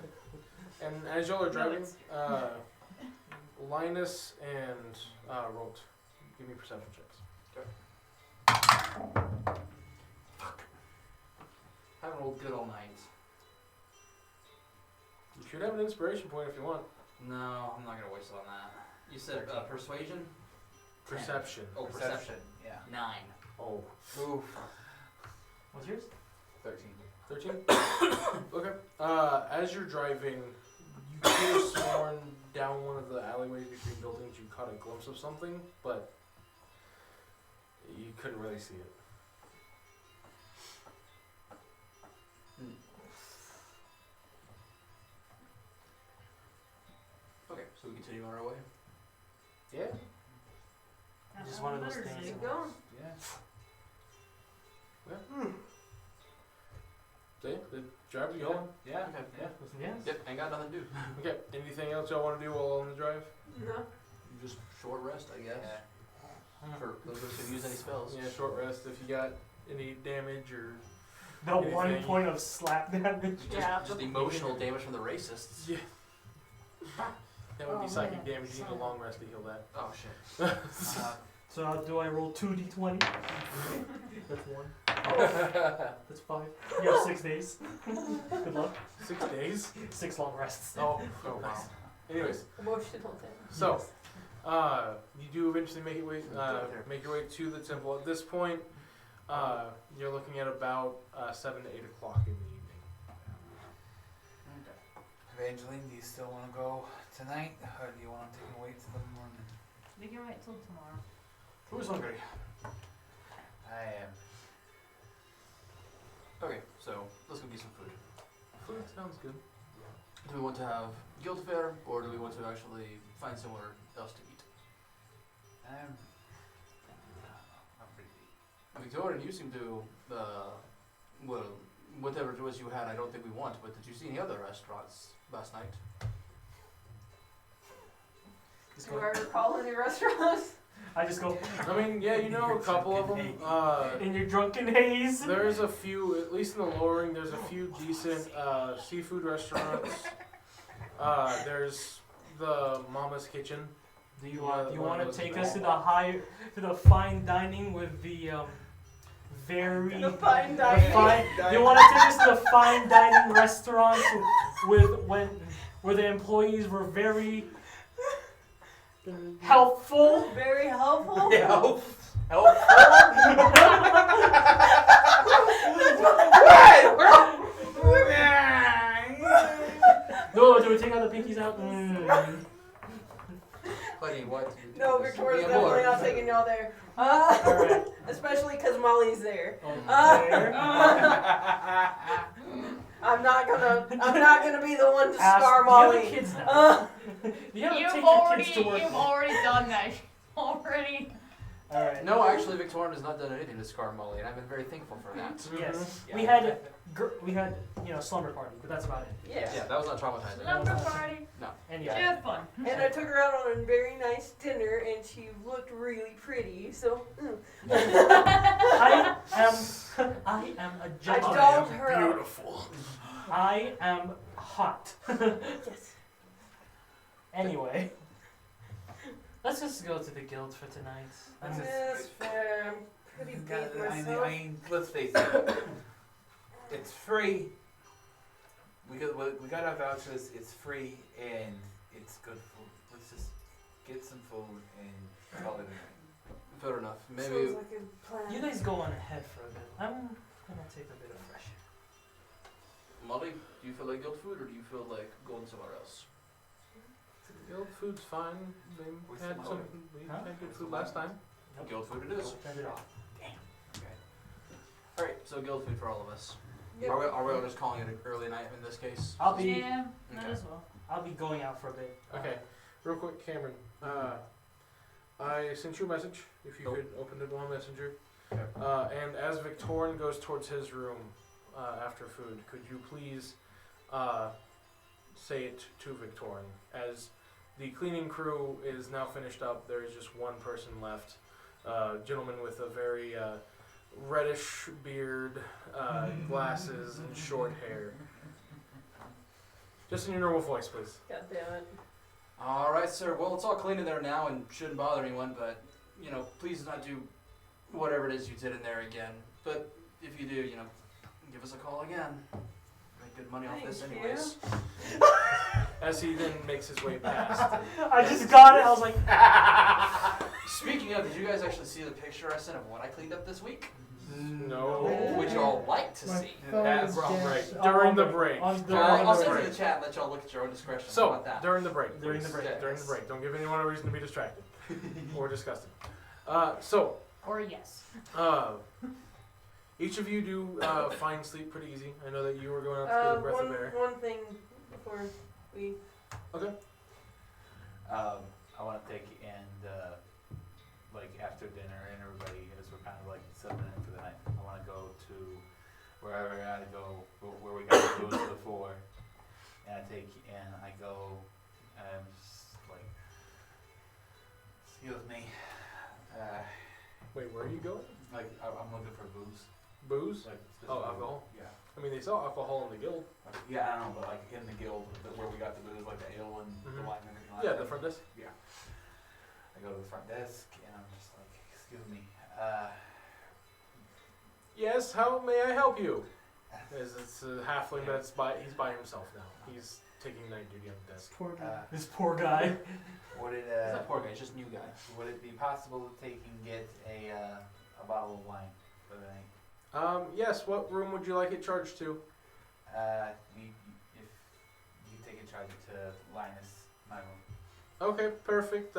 And as y'all are driving, it's- Linus and Rolt, give me perception checks. Haven't rolled good all night. You should have an inspiration point if you want. No, I'm not gonna waste it on that. You said persuasion? Perception. Oh, perception. Yeah. 9. Oh. Oof. What's yours? 13. 13? Okay. As you're driving, you could have sworn down one of the alleyways between buildings you caught a glimpse of something, but you couldn't really see it. Okay, so we continue on our way. Yeah. It's just one of those Better things. say. Keep going. Yeah. See? The driver going? Yeah. Okay. Yeah. Yes. Yep, ain't got nothing to do. Okay. Anything else y'all want to do while on the drive? No. Just short rest, I guess. Yeah. For those of us who use any spells. Yeah, short rest if you got any damage or... No Anything. 1 point of slap damage. Just emotional damage from the racists. Yeah. That would be Oh, psychic man. damage. You need a long rest to heal that. Oh shit. So do I roll 2d20? That's 1. That's 5. You have 6 days. Good luck. 6 days? 6 long rests. Oh wow. Anyways, Emotional damage. so you do eventually make your way to the temple. At this point, you're looking at about 7 to 8 o'clock in the evening. Evangeline, do you still want to go tonight, or do you want to take and wait till the morning? We can wait till tomorrow. Who's hungry? I am. Okay, so let's go get some food. Food sounds good. Do we want to have guild fair, or do we want to actually find somewhere else to eat? I'm pretty deep. Victoria, you seem to, well, whatever it was you had, I don't think we want, but did you see any other restaurants last night? Do I recall any restaurants? I just go I mean, yeah, you know a couple of them. in your drunken haze. There's a few, at least in the Loring, there's a few decent seafood restaurants. There's the Mama's Kitchen. Do you Yeah, want one of to those take is us to the fine dining with the very The fine the dining. fine? Do you want to take us to the fine dining restaurants where the employees were very helpful? Very helpful. No, do we take out the pinkies out? Mm. Buddy, what? No, Victoria's Yeah, more. definitely not taking y'all there. Alright. Especially because Molly's there. Okay. I'm not gonna be the one to Ask scar the other Molly. kids now. You have to You've take your kids to already, work. you've already done that. Already. All right. No, actually, Victorian has not done anything to scar Molly, and I've been very thankful for that. Yes. Yeah. We had slumber party, but that's about it. Yes. Yeah, that was not traumatizing. Number party. And She yeah. had fun. And I took her out on a very nice dinner, and she looked really pretty. So I am a I gentleman. dolled her up. Beautiful. I am hot. Yes. Anyway, let's just go to the guild for tonight. Yes, fair. I'm pretty beat myself. I mean, let's face it. It's free. We got our vouchers. It's free and it's good food. Let's just get some food and call it a night. Fair enough. Maybe. Sounds like a plan. You guys go on ahead for a bit. I'm gonna take a bit of fresh air. Molly, do you feel like guild food, or do you feel like going somewhere else? Guild food's fine. We had good food last time. Nope. Guild food it is. Turn it off. All right, so guild food for all of us. Yep. Are we all just calling it an early night in this case? I'll be Yeah, that Okay. as well. I'll be going out for a bit. Okay, real quick, Cameron. I sent you a message. If you could open it on Messenger. And as Victorian goes towards his room after food, could you please say it to Victorian? As the cleaning crew is now finished up, there is just one person left. Gentleman with a very reddish beard, glasses, and short hair. Just in your normal voice, please. God damn it. All right, sir. Well, it's all clean in there now and shouldn't bother anyone, but, please do not do whatever it is you did in there again. But if you do, give us a call again. Make good money off this Thank anyways. As he then makes his way past. I just got it. I was like, Speaking of, did you guys actually see the picture I sent of what I cleaned up this week? No. Would you all like to My see? phone That's is wrong, dead. right. During the break. I'll send it break. in the chat and let y'all look at your own discretion. How So, about that? during the break. During the please. break. Yeah, during the Yes. break. Don't give anyone a reason to be distracted or disgusted. So, Or yes. each of you do find sleep pretty easy. I know that you were going out to get a breath of air. One thing before we. Okay. I want to take and after dinner and everybody as we're kind of settling in for the night. I want to go to wherever I gotta go, where we got the booze before, and I go and just excuse me. Wait, where are you going? I'm looking for booze. Booze? Specifically. Oh, alcohol? Yeah. I mean, they sell alcohol in the guild. Yeah, I don't know, but in the guild, where we got the booze, the ale and the Mhm. wine and everything like Yeah, that. the front desk. Yeah. I go to the front desk and I'm just excuse me. Yes, how may I help you? It's a halfling, but he's by himself now. He's taking night duty on the desk. Poor guy. this poor guy. Would it He's not poor guy, he's just new guy. would it be possible to take and get a bottle of wine for the night? Yes, what room would you like it charged to? If you take and charge it to Linus, my room. Okay, perfect.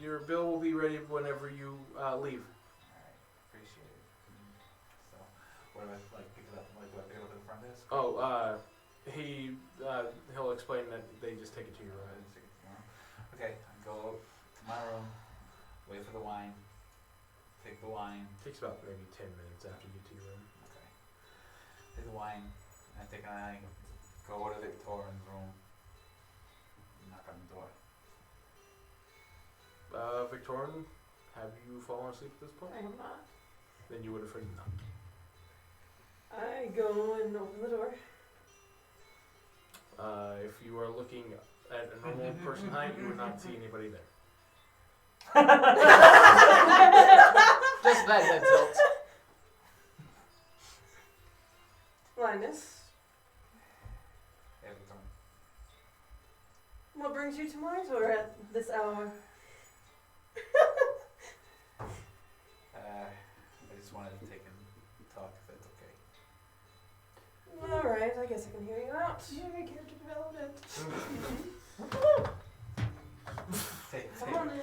Your bill will be ready whenever you leave. Alright, appreciate it. So, what do I pick it up? Do I pick it up at the front desk? Oh, he'll explain that they just take it to your room. Okay, I go to my room, wait for the wine, take the wine, Takes about maybe 10 minutes after you get to your room. okay. Take the wine, and I go over to Victorian's room, knock on the door. Victorian, have you fallen asleep at this point? I am not. Then you would have heard no. I go and open the door. If you are looking at a normal person height, you would not see anybody there. Just that head tilt. Linus, Hey, Victorian. what brings you to my door at this hour? I just wanted to take and talk if that's okay. Alright, I guess I can hear you out. Yay, character development. Come on in.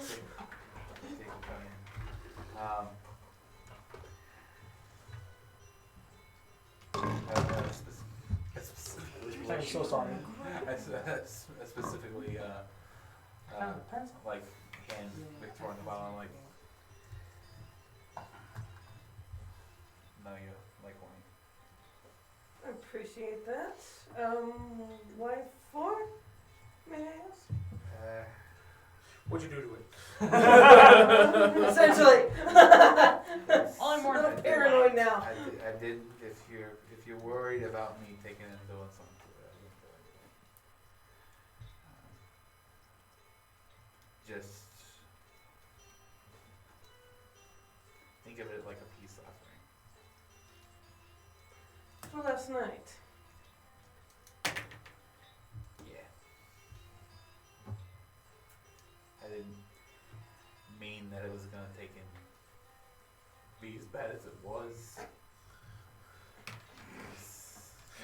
A I'm so sorry. Specifically, like hand Victoria in the bottom, like, no, you like wine. I appreciate that. Why for? May I ask? What'd you do to it? Essentially. Only more I'm than paranoid now. I did. If you're worried about me taking and doing something to it, I didn't do anything. Just think of it like a peace offering. For last night. Yeah. I didn't mean that it was gonna take and be as bad as it was.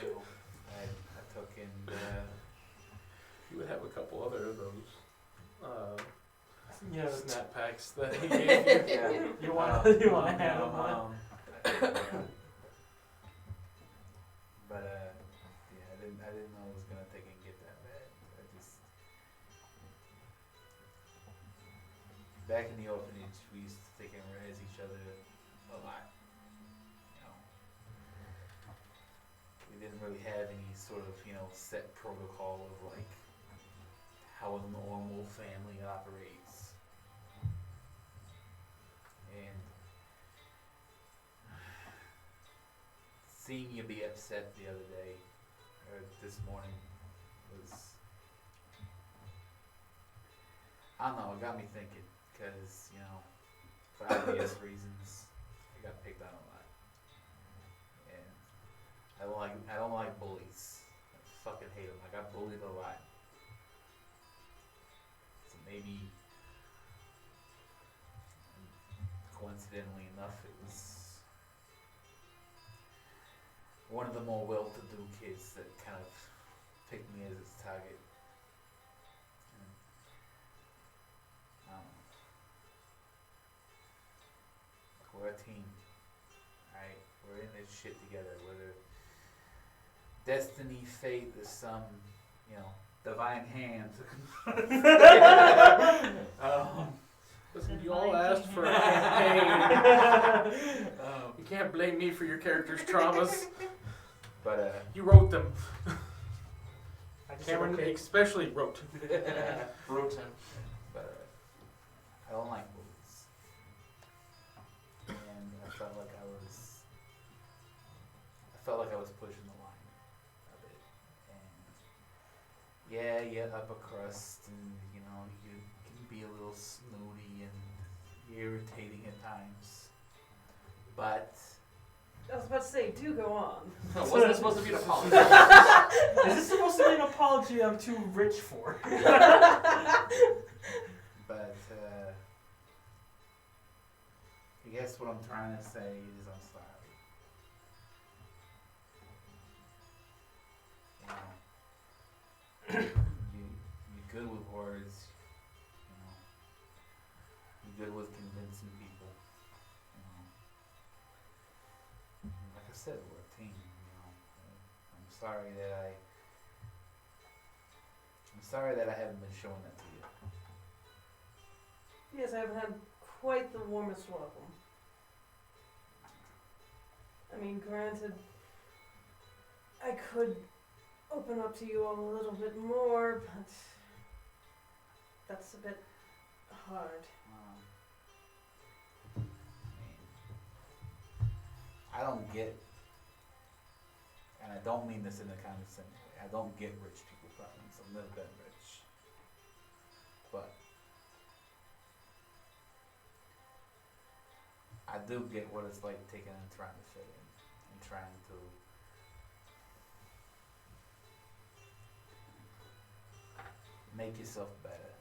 You know, I took and You would have a couple other of those Yeah. snap packs that he gave you. yeah. You want to have them on? But yeah, I didn't know it was gonna take and get that bad. I just back in the orphanage, we used to take and raise each other a lot. You know, we didn't really have any sort of set protocol of like how a normal family operates, and seeing you be upset the other day, or this morning, was, I don't know, it got me thinking, because, for obvious reasons, I got picked on a lot. And I don't like bullies. I fucking hate them. I got bullied a lot. So maybe, coincidentally enough, it was one of the more well-to-do kids that kind of picked me as its target. And, we're a team, right? We're in this shit together. Whether destiny, fate, there's some, divine hand. Listen, you all asked for a campaign. You can't blame me for your character's traumas. But You wrote them. I just Cameron okay. especially wrote. Wrote him. but I don't like bullies, and I felt like I was pushing the line a bit. And yeah, upper crust, and you can be a little snooty and irritating at times, but I was about to say, do go on. Wasn't it supposed to be an apology? Is this supposed to be an apology I'm too rich for? But I guess what I'm trying to say is I'm sorry. You're good with words. You're good with convincing people. Like I said, we're a team. I'm sorry that I haven't been showing that to you. Yes, I haven't had quite the warmest welcome. I mean, granted, I could open up to you all a little bit more, but that's a bit hard. I don't get, and I don't mean this in a condescending way, I don't get rich people problems. I've never been rich. But I do get what it's like taking and trying to fit in and trying to make yourself better.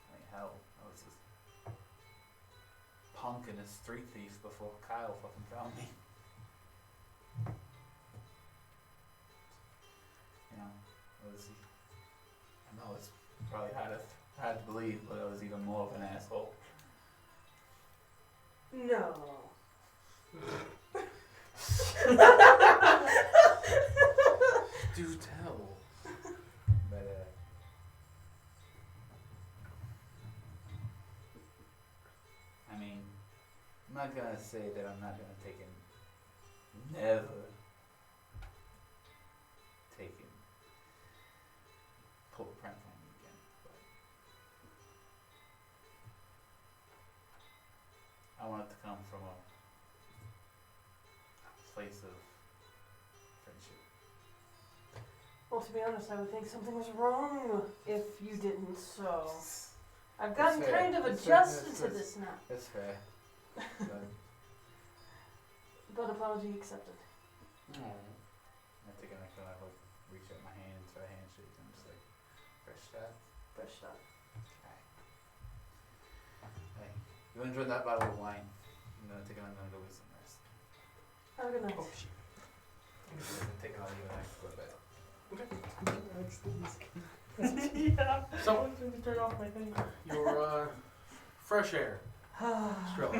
I mean, hell, I was just punk and a street thief before Kyle fucking found me. I know it's probably hard to believe, but I was even more of an asshole. No. Do tell. But I mean, I'm not gonna say that I'm not gonna take him. Never take him. Pull a prank on me again. But I want it to come from a place of friendship. Well, to be honest, I would think something was wrong if you didn't, so. I've gotten That's fair. kind of That's fair. adjusted to this now. That's fair. But But apology accepted. I think I'm gonna like reach out my hand for a handshake and just like fresh start. Fresh start. Hey, you enjoyed that bottle of wine. I'm gonna go get some rest. Have a good night. Oh shit. I'm gonna take it on you and I can go to bed. Yeah. So- Let me turn off my thing. Your fresh air. Stroke.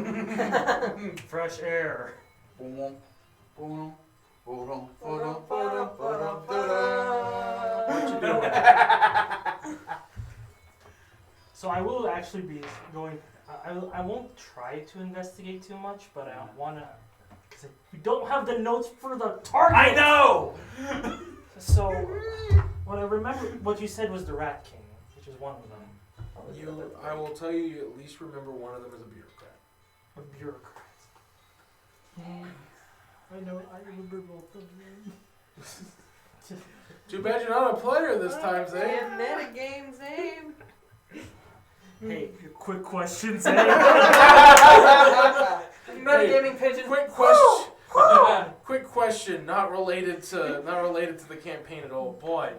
Fresh air. Boom, boom, boom, What you doing? So I will actually be going. I won't try to investigate too much, but I wanna. Cause we don't have the notes for the target. I know! So what I remember, what you said was the Rat King, which is one of them. I will tell you at least remember one of them is a bureaucrat. A bureaucrat. I know, I remember both of them. Too bad you're not a player this time, Zane. Yeah, metagames, aim. Hey, quick questions. Eh? Metagaming pigeon. Quick question. Quick question, not related to the campaign at all. Boy,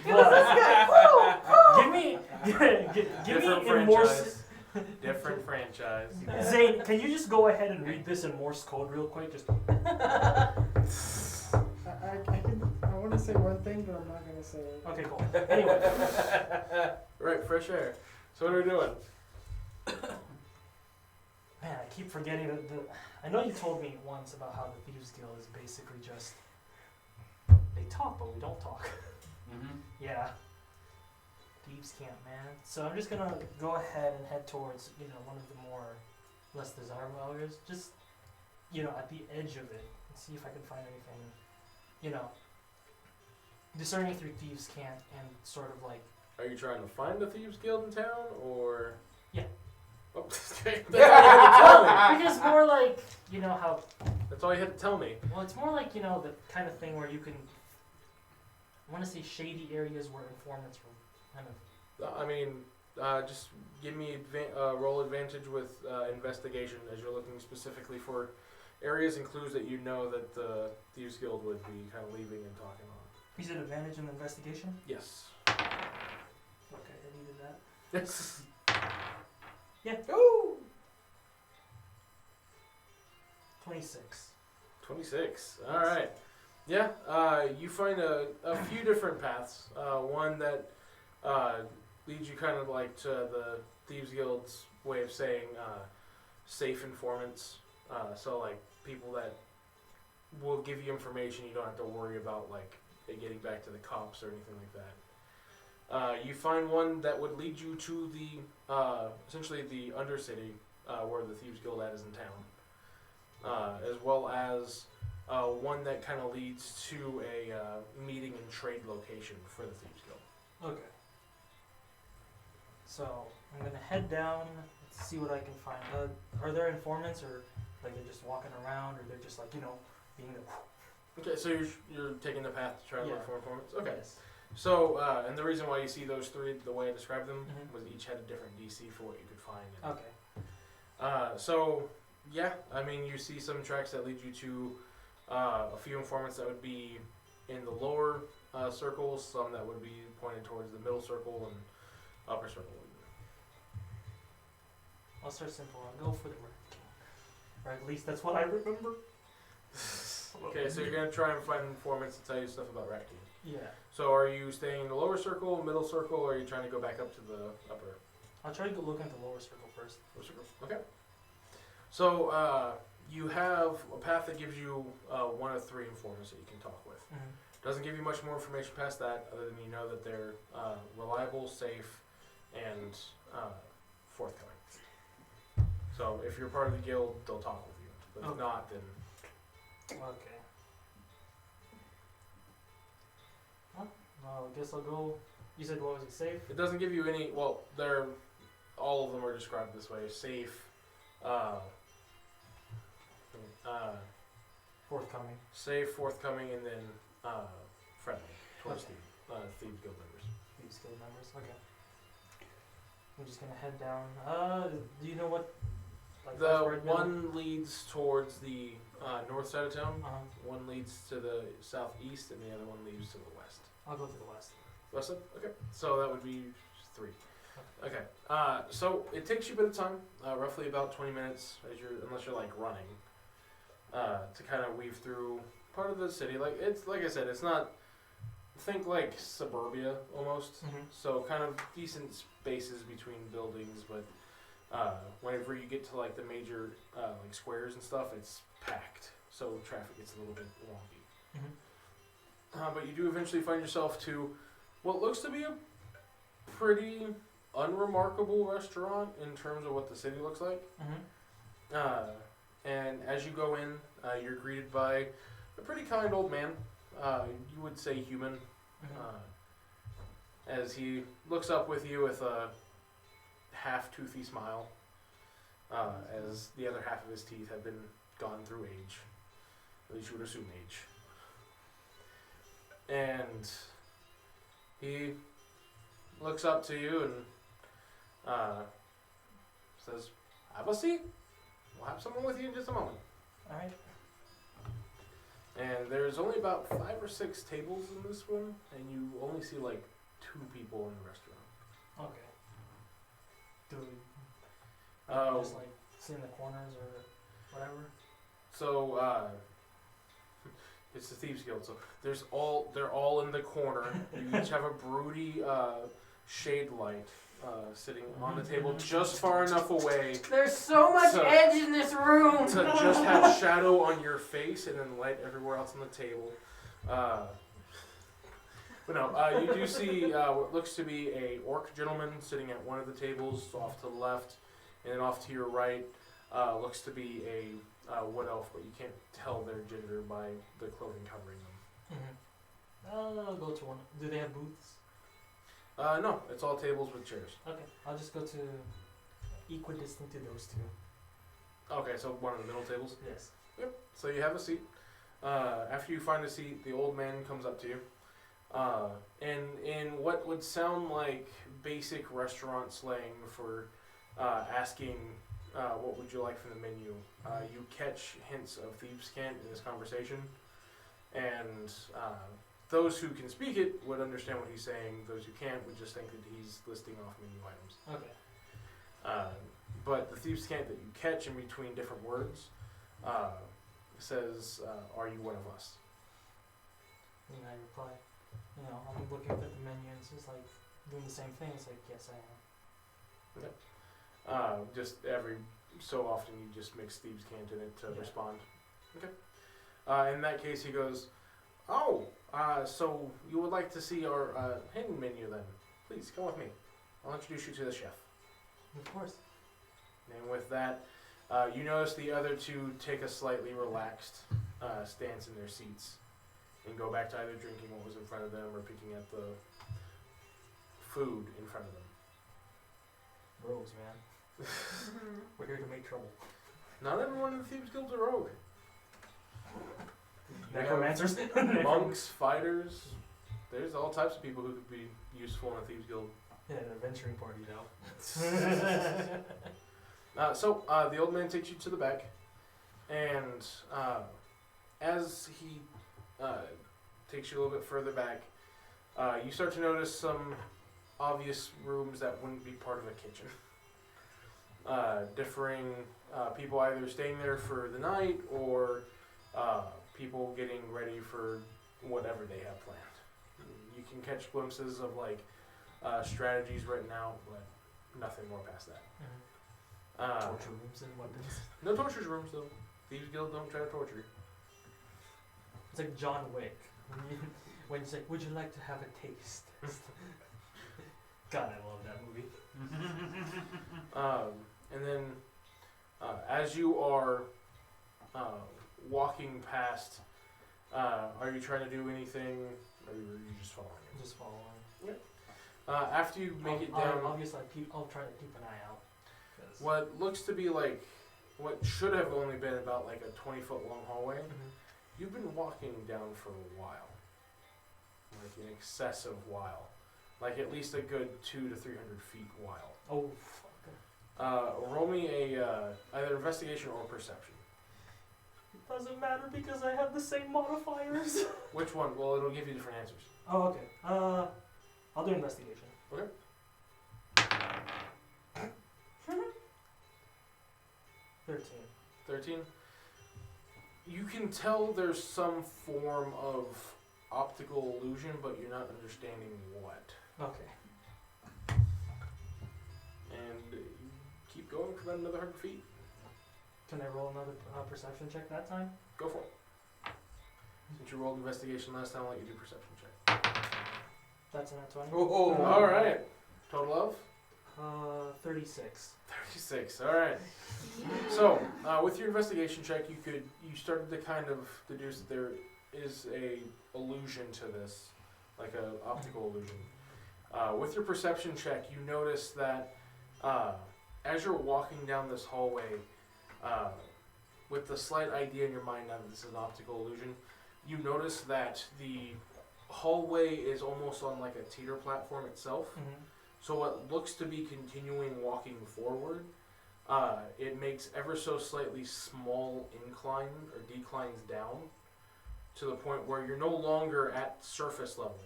Give me different in Morse. franchise. Different franchise. Zane, can you just go ahead and read this in Morse code real quick? Just I want to say one thing, but I'm not going to say it. okay, cool. Anyway, Right, fresh air. So what are we doing? man, I keep forgetting that I know you told me once about how the Thieves Guild is basically just they talk, but we don't talk. Mm-hmm. Yeah. Thieves camp, man. So I'm just gonna go ahead and head towards, one of the more less desirable areas. Just, at the edge of it and see if I can find anything, discerning through Thieves camp and sort of like, Are you trying to find the Thieves Guild in town, or? Yeah. Oh, okay. That's all you had to tell me. because more like, how, That's all you had to tell me. well, it's more like, the kind of thing where you can, I want to say shady areas where informants were kind of, I mean, just give me roll advantage with investigation as you're looking specifically for areas and clues that you know that the Thieves Guild would be kind of leaving and talking on. is it advantage in the investigation? Yes. Okay, I needed that. Yes. Yeah. Ooh. 26. 26. All right. Yeah. You find a few different paths. One that leads you kind of like to the Thieves Guild's way of saying safe informants. So like people that will give you information you don't have to worry about like it getting back to the cops or anything like that. You find one that would lead you to the essentially the Undercity where the Thieves Guild is in town, as well as one that kind of leads to a meeting and trade location for the Thieves Guild. Okay. So I'm gonna head down, see what I can find. Are there informants, or like they're just walking around, or they're just like being the. Okay, so you're taking the path to try to look Yeah. for informants. Okay. Yes. So and the reason why you see those three, the way I described them, Mhm. was each had a different DC for what you could find. And, Okay. So yeah, I mean you see some tracks that lead you to a few informants that would be in the lower circles, some that would be pointed towards the middle circle and upper circle. I'll start simple. I'll go for the Rat King. Or at least that's what I remember. Okay, so you're gonna try and find informants to tell you stuff about Rat King. Yeah. So are you staying in the lower circle, middle circle, or are you trying to go back up to the upper? I'll try to go look at the lower circle first. Lower circle. Okay. So you have a path that gives you one of three informants that you can talk with. Mm-hmm. Doesn't give you much more information past that, other than you know that they're reliable, safe, and forthcoming. So if you're part of the guild, they'll talk with you. But if Okay. not, then Okay. Well, I guess I'll go. You said what was it, safe? it doesn't give you any. Well, all of them are described this way: safe, Forthcoming. safe, forthcoming, and then friendly towards Okay. the Thieves Guild members. These skill members. Okay. I'm just gonna head down. Do you know what? Like The left, right, middle? one leads towards the north side of town. Uh-huh. One leads to the southeast, and the other one leads to the west. I'll go to the west. West side? Okay. So that would be 3. Okay. So it takes you a bit of time, roughly about 20 minutes, unless you're like running, to kind of weave through part of the city. Like I said, it's not. Think like suburbia almost. Mm-hmm. So kind of decent spaces between buildings, but whenever you get to like the major like squares and stuff, it's packed. So traffic gets a little bit wonky. Mm-hmm. But you do eventually find yourself to what looks to be a pretty unremarkable restaurant in terms of what the city looks like. Mm-hmm. And as you go in, you're greeted by a pretty kind old man. You would say human. Mm-hmm. As he looks up with you with a half-toothy smile, as the other half of his teeth have been gone through age. At least you would assume age. And he looks up to you and says, "Have a seat. We'll have someone with you in just a moment." All right. And there's only about 5 or 6 tables in this one, and you only see like 2 people in the restaurant. Okay. Do we Oh. just like sit in the corners or whatever? So it's the Thieves Guild. So they're all in the corner. You each have a broody shade light sitting on the table, just far enough away There's so much So- edge in this room. to just have shadow on your face and then light everywhere else on the table. But no, you do see what looks to be a orc gentleman sitting at one of the tables off to the left, and then off to your right looks to be a wood elf, but you can't tell their gender by the clothing covering them. Mm-hmm. I'll go to one. Do they have booths? No, it's all tables with chairs. Okay. I'll just go to equidistant to those two. Okay, so one of the middle tables. Yes. Yep. So you have a seat. After you find a seat, the old man comes up to you. And in what would sound like basic restaurant slang for asking what would you like from the menu, you catch hints of thieves' cant in this conversation. And those who can speak it would understand what he's saying. Those who can't would just think that he's listing off menu items. Okay. But the thieves' cant that you catch in between different words says, "Are you one of us?" And I reply, I'm looking at the menu and it's just like doing the same thing. It's like, yes, I am. Just every so often you just mix thieves' cant in it to Yeah. respond. Okay. In that case, he goes, "Oh, so you would like to see our hidden menu then? Please come with me. I'll introduce you to the chef." Of course. And with that, you notice the other 2 take a slightly relaxed stance in their seats and go back to either drinking what was in front of them or picking at the food in front of them. Rogues, man. We're here to make trouble. Not everyone in the Thieves Guild is a rogue. You have Necromancers. monks, fighters. There's all types of people who could be useful in a Thieves Guild. Yeah, an adventuring party now. So the old man takes you to the back, and as he takes you a little bit further back, you start to notice some obvious rooms that wouldn't be part of a kitchen. Differing people either staying there for the night or people getting ready for whatever they have planned. You can catch glimpses of like strategies written out, but nothing more past that. Torture rooms and weapons. No torture rooms though. Thieves Guild don't try to torture you. It's like John Wick. When he's like, would you like to have a taste? God, I love that movie. And then, as you are walking past, are you trying to do anything, or are you just following him? Just following. After you make it down, Obviously, I'll try to keep an eye out. 'Cause- what looks to be like, what should have only been about like a 20-foot long hallway, Mhm. you've been walking down for a while. Like an excessive while. Like at least a good 200 to 300 feet while. Oh, fuck. Roll me a either investigation or perception. It doesn't matter because I have the same modifiers. Which one? Well, it'll give you different answers. Oh, okay. I'll do investigation. Okay. 13. 13. You can tell there's some form of optical illusion, but you're not understanding what. Okay. And you keep going for about another 100 feet. Can I roll another perception check that time? Go for it. Since you rolled investigation last time, I'll let you do perception check. That's an 20. Oh, All right. Total of? 36. 36. All right. So, with your investigation check, you started to kind of deduce that there is a illusion to this, like a optical illusion. With your perception check, you notice that as you're walking down this hallway, with the slight idea in your mind now that this is an optical illusion, you notice that the hallway is almost on like a teeter platform itself. Mm-hmm. So what looks to be continuing walking forward, it makes ever so slightly small incline or declines down to the point where you're no longer at surface level.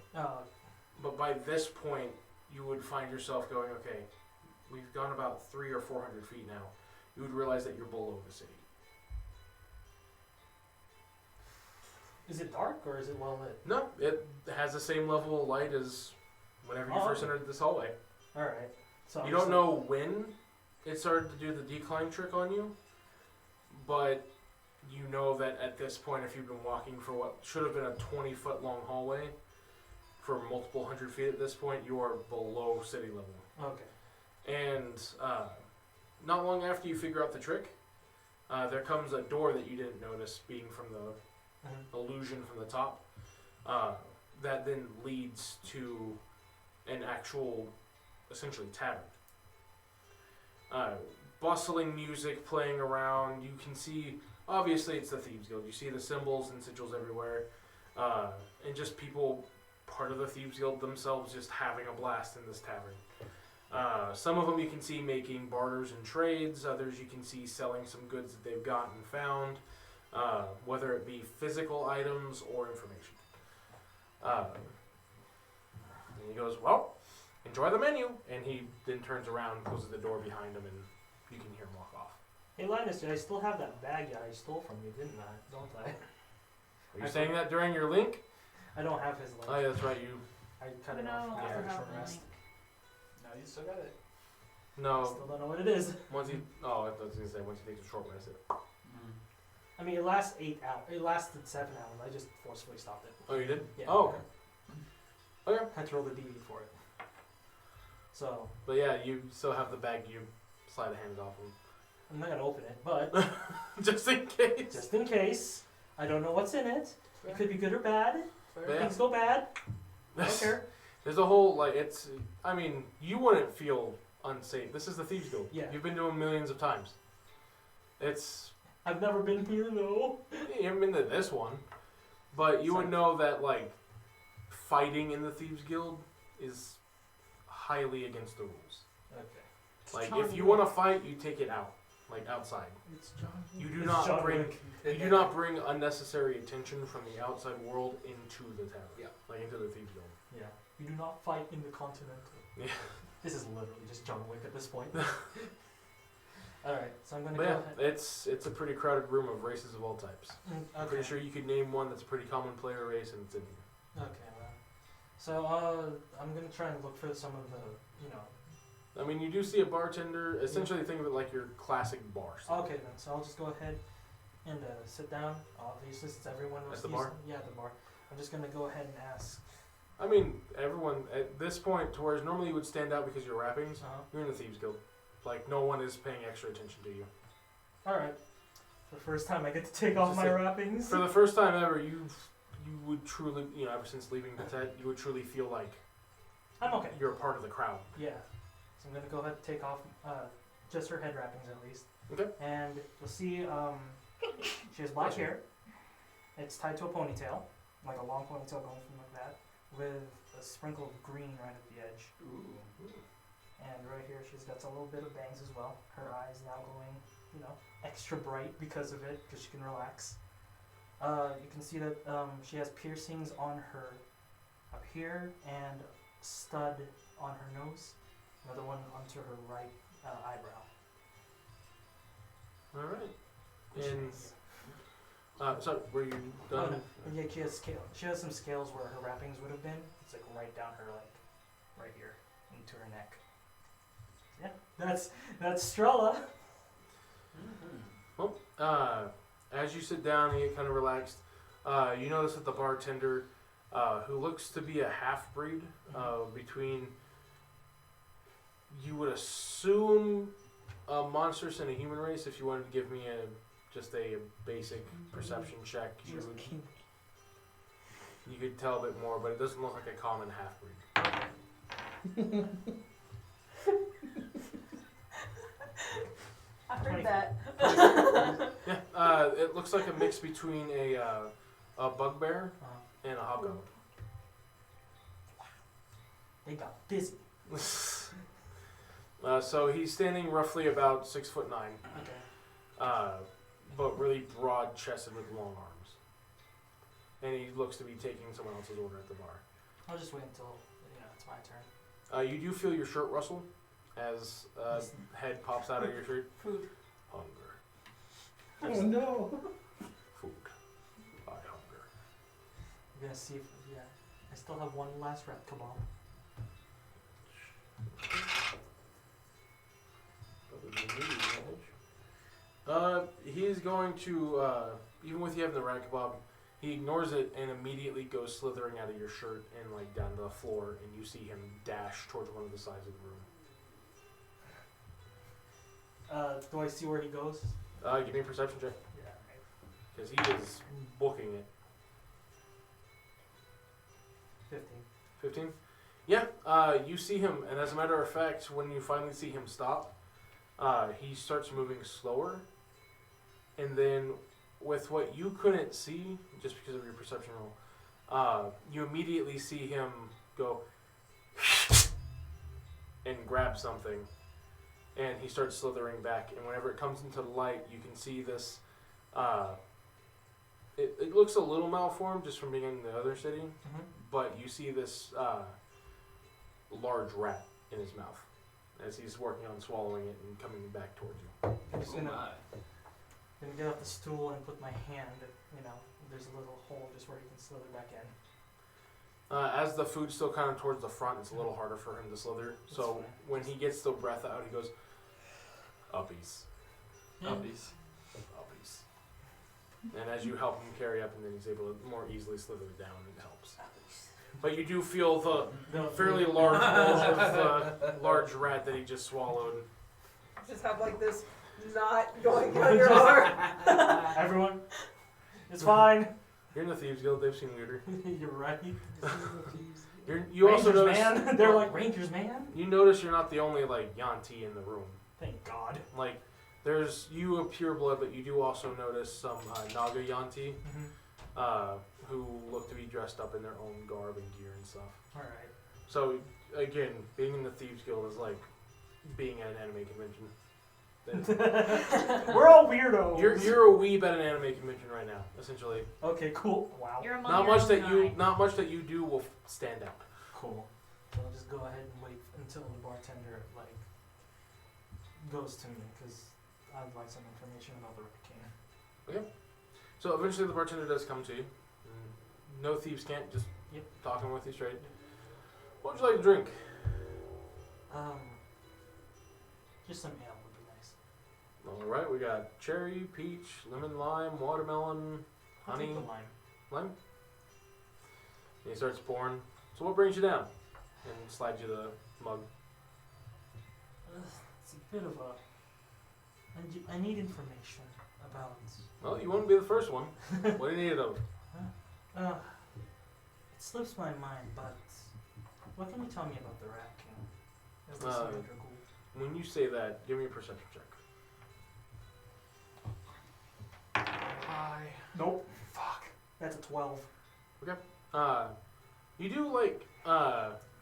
But by this point, you would find yourself going, okay, we've gone about 300 or 400 feet now. You would realize that you're below the city. Is it dark or is it well lit? No, it has the same level of light as whenever you first entered this hallway. Alright. So You don't know when it started to do the decline trick on you, but you know that at this point, if you've been walking for what should have been a 20-foot long hallway for multiple hundred feet at this point, you are below city level. Okay. And not long after you figure out the trick, there comes a door that you didn't notice being from the illusion from the top, that then leads to an actual, essentially, tavern. Bustling music playing around. You can see, obviously it's the Thieves Guild. You see the symbols and sigils everywhere, and just people, part of the Thieves Guild themselves, just having a blast in this tavern. Some of them you can see making barters and trades. Others you can see selling some goods that they've gotten found, whether it be physical items or information. And he goes, well, enjoy the menu. And he then turns around, closes the door behind him, and you can hear him walk off. Hey Linus, I still have that bag that I stole from you, didn't I? Don't I? Are you saying that during your link? I don't have his link. Oh, yeah, that's right. You. I cut it No, off I after don't a have short the rest. link. No, you still got it. No. Still don't know what it is. Once he. Oh, I was gonna say once he takes a short rest. I mean, it lasts 8 hours. It lasted 7 hours. I just forcefully stopped it. Oh, you did? Yeah. Oh, okay. Had to roll the DV for it. So, But yeah, you still have the bag. You slide a hand off him. I'm not gonna open it, but Just in case. just in case, I don't know what's in it. It could be good or bad. Yeah. Things go bad. I don't care. There's a whole, like, it's. I mean, you wouldn't feel unsafe. This is the Thieves Guild. Yeah. You've been to them millions of times. It's. I've never been here though. You haven't been to this one. But you would Sorry. know that, like, fighting in the Thieves Guild is highly against the rules. Okay. Like, John if you Wick. want to fight, you take it out. Like, outside. It's John. You do It's not John bring. Wick. You do not bring unnecessary attention from the outside world into the tavern. Yeah. Like, into the Thieves Guild. Yeah. You do not fight in the Continental. Yeah. This is literally just John Wick at this point. Alright, so I'm gonna But go yeah, ahead. it's a pretty crowded room of races of all types. I'm Okay. pretty sure you could name one that's a pretty common player race, and it's in here. Okay, well. So, I'm gonna try and look for some of the, you know. I mean, you do see a bartender. Essentially, think of it like your classic bar. Okay then, so I'll just go ahead and sit down. Obviously, since everyone was At the bar? Yeah, at the bar. I'm just gonna go ahead and ask. I mean, everyone at this point, to where normally you would stand out because of your wrappings, you're in the Thieves Guild. Like, no one is paying extra attention to you. Alright. For the first time I get to take off Just my like- wrappings. For the first time ever, you would truly, ever since leaving Patet, you would truly feel like I'm okay. you're a part of the crowd. Yeah. So I'm gonna go ahead and take off just her head wrappings at least. Okay. And you'll see she has black hair. It's tied to a ponytail, like a long ponytail going from like that, with a sprinkle of green right at the edge. Ooh. And right here she's got a little bit of bangs as well. Her eyes now going, extra bright because of it, because she can relax. You can see that she has piercings on her up here and stud on her nose. Another one onto her right eyebrow. All right. And so, were you Oh, done? no. Yeah, she has scale. She has some scales where her wrappings would have been. It's like right down her right here into her neck. Yeah, that's Strella. Well, as you sit down and get kind of relaxed, you notice that the bartender, who looks to be a half-breed, between, you would assume, a monstrous and a human race. If you wanted to give me just a basic perception check, you could tell a bit more, but it doesn't look like a common half-breed. I heard that. Yeah, it looks like a mix between a bugbear and a hobgoblin. They got busy. So he's standing roughly about 6'9", Okay. but really broad-chested with long arms, and he looks to be taking someone else's order at the bar. I'll just wait until it's my turn. You do feel your shirt rustle as head pops out of your shirt. Food. Hunger. Oh no. Food. I hunger. I'm gonna see if I still have one last rat kebab. He is going to, even with you having the rat kebab, he ignores it and immediately goes slithering out of your shirt and like down to the floor, and you see him dash towards one of the sides of the room. Do I see where he goes? Give me a perception check, Yeah. because he is booking it. 15. 15? Yeah, you see him, and as a matter of fact, when you finally see him stop, he starts moving slower, and then with what you couldn't see, just because of your perception roll, you immediately see him go and grab something, and he starts slithering back, and whenever it comes into the light, you can see this, it looks a little malformed just from being in the other city, but you see this large rat in his mouth as he's working on swallowing it and coming back towards you. I'm just gonna get off the stool and put my hand, there's a little hole just where he can slither back in. As the food's still kind of towards the front, it's a little harder for him to slither. That's So fine. when he gets the breath out, he goes, uppies, Uppies. uppies. And as you help him carry up, and then he's able to more easily slither it down, it helps. But you do feel the fairly large bulge of the large rat that he just swallowed. Just have like this knot going down your arm. Everyone, it's fine. You're in the Thieves Guild, they've seen weirder. You're right. You also Rangers, notice, man. They're like Rangers, man. you notice you're not the only like Yanti in the room. Thank God. Like, there's you a pureblood, but you do also notice some Naga Yanti, who look to be dressed up in their own garb and gear and stuff. All right. So again, being in the Thieves Guild is like being at an anime convention. We're all weirdos. You're a weeb at an anime convention right now, essentially. Okay, cool. Wow. You're among Not your much own that you kind. not much that you do will stand out. Cool. So I'll just go ahead and wait until the bartender goes to me because I'd like some information about the King. So eventually the bartender does come to you. No thieves can't, just Yep. talking with you straight. What would you like to drink? Just some ale would be nice. Alright, we got cherry, peach, lemon, lime, watermelon, I'll honey. take the lime. Lime? And he starts pouring. So what brings you down? And slides you the mug. It's a bit of a. I need information about. Well, you wouldn't be the first one. What do you need of? It slips my mind, but what can you tell me about the Rat King? As the Cylinder Ghoul? When you say that, give me a perception check. Nope. Fuck. That's a 12. You do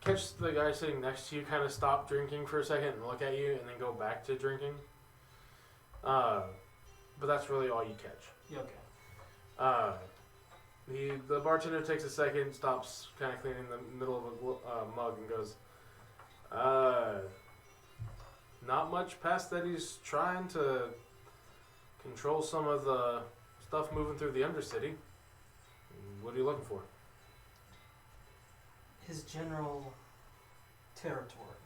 catch the guy sitting next to you kind of stop drinking for a second and look at you and then go back to drinking. But that's really all you catch. Yeah, okay. The bartender takes a second, stops kind of cleaning the middle of a mug and goes, not much past that. He's trying to control some of the stuff moving through the Undercity. What are you looking for? His general territory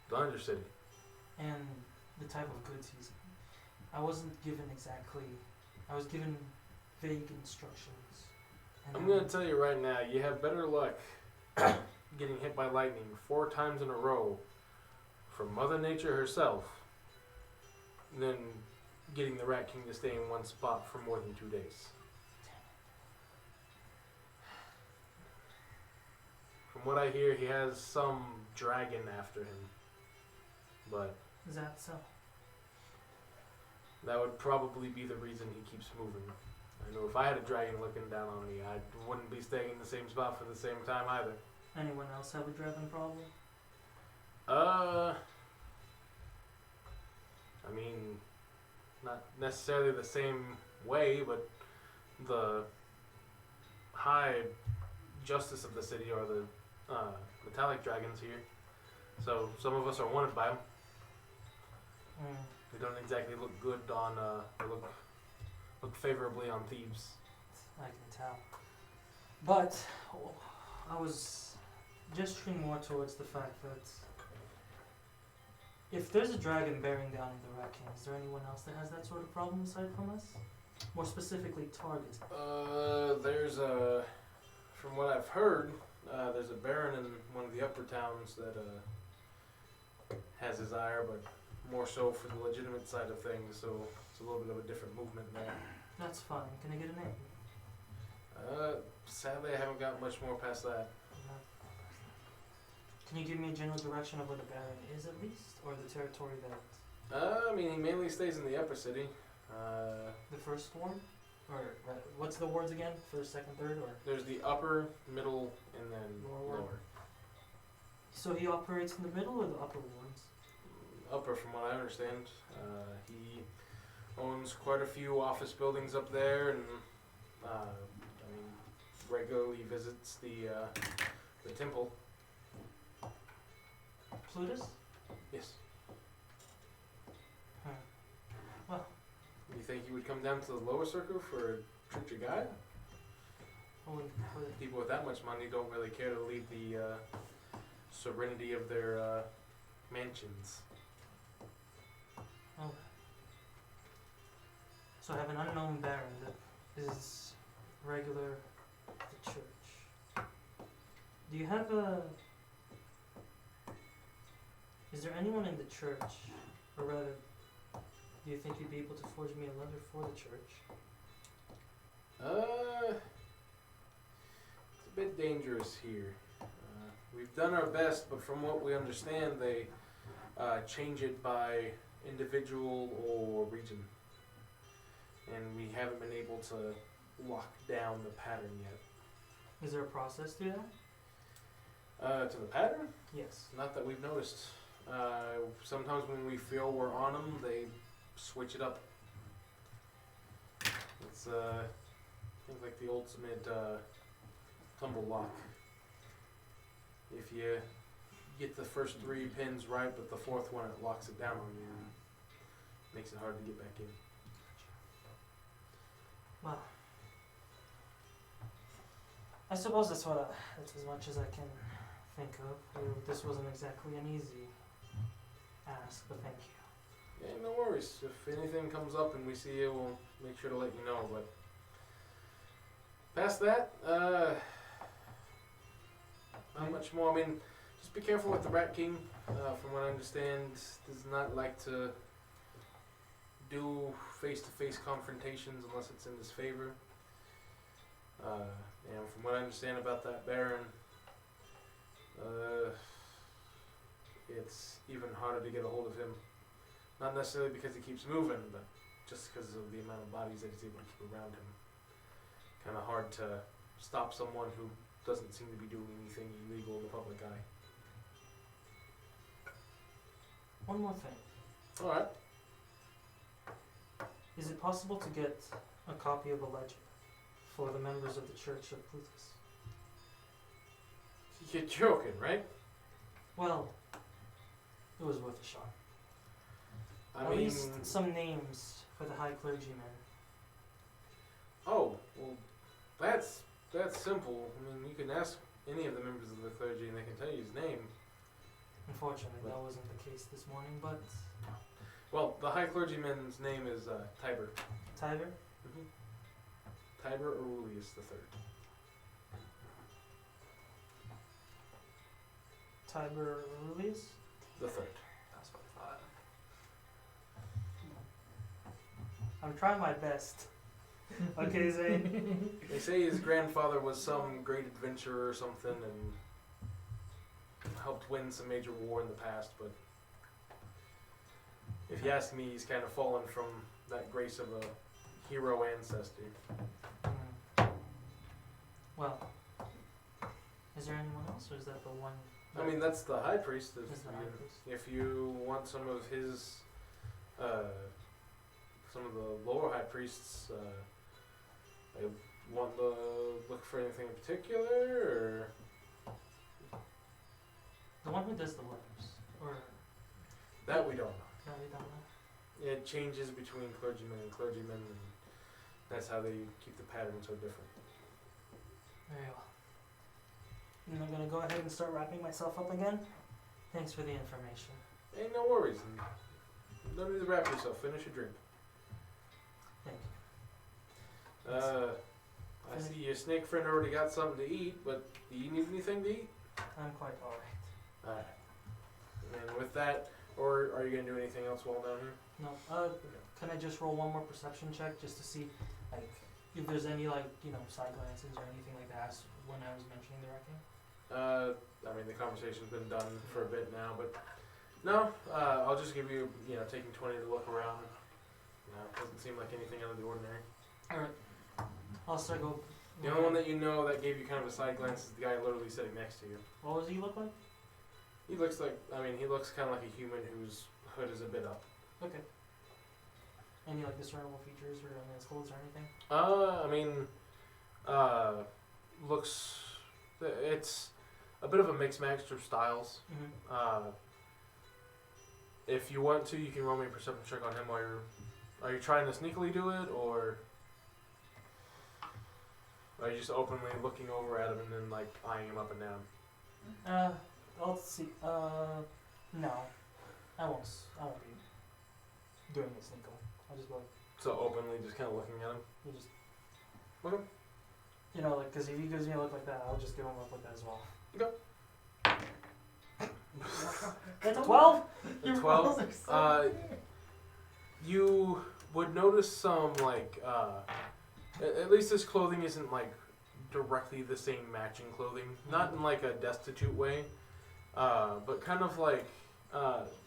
The Undercity. and the type of goods he's. I wasn't given exactly. I was given vague instructions. And I'm going to tell you right now, you have better luck getting hit by lightning 4 times in a row from Mother Nature herself than getting the Rat King to stay in one spot for more than 2 days. From what I hear, he has some dragon after him. But Is that so? that would probably be the reason he keeps moving. I know if I had a dragon looking down on me, I wouldn't be staying in the same spot for the same time either. Anyone else have a dragon problem? I mean, not necessarily the same way, but the high justice of the city are the metallic dragons here. So some of us are wanted by them. They don't exactly look good on. They look favorably on thieves. I can tell. But I was gesturing more towards the fact that if there's a dragon bearing down the Rat King, is there anyone else that has that sort of problem aside from us? More specifically, targets. There's a. From what I've heard, there's a baron in one of the upper towns that has his ire, but more so for the legitimate side of things. So it's a little bit of a different movement there. That's fine. Can I get a name? Sadly, I haven't got much more past that. Can you give me a general direction of where the Baron is, at least, or the territory that I mean, he mainly stays in the upper city. the first ward, or what's the wards again? First, second, third, or There's the upper, middle, and then Lower. lower. so he operates in the middle or the upper wards? Upper, from what I understand. He owns quite a few office buildings up there, and I mean, regularly visits the temple. Plutus? Yes. Well, You think he would come down to the lower circle for a treat your guy? I wouldn't put it. People with that much money don't really care to leave the serenity of their mansions. Oh. So I have an unknown Baron that is regular at the church. Do you have a... Is there anyone in the church, or rather, do you think you'd be able to forge me a letter for the church? It's a bit dangerous here. We've done our best, but from what we understand, they change it by individual or region. And we haven't been able to lock down the pattern yet. Is there a process to that? To the pattern? Yes. Not that we've noticed. Sometimes when we feel we're on them, they switch it up. It's I think like the ultimate tumble lock. If you get the first 3 pins right, but the 4th one it locks it down on you, and makes it hard to get back in. Well, I suppose that's as much as I can think of. This wasn't exactly an easy ask, but thank you. Yeah, no worries. If anything comes up and we see you, we'll make sure to let you know. But past that, Not much more. I mean, just be careful with the Rat King. From what I understand, does not like to do face-to-face confrontations unless it's in his favor. And from what I understand about that Baron, it's even harder to get a hold of him. Not necessarily because he keeps moving, but just because of the amount of bodies that he's able to keep around him. Kind of hard to stop someone who doesn't seem to be doing anything illegal in the public eye. One more thing. Alright. Is it possible to get a copy of a ledger for the members of the Church of Plutus? You're joking, right? Well, it was worth a shot. I At mean, least some names for the high clergymen. oh, well, that's simple. I mean, you can ask any of the members of the clergy and they can tell you his name. Unfortunately, that wasn't the case this morning, but Well, the high clergyman's name is Tiber. Tiber? Tiber Aurelius III. Tiber Aurelius? The third. That's what I thought. I'm trying my best. Okay, Zane? They say his grandfather was some great adventurer or something and helped win some major war in the past, but if you ask me, he's kind of fallen from that grace of a hero ancestor. Well, is there anyone else, or is that the one? I mean, that's the high priest. Is the high priest? If you want some of his, some of the lower high priests, I want to look for anything in particular, or The one who does the letters, or that we don't know. no, you don't know. It changes between clergymen and clergymen, and that's how they keep the pattern so different. Very well. And I'm gonna go ahead and start wrapping myself up again. Thanks for the information. Ain't no worries. And don't need to wrap yourself. Finish your drink. Thank you. I see your snake friend already got something to eat, but do you need anything to eat? I'm quite alright. Alright. And with that, or are you going to do anything else while down here? No, can I just roll one more perception check just to see, like, if there's any, like, you know, side glances or anything like that when I was mentioning the wrecking? I mean, the conversation's been done for a bit now, but no, I'll just give you, taking 20 to look around. It doesn't seem like anything out of the ordinary. Alright. I'll start go. The only one that you know that gave you kind of a side glance is the guy literally sitting next to you. What does he look like? He looks like, he looks kind of like a human whose hood is a bit up. Okay. Any, like, discernible features or on his clothes or anything? Looks, it's a bit of a mixed match of styles. Mm-hmm. If you want to, you can roll me a perception check on him while are you trying to sneakily do it, or are you just openly looking over at him and then, like, eyeing him up and down? Let's see. No. I won't be doing this sneakily. I'll just go, So openly just kind of looking at him? you just, Okay. you know, like, because if he gives me a look like that, I'll just give him a look like that as well. That's a 12? Your 12? rolls are so You would notice some, like, at least his clothing isn't, like, directly the same matching clothing. Not in, like, a destitute way, but kind of, like,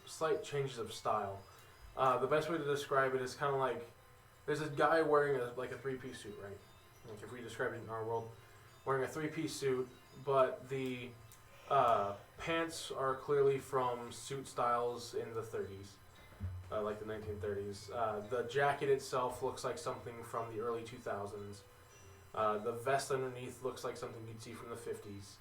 slight changes of style. The best way to describe it is kind of like, there's a guy wearing, a three-piece suit, right? Like, if we describe it in our world, wearing a three-piece suit, but the pants are clearly from suit styles in the 30s. Like the 1930s. The jacket itself looks like something from the early 2000s. The vest underneath looks like something you'd see from the 50s.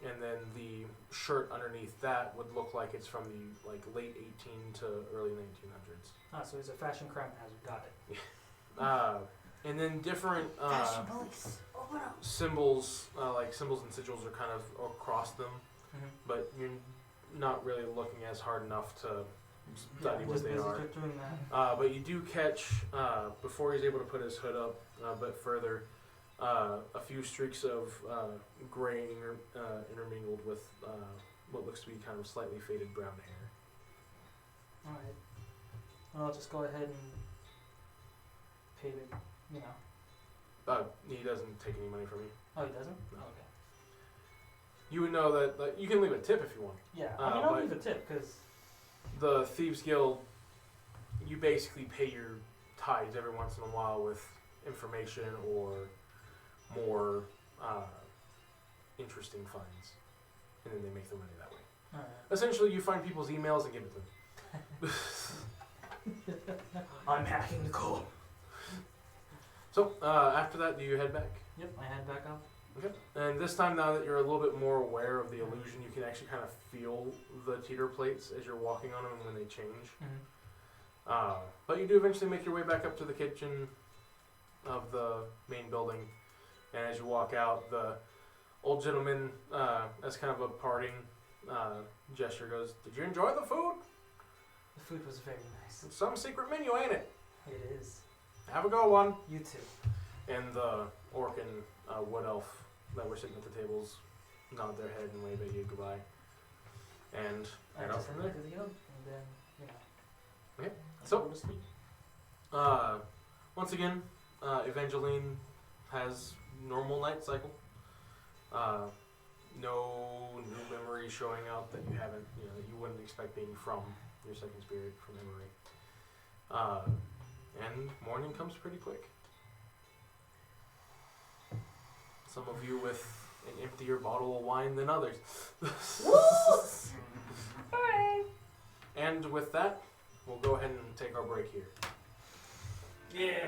And then the shirt underneath that would look like it's from the late 18 to early 1900s. Ah, so he's a fashion crime hazard. Got it. And then different Police. Open up. symbols, like symbols and sigils, are kind of across them, Mm-hmm. but you're not really looking as hard enough to study I'm what just they busy are. doing that. But you do catch, before he's able to put his hood up a bit further, a few streaks of gray intermingled with what looks to be kind of slightly faded brown hair. Alright. I'll just go ahead and pay the, you know. He doesn't take any money from you. Oh, he doesn't? No. Okay. You would know that you can leave a tip if you want. Yeah, I mean, I'll but leave a tip, because... The Thieves Guild, you basically pay your tithes every once in a while with information or more interesting finds, and then they make their money that way. Alright. Essentially, you find people's emails and give it to them. I'm hacking the code. So, after that, do you head back? Yep, I head back up. Okay. And this time, now that you're a little bit more aware of the illusion, you can actually kind of feel the teeter plates as you're walking on them when they change. Mm-hmm. But you do eventually make your way back up to the kitchen of the main building. And as you walk out, the old gentleman, as kind of a parting gesture, goes, "Did you enjoy the food? The food was very nice. It's some secret menu, ain't it? It is. Have a go one." You too. And the orc and wood elf that were sitting at the tables nod their head and wave at you goodbye. And I head out just from head there. back to the guild, and then, you know. Okay, I so- go to sleep. Once again, Evangeline has normal night cycle. No new memory showing up that you haven't, that you wouldn't expect being from your second spirit from memory. And morning comes pretty quick. Some of you with an emptier bottle of wine than others. Hooray! And with that, we'll go ahead and take our break here. Yeah.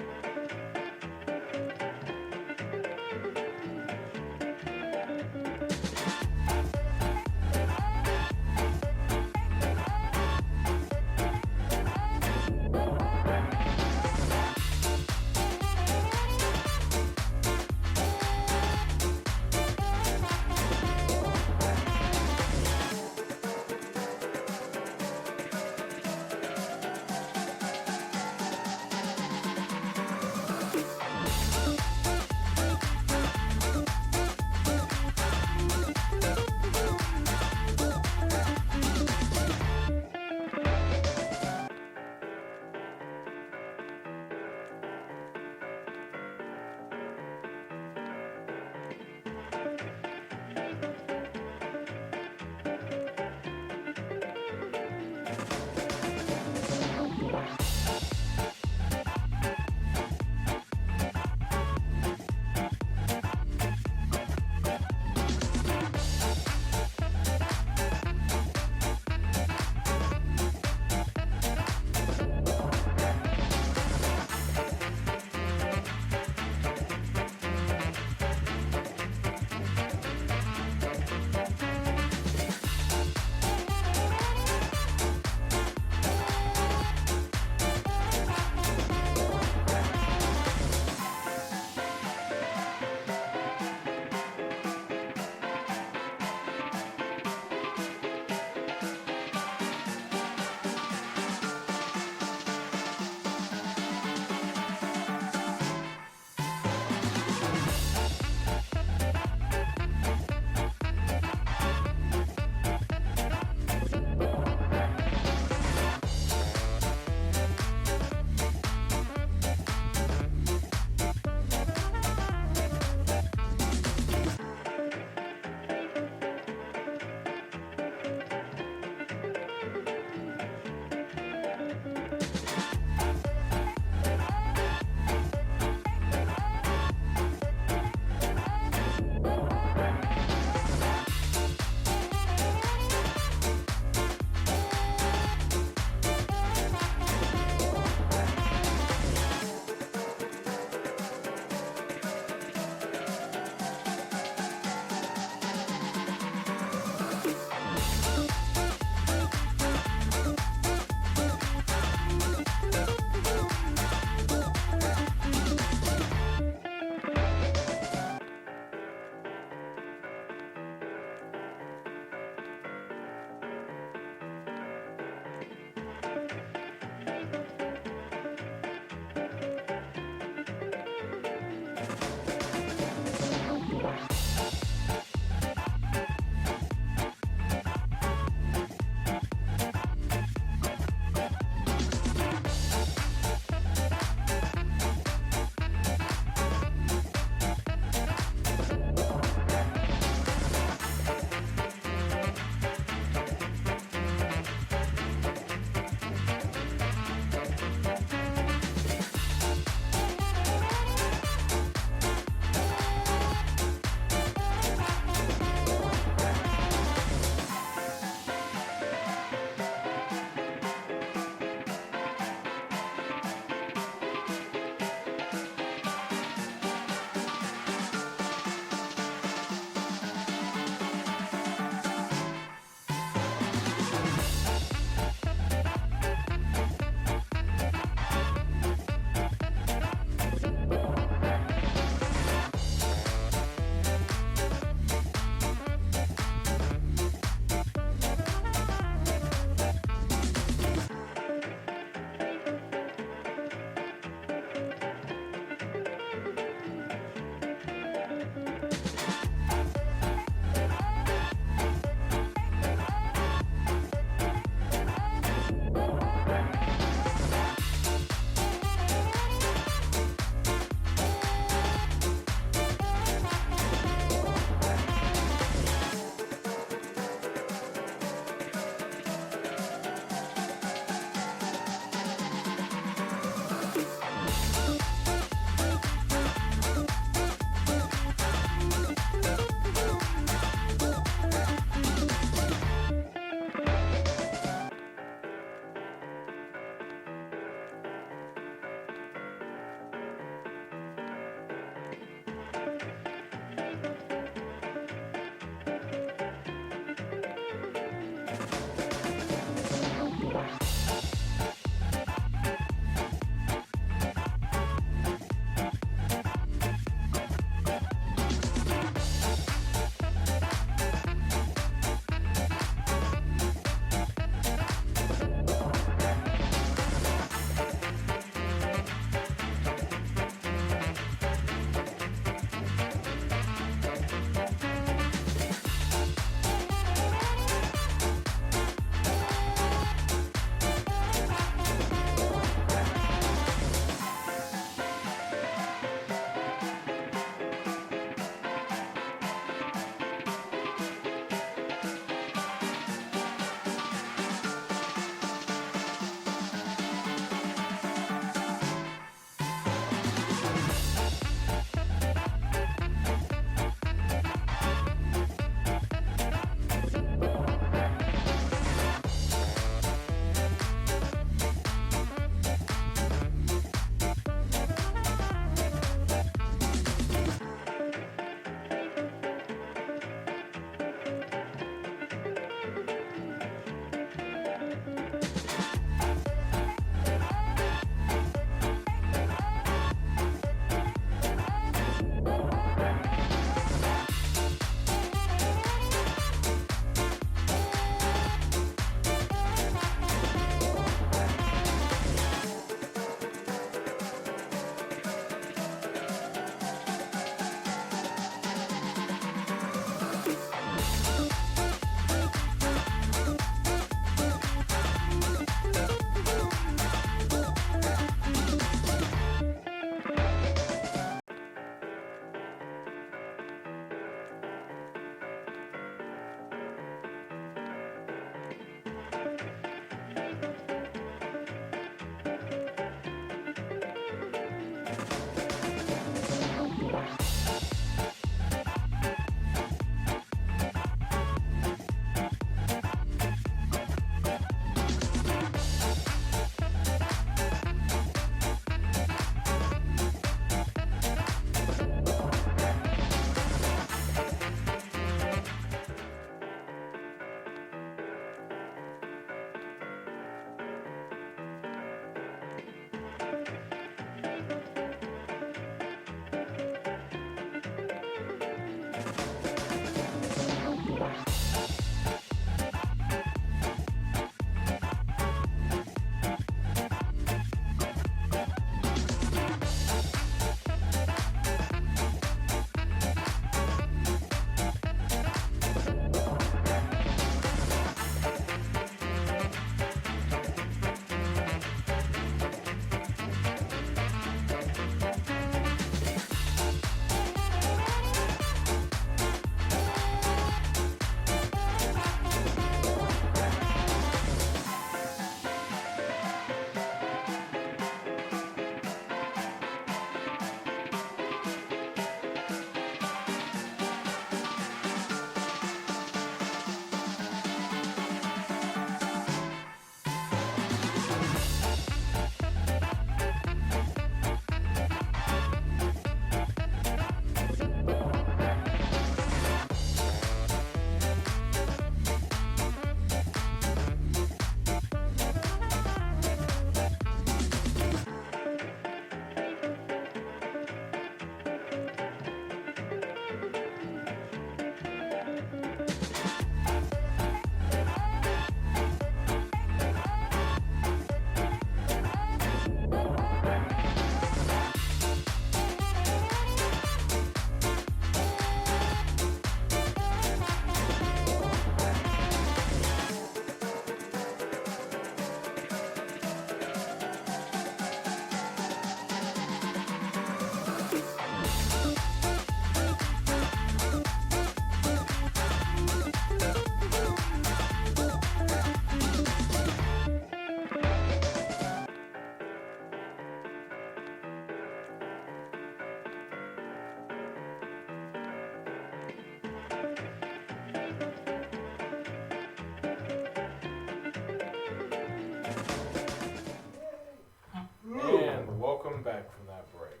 break.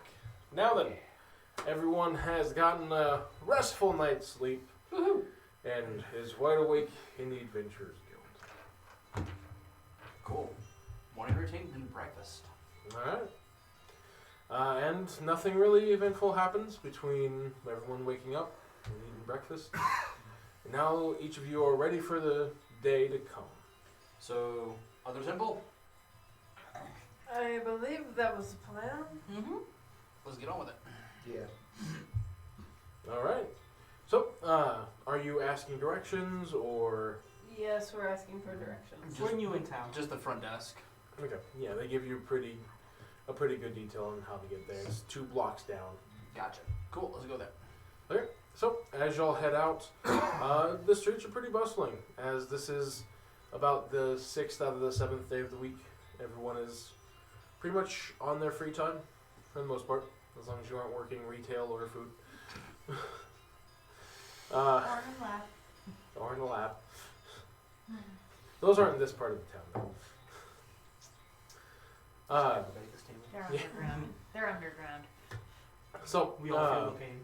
Now then, everyone has gotten a restful night's sleep and is wide awake in the Adventurers Guild. Cool. Morning routine, then breakfast. Alright. And nothing really eventful happens between everyone waking up and eating breakfast. And now each of you are ready for the day to come. So, other temple? I believe that was the plan. Mm-hmm. Let's get on with it. Yeah. Alright. So, are you asking directions or... Yes, we're asking for directions. When you in town? Just the front desk. Okay, yeah, they give you a pretty good detail on how to get there. It's 2 blocks down. Gotcha. Cool, let's go there. So, as y'all head out, the streets are pretty bustling, as this is about the 6th out of the 7th day of the week. Everyone is pretty much on their free time, for the most part, as long as you aren't working retail or food. Or in the lab. Those aren't in this part of the town, though. Everybody at this table. They're Yeah. underground. They're underground. So, We all feel the pain.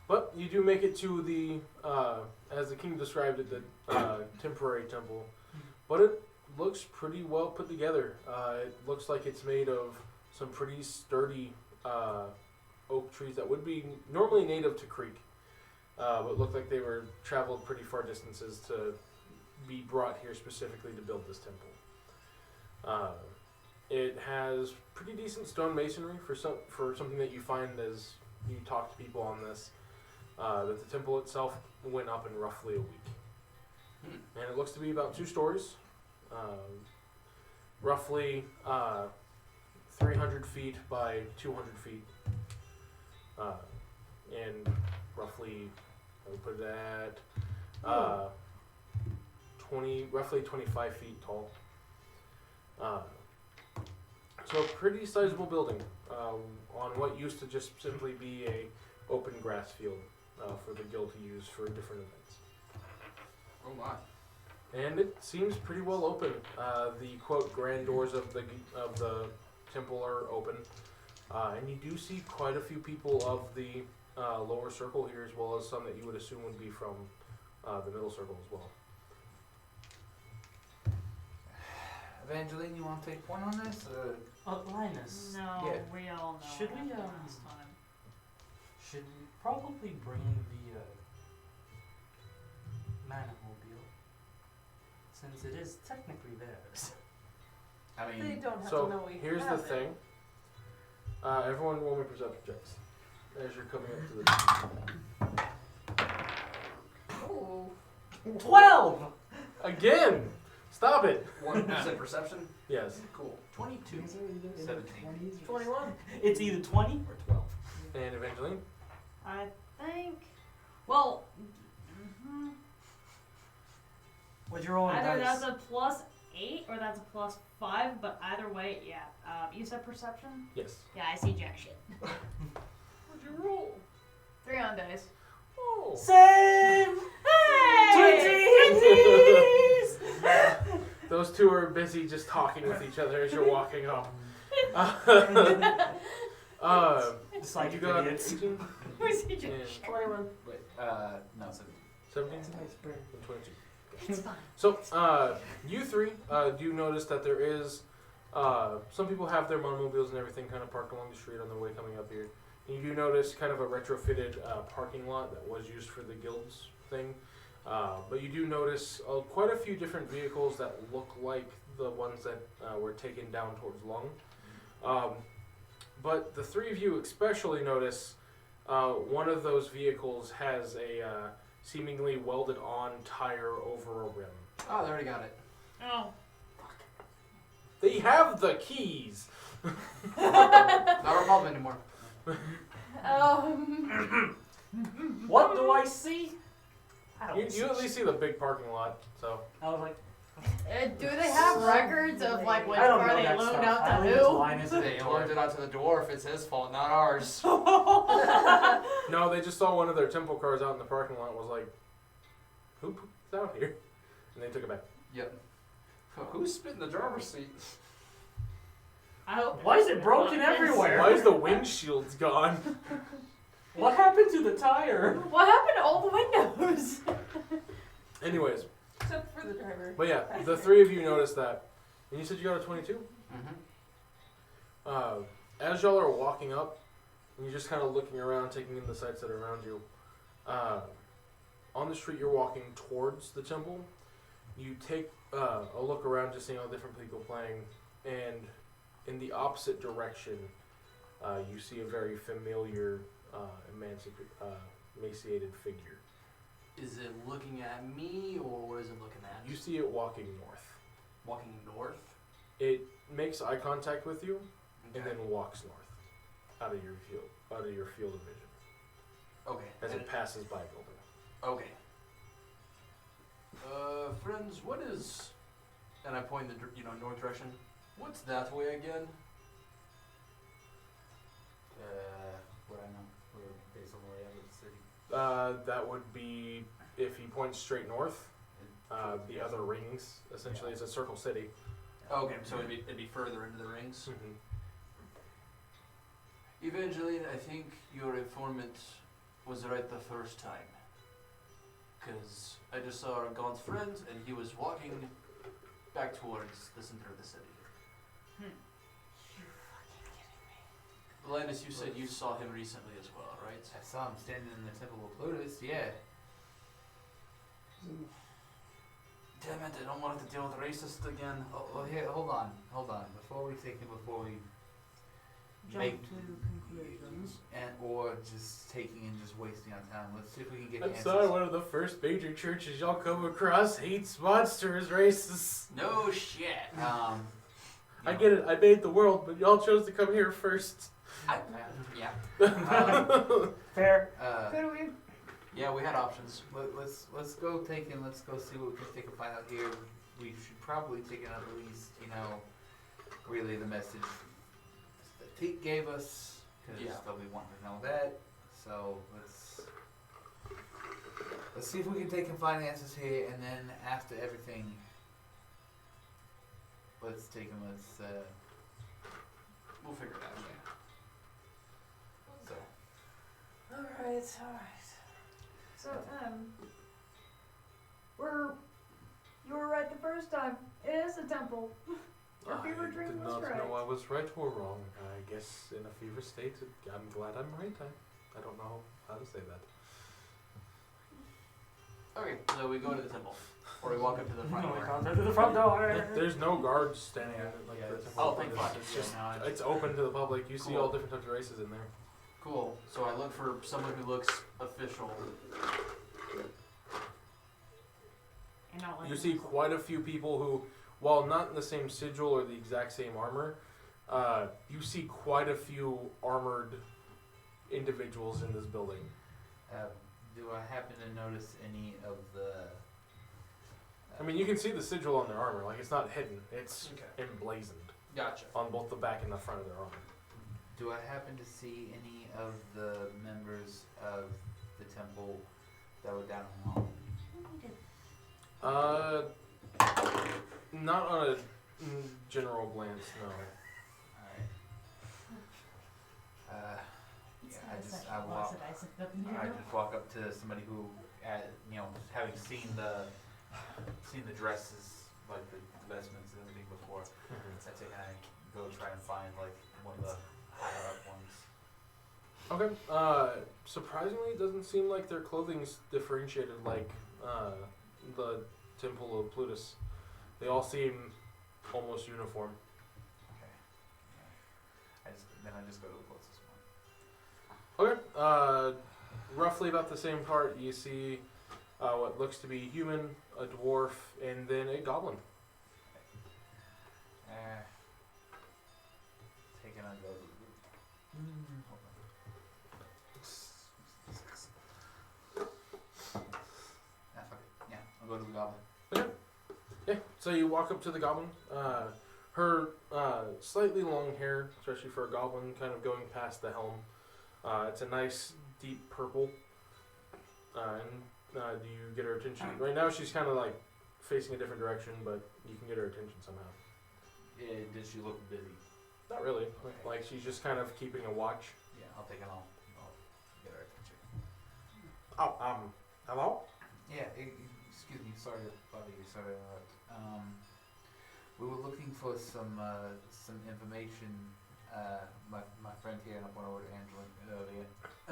but you do make it to the, as the king described it, the temporary temple. But it looks pretty well put together. It looks like it's made of some pretty sturdy oak trees that would be normally native to Creek, but look like they were traveled pretty far distances to be brought here specifically to build this temple. It has pretty decent stone masonry for something that you find as you talk to people on this. That the temple itself went up in roughly a week. And it looks to be about 2 stories, roughly 300 feet by 200 feet, and roughly, I would put it at roughly 25 feet tall. So a pretty sizable building on what used to just simply be a open grass field for the guild to use for different events. Oh my. And it seems pretty well open. The quote grand doors of the temple are open, and you do see quite a few people of the lower circle here, as well as some that you would assume would be from the middle circle as well. Evangeline, you want to take point on this? Linus. No, Yeah. we all know. Should what we, happened last time. Should we probably bring the Manamobile, since it is technically theirs? I They mean, don't have to So know we here's the have it. thing. Everyone roll me perception checks as you're coming up to the Ooh. 12! again. Stop it. 1% perception? Yes. Cool. 22. Is it either in the 17. 20s or 21. It's either 20 or 12. And Evangeline. I think. Well, What's your own either dice? that's a +8 or that's a +5, but either way, yeah. You said perception? Yes. Yeah, I see jack shit. What'd you roll? 3 on dice. Oh. Same! Twinsies! Those two are busy just talking with each other as you're walking up. Just like You got idiots. 18 I see jack and shit. 21. Wait, no, 17. 17 It's a nice burn. and 22. It's fine. So, you three do notice that there is, some people have their monomobiles and everything kind of parked along the street on their way coming up here. And you do notice kind of a retrofitted parking lot that was used for the guild's thing. But you do notice quite a few different vehicles that look like the ones that were taken down towards Lung. But the three of you especially notice one of those vehicles has a seemingly welded on tire over a rim. Oh, they already got it. Oh. They have the keys! Not our problem anymore. What do I see? I don't You see at least see the big parking lot, so. I was like, Do they have records of like which I don't car know they that loaned stuff. out I to leave it to who? Linus and They Victor. loaned it out to the dwarf. It's his fault, not ours. No, they just saw one of their temple cars out in the parking lot and was like, who put this out here? And they took it back. Yep. Who's spit in the driver's seat? I hope. Why is it broken everywhere? Why is the windshield's gone? What happened to the tire? What happened to all the windows? Anyways, Except for the driver. but yeah, the three of you noticed that. And you said you got a 22? Mm-hmm. As y'all are walking up, and you're just kind of looking around, taking in the sights that are around you, on the street you're walking towards the temple, you take a look around, just seeing all the different people playing, and in the opposite direction, you see a very familiar, emaciated figure. Is it looking at me, or what is it looking at? You see it walking north. Walking north? It makes eye contact with you, and Okay. then walks north, out of your field of vision, Okay. as and it passes by a building. Okay. Friends, what is... And I point in the north direction. What's that way again? Where I know, we're based on where I am in the city. That would be, if he points straight north, the other rings, essentially, it's a circle city. Okay, so it'd be further into the rings. Mm-hmm. Evangeline, I think your informant was right the first time. Because I just saw our Gaunt's friend, and he was walking back towards the center of the city. Linus, you said you saw him recently as well, right? I saw him standing in the Temple of Plutus, yeah. Damn it, I don't want to deal with racist again. Oh, here, hold on. Before we Jump make to conclusions. or just taking and just wasting our time, let's see if we can get I'm answers. sorry, one of the first major churches y'all come across hates monsters, racists. No shit. I get it, I made the world, but y'all chose to come here first. Yeah. Fair. Could we? Yeah, we had options. Let's go take and let's go see what we can take and find out here. We should probably take and at least, relay the message that Teak gave us, because Yeah. they'll be wanting to know that. So let's see if we can take and find answers here, and then after everything, let's take and We'll figure it out. so. Alright. So, you were right the first time. It is a temple. Your fever dream did was not right. know I was right or wrong. I guess in a fever state, I'm glad I'm right. I don't know how to say that. Okay, so we go to the temple. Or we walk up to the front We door. come to the front door. There's no guards standing at it like Yeah, the it's- temple. Oh, thank It's fuck. just Yeah, no, it's open to the public. You see Cool. all different types of races in there. Cool. So I look for someone who looks official. And not like You see quite a few people who, while not in the same sigil or the exact same armor, you see quite a few armored individuals in this building. Do I happen to notice any of the? I mean, you can see the sigil on their armor. Like, it's not hidden. It's Okay. emblazoned Gotcha. on both the back and the front of their armor. Do I happen to see any of the members of the temple that were down in the hall? Not on a general glance, no. Alright. It's Yeah, not I a just sexual I walk. oxidizing up in I here. just walk up to somebody who, having seen the dresses, like the vestments and everything before. I take and I go try and find like one of the higher up ones. Okay. Surprisingly, it doesn't seem like their clothing's differentiated like the Temple of Plutus. They all seem almost uniform. Okay. I just go to the closest one. Okay. Roughly about the same part, you see what looks to be a human, a dwarf, and then a goblin. Taking on go. Fuck it. Yeah, I'll go to the goblin. Yeah, so you walk up to the goblin. Her slightly long hair, especially for a goblin, kind of going past the helm. It's a nice deep purple. Do you get her attention? Right now she's kind of like facing a different direction, but you can get her attention somehow. Yeah, did she look busy? Not really. Like she's just kind of keeping a watch. Yeah, I'll take it on. I'll get her attention. Oh, hello? Yeah, excuse me, sorry to bother you, sorry to interrupt. We were looking for some information. My friend here, and I went over to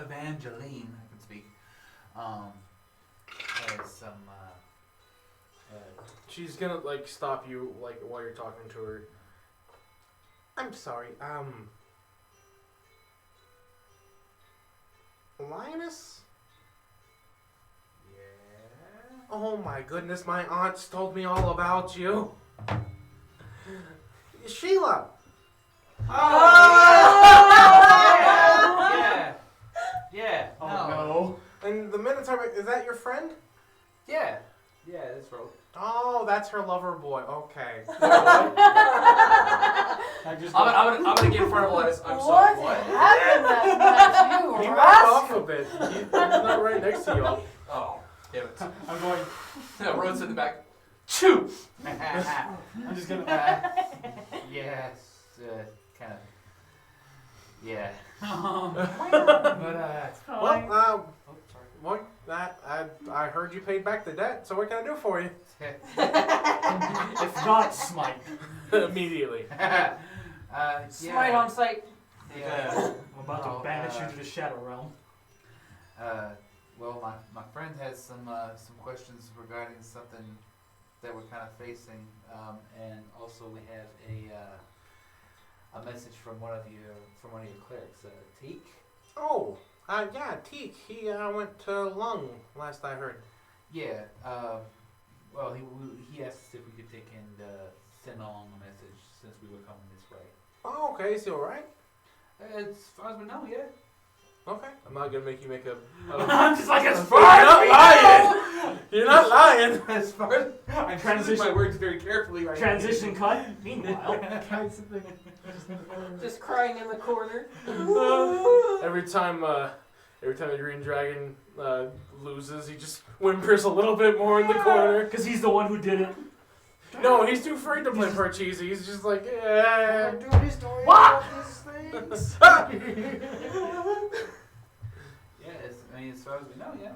Evangeline, I can speak, has some, She's gonna like stop you like while you're talking to her. I'm sorry, Linus? yeah? Oh my goodness, my aunts told me all about you. Sheila! Yeah. Oh No. no. And the Minotaur, is that your friend? Yeah, that's right. Oh, that's her lover boy. Okay. I just I'm gonna get in front of Linus. I'm What sorry. What? happened that night, you He backed off rascal? a bit. He's not right next to you. Oh, damn it. I'm going. No, Rhodes in the back. Chew. I'm just gonna. Yes, kind of. Yeah. Well, Oh, sorry. what? I heard you paid back the debt. So what can I do for you? If not, smite. Immediately. Smite on sight. Yeah. I'm about to banish you to the Shadow Realm. Well, my friend has some questions regarding something that we're kind of facing, and also we have a message from one of your clerics, Teak. Oh, yeah, Teak. He went to Lung last I heard. Yeah. Well, he asked us if we could take and send along a message since we were coming this way. Oh, okay. Is he all right? As far as we know, yeah. Okay. I'm not gonna make you make a. I'm just like, as You're far as not we lying. You're not lying. As far as I'm Transition- my words very carefully right Transition cut. Meanwhile. Guys in the corner. Just crying in the corner. Every time the Green Dragon loses, he just whimpers a little bit more in the corner. Because he's the one who did it. No, he's too afraid to play Parcheesi. He's just like, yeah. I'm doing his story What? about these things. Yeah, I mean, as far as we know, yeah.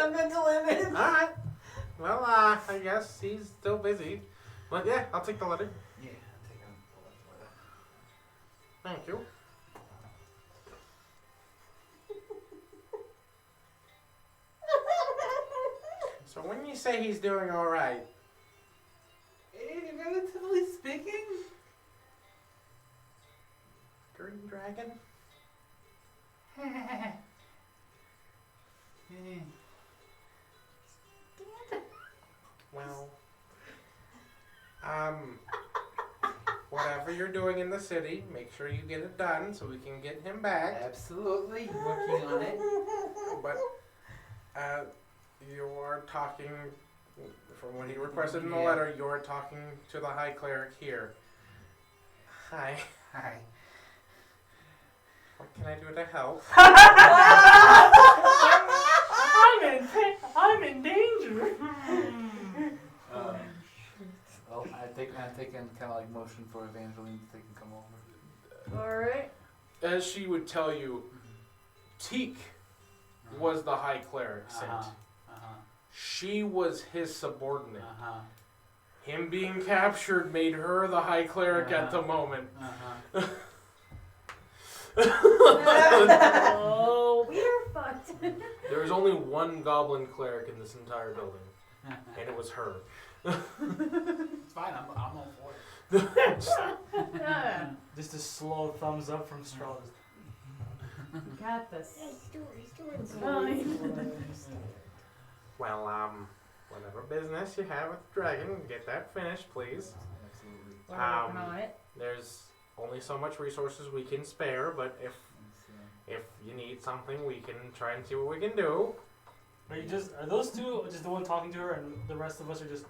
I'm mental image. Alright. Well, I guess he's still busy. But yeah, I'll take the letter. Yeah, take him. Thank you. So when you say he's doing alright, Relatively speaking. Green Dragon? Well, whatever you're doing in the city, make sure you get it done so we can get him back. Absolutely, working on it. But you are talking, from what he requested in the Yeah. letter, you are talking to the High Cleric here. Hi, Hi. what can I do to help? I'm in danger. Well, I'm taking kind of like motion for Evangeline to take and come over. Alright. As she would tell you, Teak was the High Cleric sent. She was his subordinate. Him being captured made her the High Cleric at the moment. Oh, we are fucked. There was only one Goblin Cleric in this entire building, and it was her. It's fine, I'm all for it. Yeah. Just a slow thumbs up from Strahd. Got this. It's fine. Well, whatever business you have with the dragon, get that finished, please. Absolutely. We're working on it. There's only so much resources we can spare, but if you need something, we can try and see what we can do. Are those two just the one talking to her, and the rest of us are just?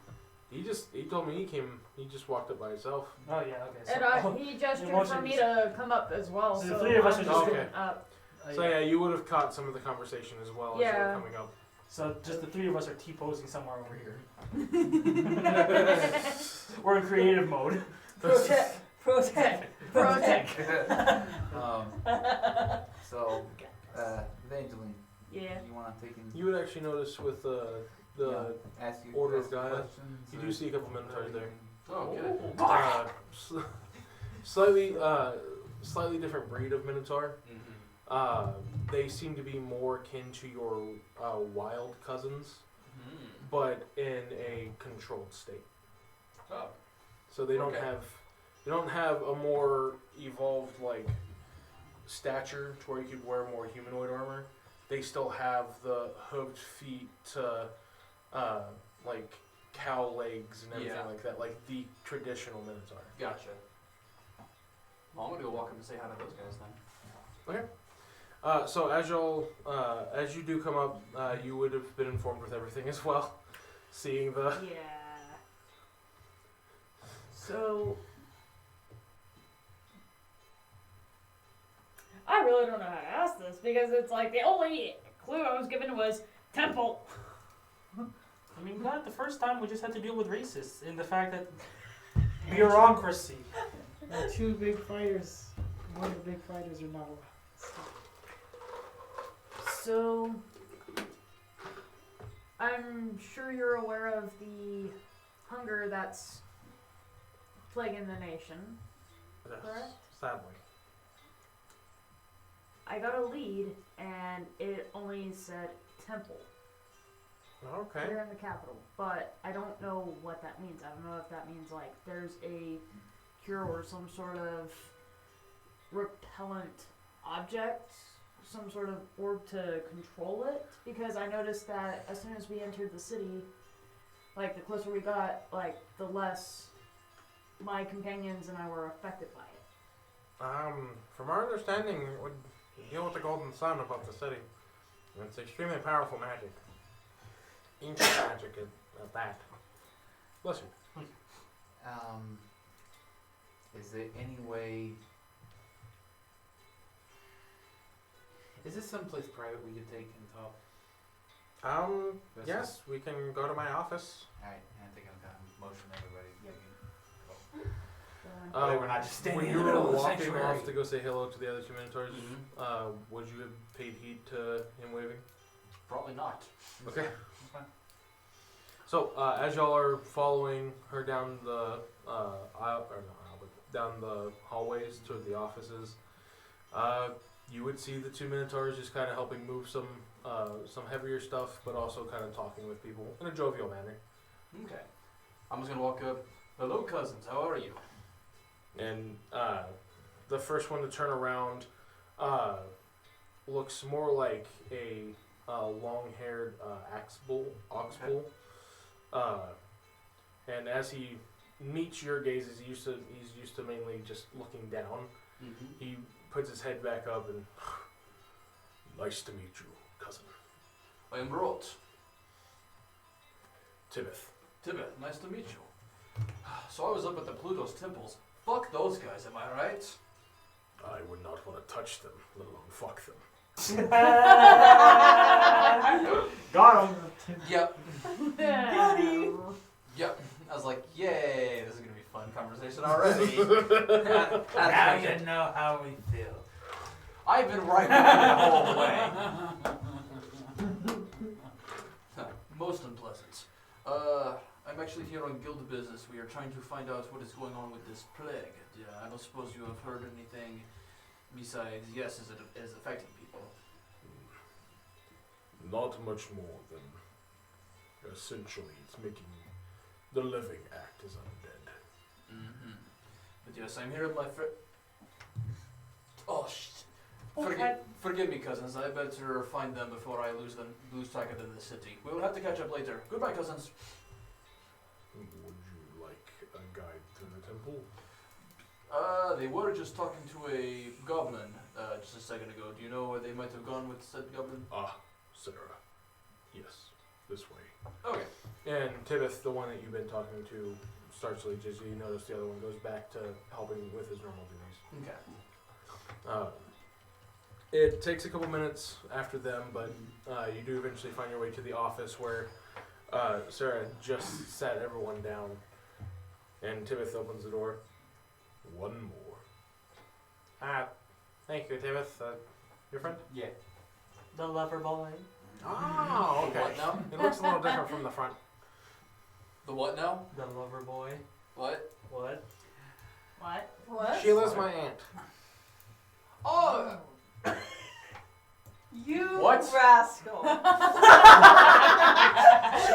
He told me he just walked up by himself. Oh yeah, okay. And he gestured for me to come up as well. So So the three of us I'm are just going okay. up. So yeah, you would have caught some of the conversation as well as you were Yeah. coming up. So just the three of us are T-posing somewhere over here. We're in creative mode. Protect. So, Evangeline, Yeah. you want to take in? You would actually notice with the ask you Order of ask Gaia, questions, you or- do see a couple minotaurs there. Oh, good. Slightly different breed of minotaur. They seem to be more akin to your wild cousins, but in a controlled state. Oh. So they don't Okay. have a more evolved like stature to where you could wear more humanoid armor. They still have the hooked feet to like cow legs and everything Yeah. like that, like the traditional minotaur. Gotcha. Well, I'm gonna go walk up and say hi to those guys then. So as you do come up, you would have been informed with everything as well, seeing the. Yeah. So I really don't know how to ask this because it's like the only clue I was given was temple. I mean, not the first time we just had to deal with racists in the fact that bureaucracy. The two big fighters, one of the big fighters are not allowed. So I'm sure you're aware of the hunger that's plaguing the nation. Correct. Sadly. I got a lead and it only said temple Okay. here in the capital, but I don't know what that means. I don't know if that means like there's a cure or some sort of repellent object, some sort of orb to control it, because I noticed that as soon as we entered the city, like the closer we got, like the less my companions and I were affected by it. From our understanding, it would deal with the Golden Sun above the city. And it's extremely powerful magic. Ancient magic at that. Bless you. Is there any way? Is this someplace private we could take and talk? Yes, we can go to my office. Alright, I think I'm gonna motion everybody. Yep. Uh, we're not just standing when in you the were middle of the walking sanctuary. off to go say hello to the other two minotaurs, Mhm. would you have paid heed to him waving? Probably not. Okay. Okay. So as y'all are following her down the aisle, or not aisle, but down the hallways to the offices, you would see the two minotaurs just kind of helping move some heavier stuff, but also kind of talking with people in a jovial manner. Okay. I'm just gonna walk up. Hello, cousins. How are you? And the first one to turn around looks more like a long-haired ox bull. And as he meets your gazes, he's used to mainly just looking down. Mm-hmm. He puts his head back up and, nice to meet you, cousin. I am Brot. Tibeth. Tibet, nice to meet you. So I was up at the Pluto's temples. Fuck those guys, am I right? I would not want to touch them, let alone fuck them. Got him. Yep. Got Yep. I was like, yay, this is gonna be a fun conversation already. Now you know how we feel. I've been right behind the whole way. Most unpleasant. I'm actually here on guild business. We are trying to find out what is going on with this plague. I don't suppose you have heard anything besides, yes, is it is affecting people? Not much more than, essentially, it's making the living act as undead. Mm-hmm. But yes, I'm here with my friend. Oh shit! Okay. Forgive me, cousins. I better find them before I lose track of them in the city. We'll have to catch up later. Goodbye, cousins. Would you like a guide to the temple? They were just talking to a goblin just a second ago. Do you know where they might have gone with said goblin? Sarah. Yes, this way. Okay. And Tibeth, the one that you've been talking to, starts to just you notice the other one goes back to helping with his normal duties. Okay. It takes a couple minutes after them, but you do eventually find your way to the office where Sarah just sat everyone down. And Tibith opens the door. One more. Thank you, Tibith. Your friend? Yeah. The lover boy. Oh, okay. What now? It looks a little different from the front. The what now? The lover boy. What? What? What? What? Sheila's my aunt. Oh! You What? rascal. She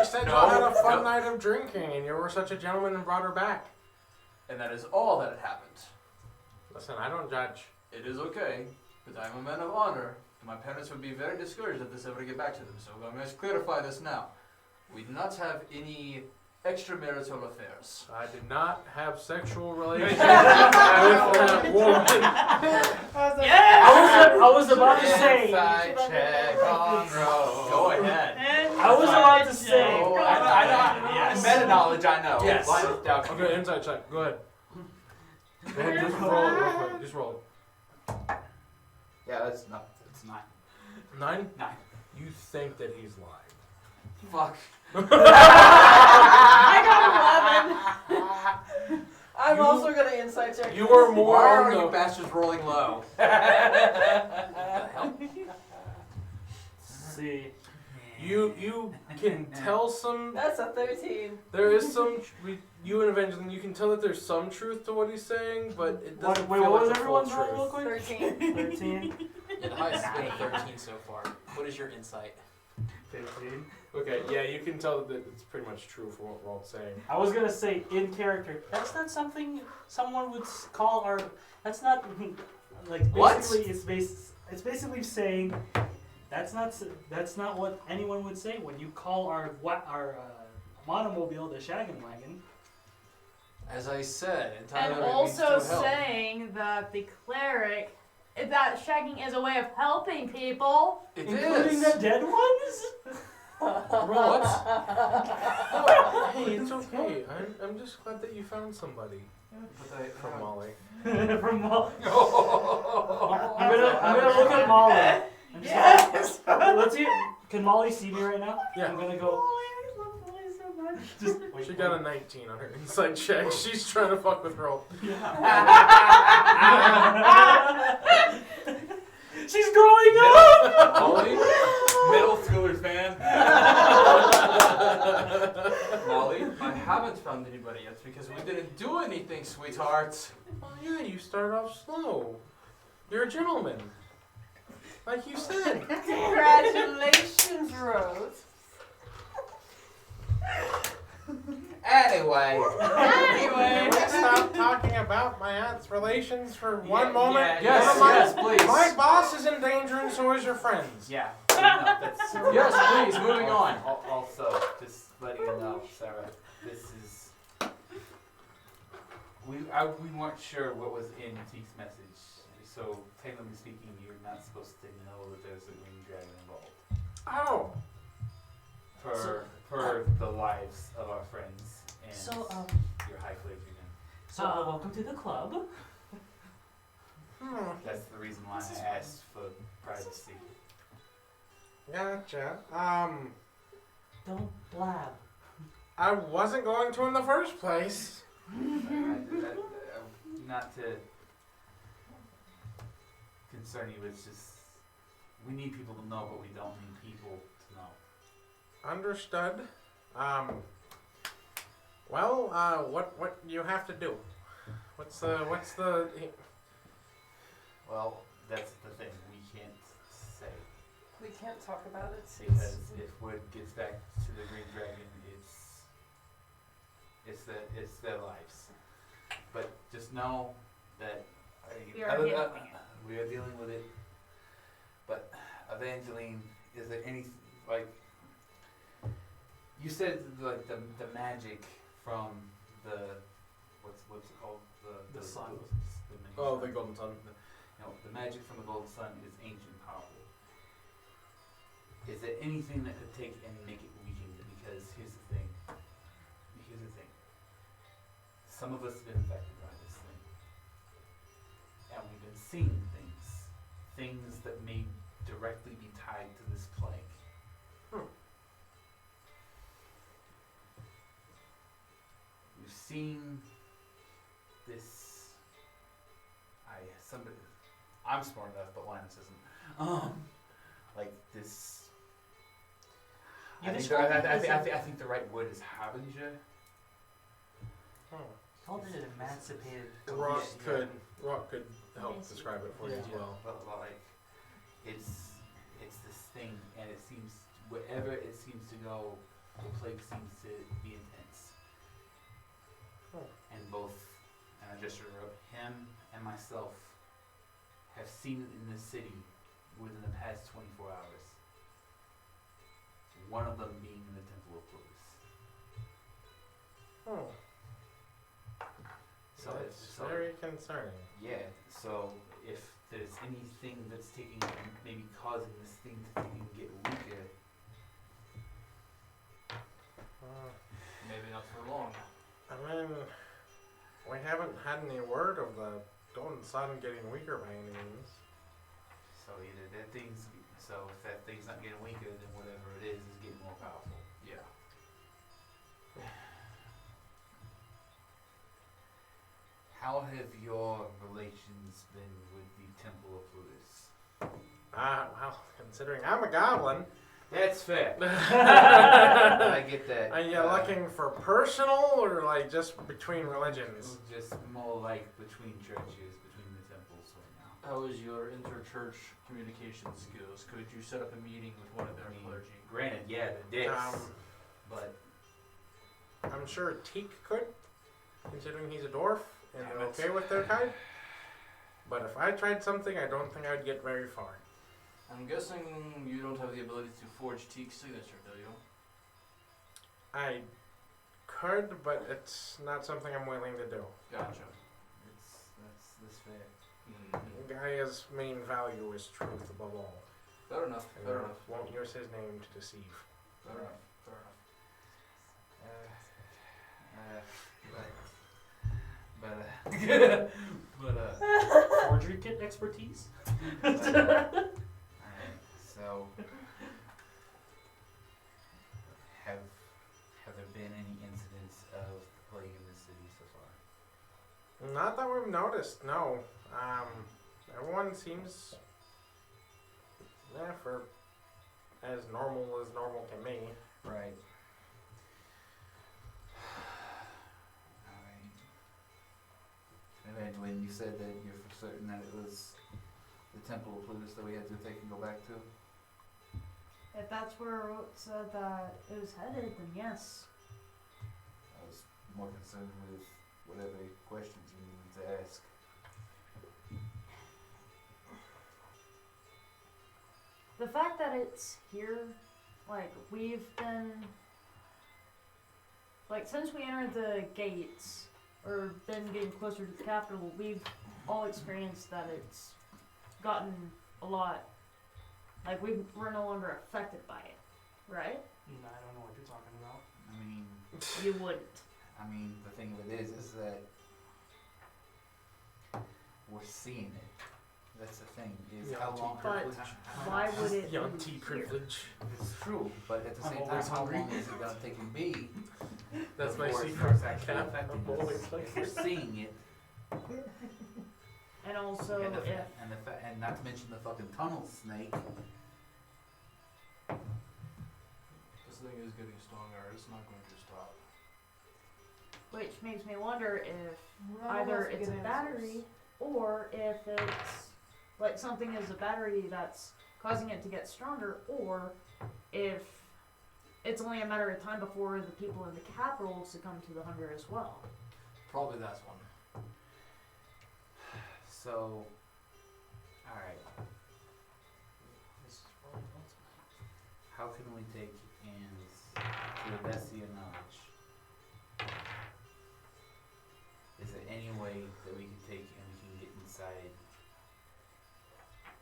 said No, you had a fun no. night of drinking and you were such a gentleman and brought her back. And that is all that had happened. Listen, I don't judge. It is okay, but I'm a man of honor, and my parents would be very discouraged if this ever to get back to them, so I must clarify this now. We do not have any extramarital affairs. I did not have sexual relations with that woman. I was about to say. Inside check on road. Go ahead. I was about to say. Oh, I know. Yes. Meta knowledge, I know. Yes. Linus Dowd. Okay, inside check. Go ahead. Go ahead, just roll it real quick. Just roll it. Yeah, that's not. It's 9. 9? 9. You think that he's lying. Fuck. I got 11. I'm You- also gonna insight check. You are Why more are on you the... bastards rolling low? See. You can tell some... That's a 13. There is some... You and Evangeline, you can tell that there's some truth to what he's saying, but it doesn't Wait, feel what like was the full everyone's roll real truth. quick? 13. 13. Yeah, the highest has been a 13 so far. What is your insight? 15. Okay, yeah, you can tell that it's pretty much true for what we're all saying. I was gonna say in character. That's not something someone would call our. That's not like What? basically it's basically saying that's not what anyone would say when you call our monomobile the shaggin' wagon. As I said, And entitlement also means to help. saying that the cleric, that shagging is a way of helping people. It Including is. the dead ones? What? Hey, it's okay. I'm just glad that you found somebody. From Molly. From Molly. I'm gonna look at Molly. I'm just let's see. Can Molly see me right now? Yeah. I'm gonna go. I love Molly so much. Just wait, She got a 19 on her inside check. She's trying to fuck with Roll. She's growing up. Molly? Middle schoolers, man. Molly, I haven't found anybody yet because we didn't do anything, sweetheart. Oh yeah, you started off slow. You're a gentleman. Like you said. Congratulations, Rose. Anyway. Anyway. Can we stop talking about my aunt's relations for one moment? yeah, Yes, Never mind. yes, please. My boss is in danger and so is your friends. Yeah. No, that's, Yes, please, moving on. Also, just letting you know, Sarah, this is. We weren't sure what was in Teek's message, so technically speaking, you're not supposed to know that there's a green dragon involved. Oh. For the lives of our friends and So your high clergyman. welcome to the club. That's the reason why I asked for privacy. Gotcha. Don't blab. I wasn't going to in the first place. Not to concern you, it's just we need people to know, but we don't need people to know. Understood. What do you have to do? What's the Well, that's the thing. We can't say We can't talk about it. because if word gets back to the Green Dragon, it's their lives. But just know that We are handling we are dealing with it. But Evangeline, is there any like you said like the magic from the what's it called The sun. Oh, the Golden Sun. No, the magic from the Golden Sun is ancient powerful. Is there anything that could take and make it weakened? Because here's the thing. Some of us have been affected by this thing. And we've been seeing things things that may directly be tied to this plague. We've seen this. I'm smart enough, but Linus isn't. Like this. You I described it as I think the right word is harbinger. Called it an emancipated. Rock Yeah. could help describe it for you as well. But like, it's this thing, and it seems wherever it seems to go, the plague seems to be intense. And both, and I just wrote him and myself have seen it in the city within the past 24 hours. One of them being in the Temple of Plutus. So That's very concerning. yeah, so if there's anything that's maybe causing this thing to get weaker, Maybe not for long. I mean, we haven't had any word of the golden sun getting weaker by any means. so either so if that thing's not getting weaker, then whatever it is getting more powerful. Yeah. How have your relations been with the Temple of Plutus? Well, considering I'm a goblin, That's fair. I get that. are you looking for personal or like just between religions? Just more like between churches, between the temples right now. How is your inter-church communication skills? Could you set up a meeting with one of their clergy? Granted, yeah, the dicks, but I'm sure Teak could, considering he's a dwarf and Damn they're it. okay with their kind. But if I tried something, I don't think I'd get very far. I'm guessing you don't have the ability to forge Teak's signature, do you? I could, but it's not something I'm willing to do. Gotcha. that's fair. Gaia's main value is truth above all. Fair enough. And Fair I enough. won't use his name to deceive. Fair enough. Fair enough. Forgery kit expertise. Alright, so have there been any incidents of the plague in the city so far? Not that we've noticed, no. Everyone seems, for as normal can be. Right. Alright. And when you said that you're for certain that it was the Temple of Plutus that we had to take and go back to? If that's where it said that it was headed, then yes. I was more concerned with whatever questions you needed to ask. The fact that it's here, like, we've been, like, since we entered the gates, or been getting closer to the capital, we've all experienced that it's gotten a lot, like, we're no longer affected by it, right? No, I don't know what you're talking about. I mean, You wouldn't. the thing of it is that we're seeing it. That's the thing. Is Yeah, how long? privilege. Why would it Young be T here? privilege. It's true, but at the I'm same time, always how hungry. long is it gonna take and be That's my before it secret starts actually cap. affecting I'm always us? like If we're seeing it, And also, and, if and not to mention the fucking tunnel snake. This thing is getting stronger. It's not going to stop. which makes me wonder if Not either enough it's a good battery answers. or if it's like something is a battery that's causing it to get stronger, or if it's only a matter of time before the people in the capital succumb to the hunger as well. Probably that's one. So, alright, This is probably not how can we take and, to the best of your knowledge, is there any way that we can take and we can get inside,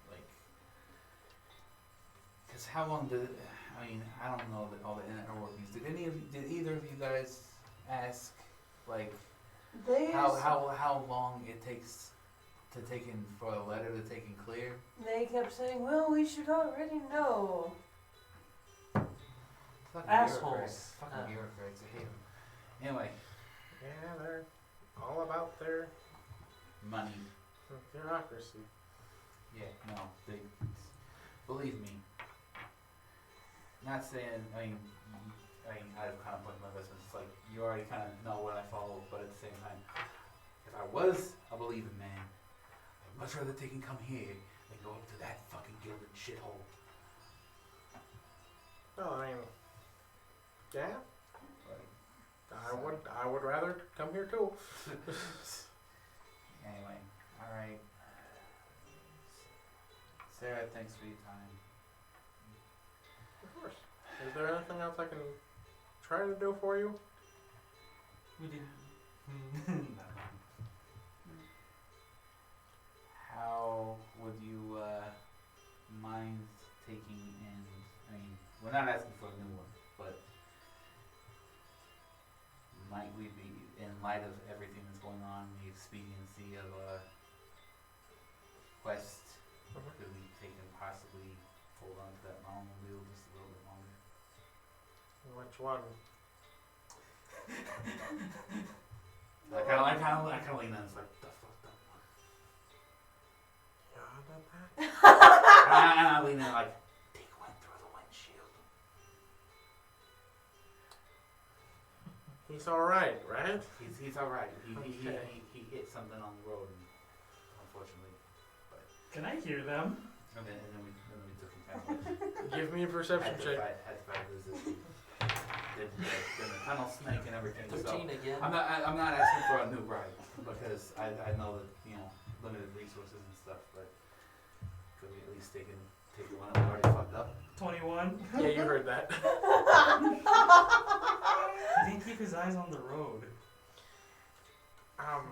like, because how long did, I don't know all the inner workings. Did either of you guys ask, like, They how long it takes for a letter to take in clear. They kept saying, well, we should already know. Fucking Assholes. bureaucrats. Fucking bureaucrats. I hate them. Anyway, Yeah, they're all about their money. bureaucracy. Yeah, no, they believe me. Not saying, I have kind of put my business. It's like you already kind of know what I follow, but at the same time, if I was a believing man, I'd much rather they can come here than go up to that fucking gilded shithole. Well, I mean, yeah, Like, I would rather come here too. anyway, all right. Sarah, thanks for your time. Of course. Is there anything else I can try to do for you? We did. How would you mind taking in? I mean, we're not asking for a new one, but might we be, in light of everything that's going on, the expediency of a quest, could we take and possibly hold on to that long wheel just a little bit longer? Which one? I kind of lean in. It's like the fuck up one. Yeah, about that. And I lean in like, take one through the windshield. He's all right, right? He's all right. Okay. He hit something on the road, and unfortunately, Can I hear them? and then we took him kind of Give me a perception check. had to fight resistance. Did the tunnel snake and everything. So 13 again. I'm not asking for a new ride because I know that limited resources and stuff, but could we at least take one that we already fucked up? 21. Yeah, you heard that. He didn't keep his eyes on the road. I'm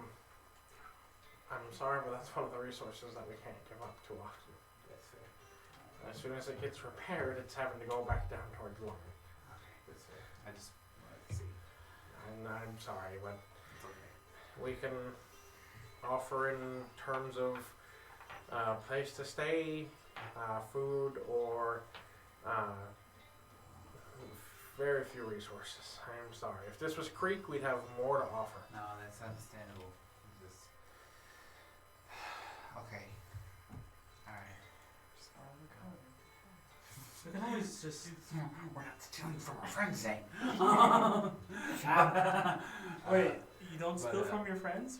sorry, but that's one of the resources that we can't give up too often. That's fair. As soon as it gets repaired, it's having to go back down towards London. Okay, that's fair. I just wanted to see. I'm sorry, but It's okay. we can offer in terms of place to stay, food, or very few resources. I'm sorry. If this was Creek, we'd have more to offer. No, that's understandable. Just okay. All right. We can always just. We're not stealing from our friends, Zane. Wait, you don't but, steal from your friends?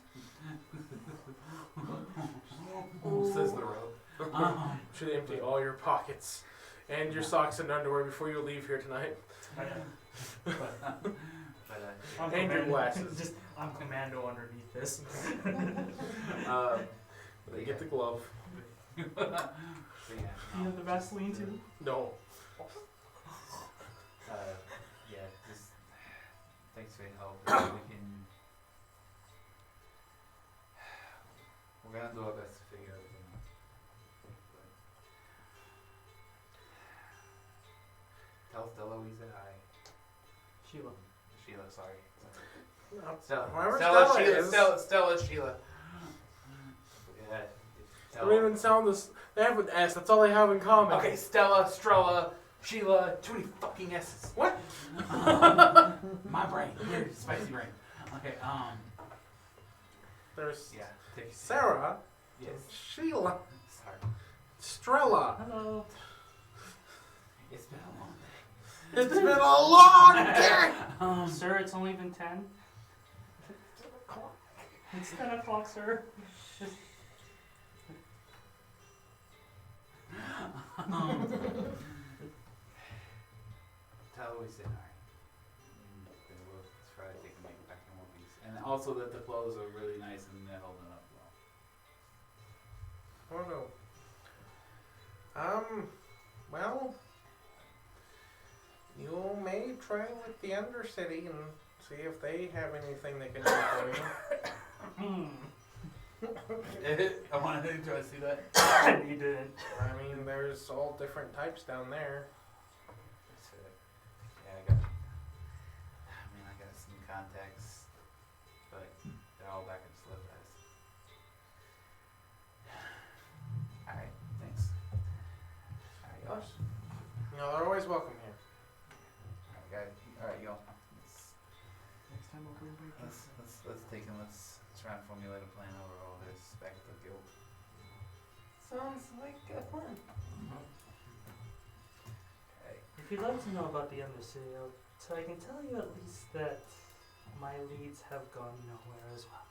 Says the road. Should empty all your pockets and your socks and underwear before you leave here tonight. But I'm And your commando- glasses. Just, I'm commando underneath this. They get the glove. You have the Vaseline too? No. Yeah, just thanks for your help. We're gonna do our best to figure everything out. Tell Stella we said hi. Sheila. Sheila, sorry. Whoever Stella, Stella Sheila, is. Stella, Sheila. Yeah. They don't even sound this. They have an S. That's all they have in common. Okay, Stella, Strella, Sheila, too many fucking S's. What? My brain, weird, spicy brain. Okay, There's yeah. Take Sarah, Yes. Sheila, Sorry. Strella. Hello. It's been a long day. It's been a long day. Sir, it's only been 10. It's 10 o'clock, sir. Tell her we said hi. Then we'll try to take them back in one piece. And also that the clothes are really nice and they're holding up well. Oh no. Well, you may try with the Undercity and see if they have anything they can do for you. I wanted to try to see that. You didn't. I mean, there's all different types down there. Yeah, I got some contacts, but they're all back in Slip Eyes. Let's take and let's try and formulate a plan over all this back at the guild. Sounds like a plan. Okay. If you'd like to know about the embassy, so I can tell you at least that my leads have gone nowhere as well.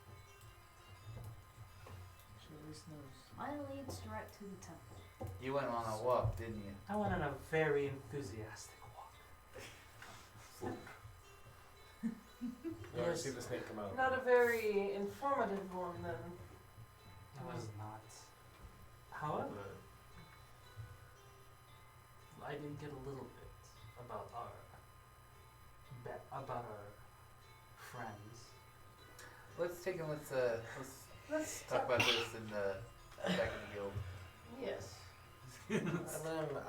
She at least knows. Mine leads direct to the temple. You went on a walk, didn't you? I went on a very enthusiastic walk. You already see the snake come out. Not a very informative one then. It was not. However, I did get a little bit about our friends. Let's take and let's Let's talk about this in the back in the guild. Yes.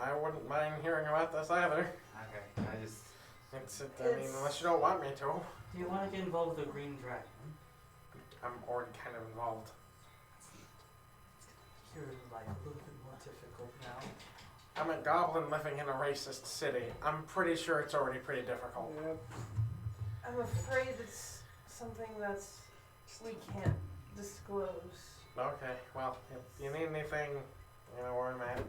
I wouldn't mind hearing about this either. Okay. Unless you don't want me to. Do you want to get involved with the Green Dragon? I'm already kind of involved. You're like a little bit more difficult now. I'm a goblin living in a racist city. I'm pretty sure it's already pretty difficult. I'm afraid it's something that's we can't disclose. Okay, well, if you need anything, you know where I'm at.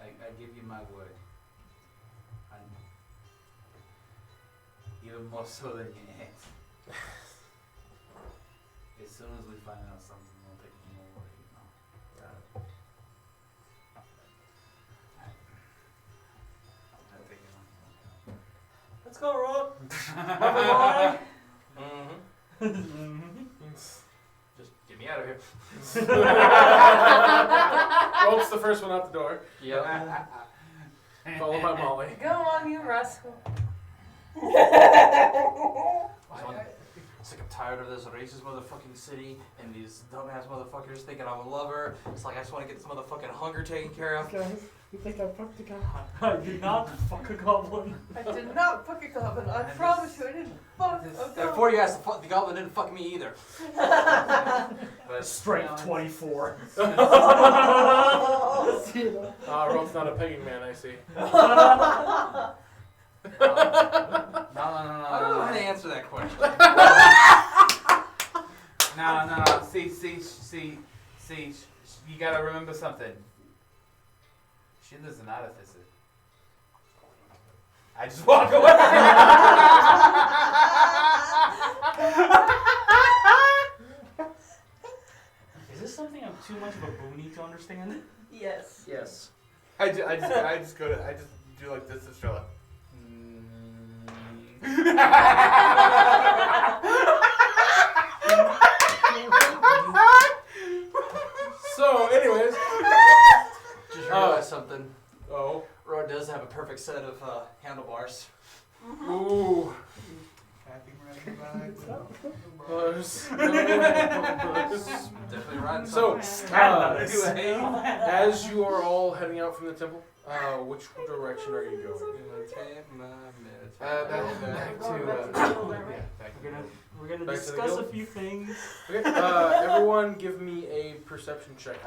I give you my word. Even more so than your aunt. As soon as we find out something, we'll take more word, you know. I'll take it on. Let's go, Rob. Bye. Just get me out of here. Rope's the first one out the door, Yep. followed by Molly. Go on, you rascal. It's like I'm tired of this racist motherfucking city and these dumbass motherfuckers thinking I'm a lover. It's like I just want to get this motherfucking hunger taken care of. Guys, you think I fucked the guy? I did not fuck a goblin. I did not fuck a goblin. I promise you, I didn't fuck a goblin. Before you asked, the goblin didn't fuck me either. But Strength 24. Rope's not a pegging man, I see. I don't know how to answer that question. No. See, you gotta remember something. She lives in Artificer. I just walk away. Is this something I'm too much of a boonie to understand? Yes. Yes. I just do like this to Strella. So, anyways. Just realized something. Oh. Rod does have a perfect set of handlebars. Ooh. Bars. Definitely riding So, something. as you are all heading out from the temple, which direction are you going? Back to We're gonna Back to the discuss a guild? few things. Okay, everyone give me a perception check.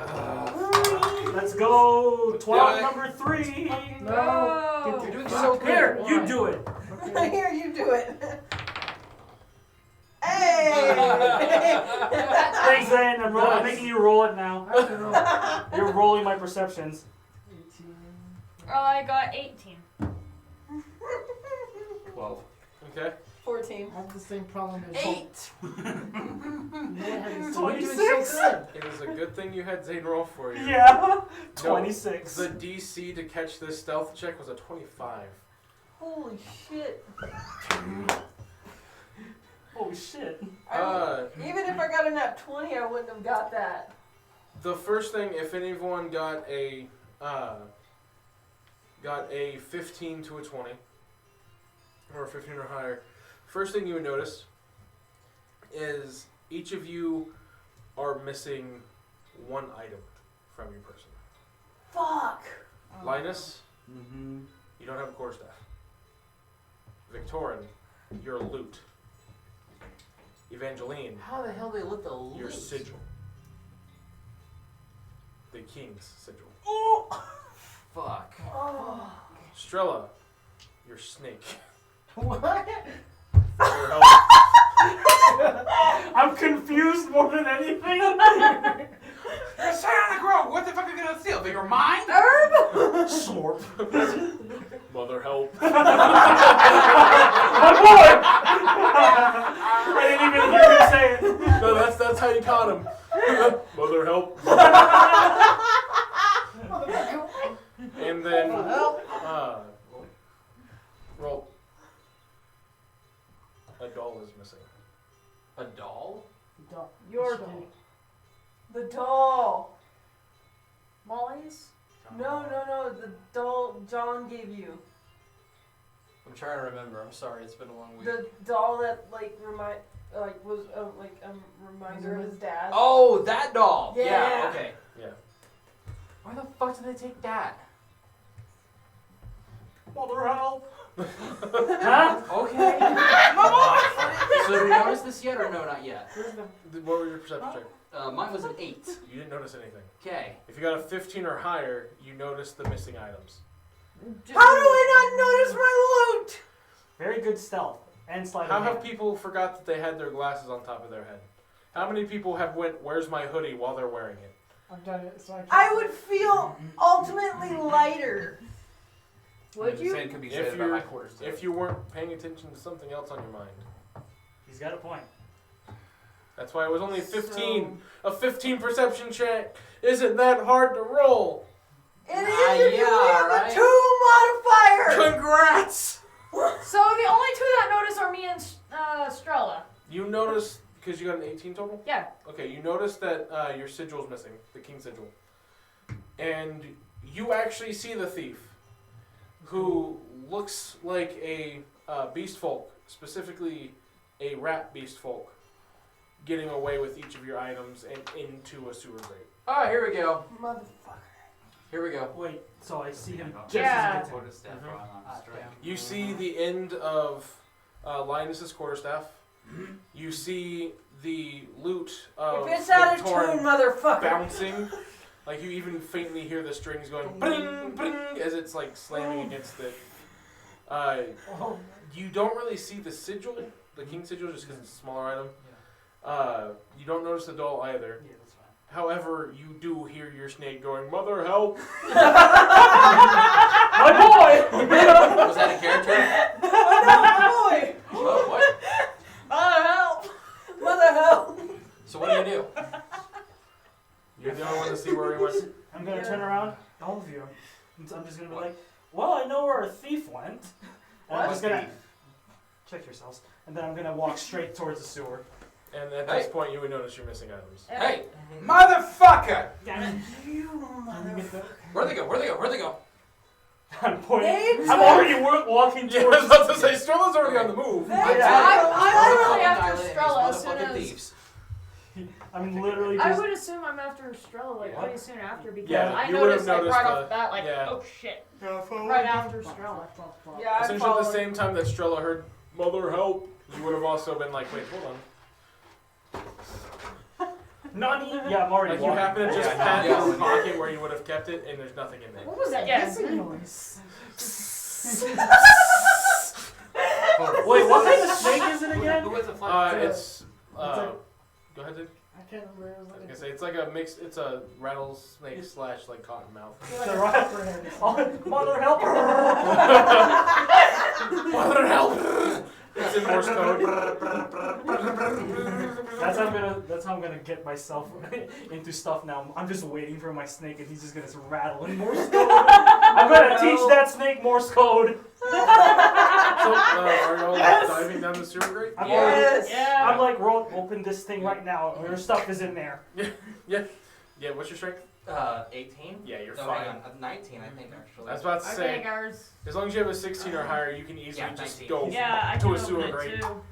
Let's go. Twat it. number 3. No. You're doing so good. Here, you do it. Here, you do it. Hey! Thanks, Zane. I'm Nice. making you roll it now. I don't know. You're rolling my perceptions. 18. I got 18. 12. Okay. 14. I have the same problem as 8. No one had the 26. It is a good thing you had Zane roll for you. Yeah. 26. The DC to catch this stealth check was a 25. Holy shit. Oh shit. Even if I got a nat 20, I wouldn't have got that. The first thing, if anyone got a 15 to a 20, or a 15 or higher, first thing you would notice is each of you are missing one item from your person. Fuck. Linus, Mm-hmm. you don't have a quarterstaff. Victorin, your loot. Evangeline, How the hell they let the loot? your sigil. The king's sigil. Fuck. Oh. Strella, your snake. What? Your health. I'm confused more than anything. You're Sonic Grove. What the fuck are you gonna steal? Your mind? Slorp. Mother help. My boy! I didn't even hear him say it. No, that's how you caught him. Mother help. And then roll. A doll is missing. A doll? Your doll. The doll. Molly's? No, the doll John gave you. I'm trying to remember. I'm sorry. It's been a long week. The doll that was a reminder of his dad. Oh, that doll. Yeah. Okay. Yeah. Why the fuck did they take that? Mother help. Huh? Okay. So did you notice this yet or no? Not yet. What was your perception check? Mine was an 8. You didn't notice anything. Okay. If you got a 15 or higher, you noticed the missing items. How do I not notice my loot? Very good stealth and sleight How of have hand. people forgot that they had their glasses on top of their head? How many people have went, "Where's my hoodie?" while they're wearing it? I've done it, so I would feel ultimately lighter. Would you? Same could be If said about you're- my quarters. If you weren't paying attention to something else on your mind. He's got a point. That's why it was only 15. A 15 perception check isn't that hard to roll. It is if you yeah, have right? a 2 modifier. Congrats! So the only two that notice are me and Strella. You notice, because you got an 18 total? Yeah. Okay, you notice that your sigil's missing, the king sigil. And you actually see the thief, who looks like a beast folk, specifically a rat beast folk, getting away with each of your items and into a sewer grate. Alright, here we go. Motherfucker. Here we go. Wait, so I see him just Yeah. as he gets Put a step Mhm. on strike. You see the end of Linus's quarterstaff. You see the loot of If it's out of Victorin tune, motherfucker. bouncing. Like you even faintly hear the strings going bring, bring, as it's like slamming against it. You don't really see the sigil, the king sigil, just because it's a smaller item. You don't notice the doll either. Yeah, that's fine. However, you do hear your snake going, "Mother help!" My boy! Was that a character? Boy. Oh, what? Mother help. Mother help. So what do you do? You're the only one to see where he went. I'm gonna turn around, all of you. I'm just gonna be like, well, I know where a thief went. And I'm just gonna check yourselves, and then I'm gonna walk straight towards the sewer. And at this point, you would notice your missing items. Hey, Motherfucker! You where'd they go? Where'd they go? Where'd they go? I'm pointing. Names I'm already walking Yeah, I towards. was about to say, Stella's already on the move. They- I'm literally after Strella as soon as. Thieves. I'm literally I just. would assume I'm after Strella like Yeah. pretty soon after because Yeah, I you would have noticed like noticed right the- off the bat like yeah. oh shit right after Strella. Yeah, I Essentially, at the followed. same time that Strella heard "Mother help," you would have also been like, "Wait, hold on." Nani? Yeah, I'm already Like you walking. happen to just Yeah, pat yeah. your pocket where you would have kept it, and there's nothing in there. What was that Yeah. hissing noise? Wait, what kind of snake is it again? Who was the fly? It's It's a- go ahead, dude. I can't remember. It was I was like gonna say it's like a mix. It's a rattlesnake slash like cotton mouth. The rat- Oh, mother helper! Mother help! It's in Morse code. That's how I'm gonna get myself into stuff now. I'm just waiting for my snake, and he's just gonna rattle in Morse code. I'm gonna teach that snake Morse code. So, are y'all diving down the sewer grate? I'm Yes. Yeah. I'm like, Ron, open this thing right now. Your stuff is in there. Yeah, what's your strength? 18? Yeah, you're No, fine. hang on. 19, I think, actually. I was about to I say, think ours. as long as you have a 16 or higher, you can easily Yeah, just 19. go Yeah, I to can a open sewer it grate. too.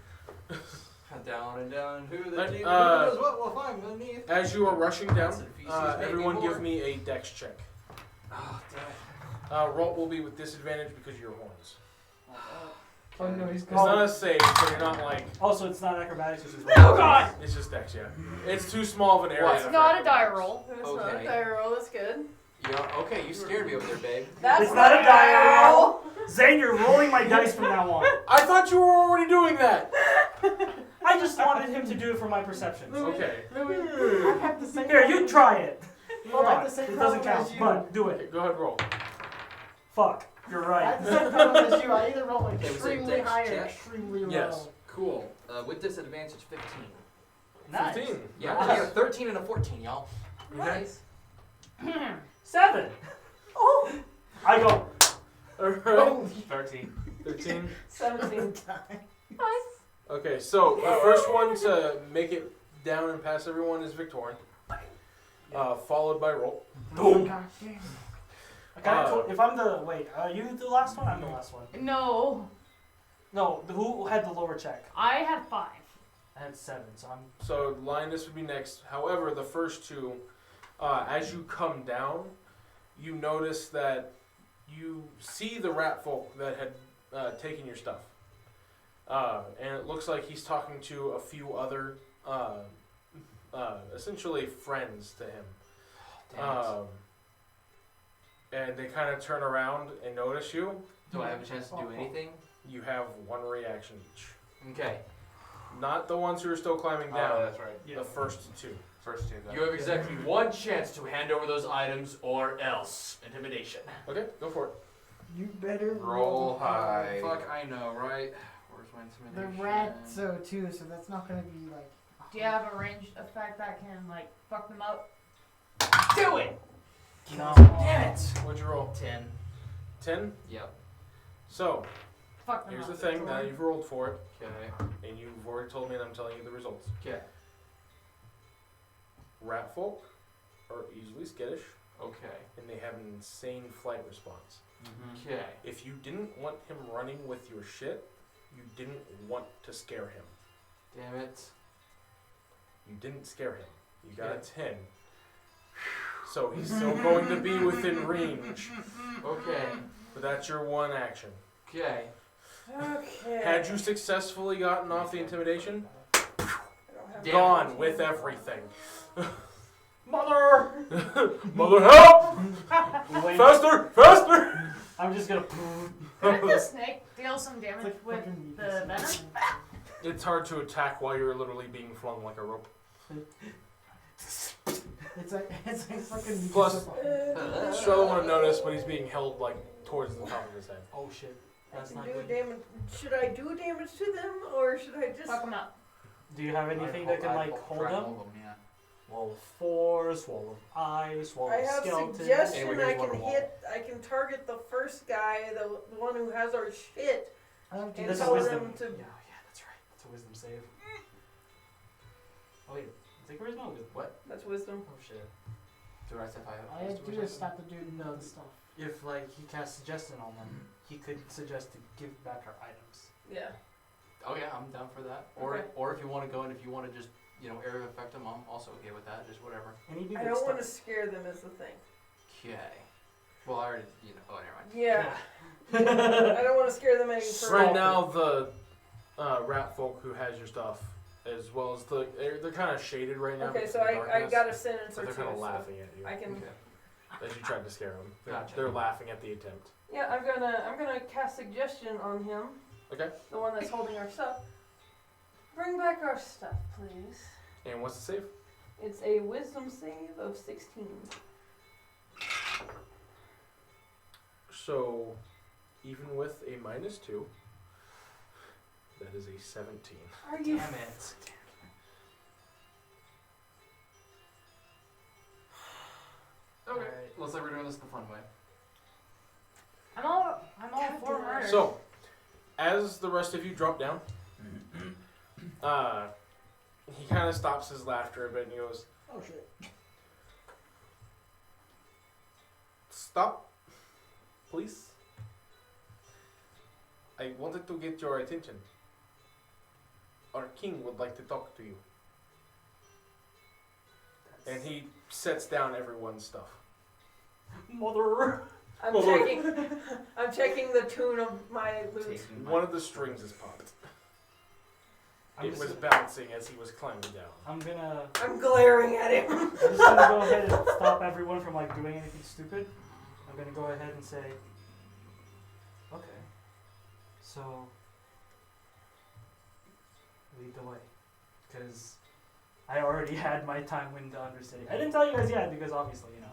Down and down to the But, deep uh, what we'll find beneath. As you are rushing down, Acid feces, maybe everyone more. give me a dex check. Oh, damn it. Roll will be with disadvantage because of your horns. Oh no, he's It's not gone. a save, so you're not like, Also, it's not acrobatics, it's just. Oh god! it's just dex, yeah. It's too small of an area. What? to It's not a affect die your roll. That's not Okay. a die roll. That's good. Yeah, okay, you scared me over there, babe. That's It's not a die roll. roll. Zane, you're rolling my dice from now on. I thought you were already doing that. I just wanted him to do it for my perception. Okay. Louis, I have the same. Here, you try it. Hold I have on. the same It doesn't problem count, as you. but do it. Okay, go ahead, roll. Fuck. You're I right. have the same problem as you. I either roll Okay, was it extremely dex high or check? extremely low. Yes. Cool. With disadvantage, 15. Nice. 15. Yeah, Nice. we got a 13 and a 14, y'all. Nice. 7. Oh, I go. Alright. 13. 13. 17. Okay, so the first one to make it down and pass everyone is Victorian. Followed by Roll. Oh, God damn. If I'm the wait, are you the last one? I'm the last one. No, No, who had the lower check? I had 5. I had 7, so I'm. So Linus would be next. However, the first two, as you come down, you notice that you see the rat folk that had taken your stuff. And it looks like he's talking to a few other, essentially friends to him. Damn it. And they kind of turn around and notice you. Do I have a chance to do anything? You have one reaction each. Okay. Not the ones who are still climbing down. Oh, that's right. The first two. First two. You have exactly one chance to hand over those items or else. Intimidation. Okay, go for it. You better Roll high. Fuck, I know, right? Where's my The intimidation? rat so too, so that's not gonna be like. Do you have a ranged effect that can like fuck them up? Do it! No. Damn it! What'd you roll? 10. 10? Yep. So, Fuck them here's up. the thing. Now you've rolled for it, Okay. and you've already told me, and I'm telling you the results. Okay. Rat folk are easily skittish, Okay. and they have an insane flight response. Okay. If you didn't want him running with your shit, you didn't want to scare him. Damn it. You didn't scare him. You got a 10. So he's still going to be within range, Okay. but that's your one action. Okay. Okay. Had you successfully gotten off the intimidation, I don't have Damn gone with everything. Mother! Mother, help! Wait, Faster! Faster! I'm just gonna. Didn't the snake deal some It's damage like with fucking the venom? It's hard to attack while you're literally being flung like a rope. It's like fucking. Plus- Strella would have noticed, but he's being held like towards the top of his head. Oh shit. I That's can not do good. damage. Should I do damage to them, or should I just? Fuck them up. Do you have anything that can like hold them? Yeah. Wall of force, wall of ice, wall I of have skeleton. suggestion. Anyway, I here's can one wall. hit. I can target the first guy, the one who has our shit. I don't do And That's this. a tell wisdom. them to- Yeah, that's right. That's a wisdom save. Oh wait, is it charisma? What? That's wisdom. Oh shit. Do I say if I have I wisdom or do just something? stop the dude and know the stuff. If like he casts suggestion on them, he could suggest to give back our items. Yeah. Oh yeah, I'm down for that. Or Okay. or if you want to go and if you want to just area effect them, I'm also okay with that. Just whatever. And he do I good don't want to stuff. scare them. Is the thing. Okay. Well, I already Oh, never mind. Yeah. I don't want to scare them any further. Right now, the rat folk who has your stuff, as well as they're kind of shaded right now. Okay, because so of the I darkness, got a sentence but or they're two. kind of so laughing at you I can. Okay. as you tried to scare them. Gotcha. They're laughing at the attempt. Yeah, I'm gonna cast suggestion on him. Okay. The one that's holding our stuff. Bring back our stuff, please. And what's the save? It's a wisdom save of 16. So, even with a -2, that is a 17. Are you? Damn it. Okay. Alright. Looks like we're doing this the fun way. I'm all for murder. So, as the rest of you drop down, he kind of stops his laughter a bit and he goes, Oh shit. "Stop, please. I wanted to get your attention. Our king would like to talk to you." And he sets down everyone's stuff. Mother. I'm Well, checking. I'm checking the tune of my lute. Taking my- One of the strings is popped. I'm It just was gonna- bouncing as he was climbing down. I'm gonna. I'm glaring at him. I'm just gonna go ahead and stop everyone from like doing anything stupid. I'm gonna go ahead and say, okay, so lead the way, because I already had my time when the Undercity. I didn't tell you guys yet because obviously, you know.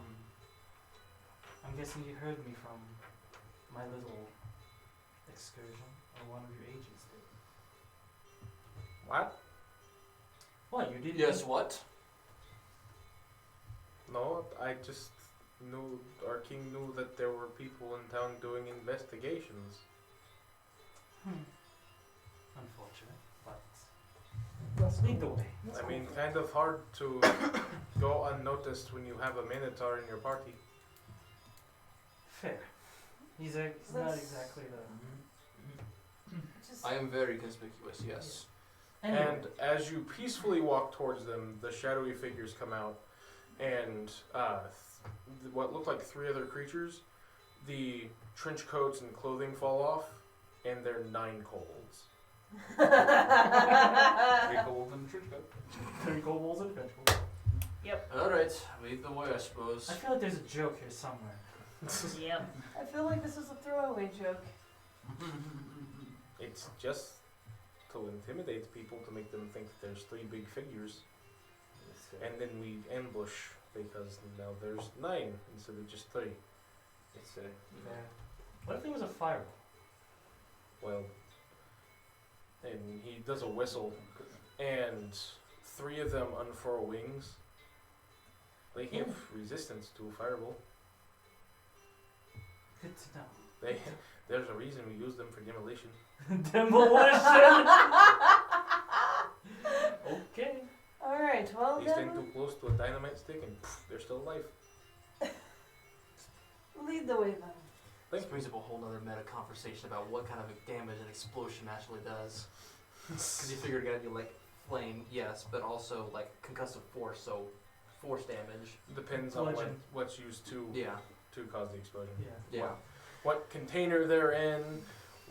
I'm guessing you heard me from my little excursion, or one of your agents did. What? What, you didn't? Yes, what? No, I just knew our king knew that there were people in town doing investigations. Unfortunate, but lead the way. I mean, kind of hard to go unnoticed when you have a Minotaur in your party. Fair. He's not That's- exactly the. Just I am very conspicuous, yes. Anyway. And as you peacefully walk towards them, the shadowy figures come out, and what look like 3 other creatures, the trench coats and clothing fall off, and they're 9 kobolds. 3 kobolds and a trench coat. 3 kobolds and trench coats. Alright, lead the way, I suppose. I feel like there's a joke here somewhere. Yep. I feel like this is a throwaway joke. It's just to intimidate people, to make them think that there's 3 big figures, and then we ambush because now there's 9 instead of just 3. It's Fair. What if there was a fireball? Well, and he does a whistle, and 3 of them unfurl wings. They have resistance to a fireball. Good to know. There's a reason we use them for demolition. Demolition! Okay. Alright, well You stand then, too close to a dynamite stick and they're still alive. lead the way then. This brings up a whole nother meta conversation about what kind of damage an explosion actually does. Because you figure it gotta be like flame, yes, but also like concussive force, so force damage. Depends on Bludgeon. what's used to Yeah, cause the explosion. Yeah. yeah. What container they're in,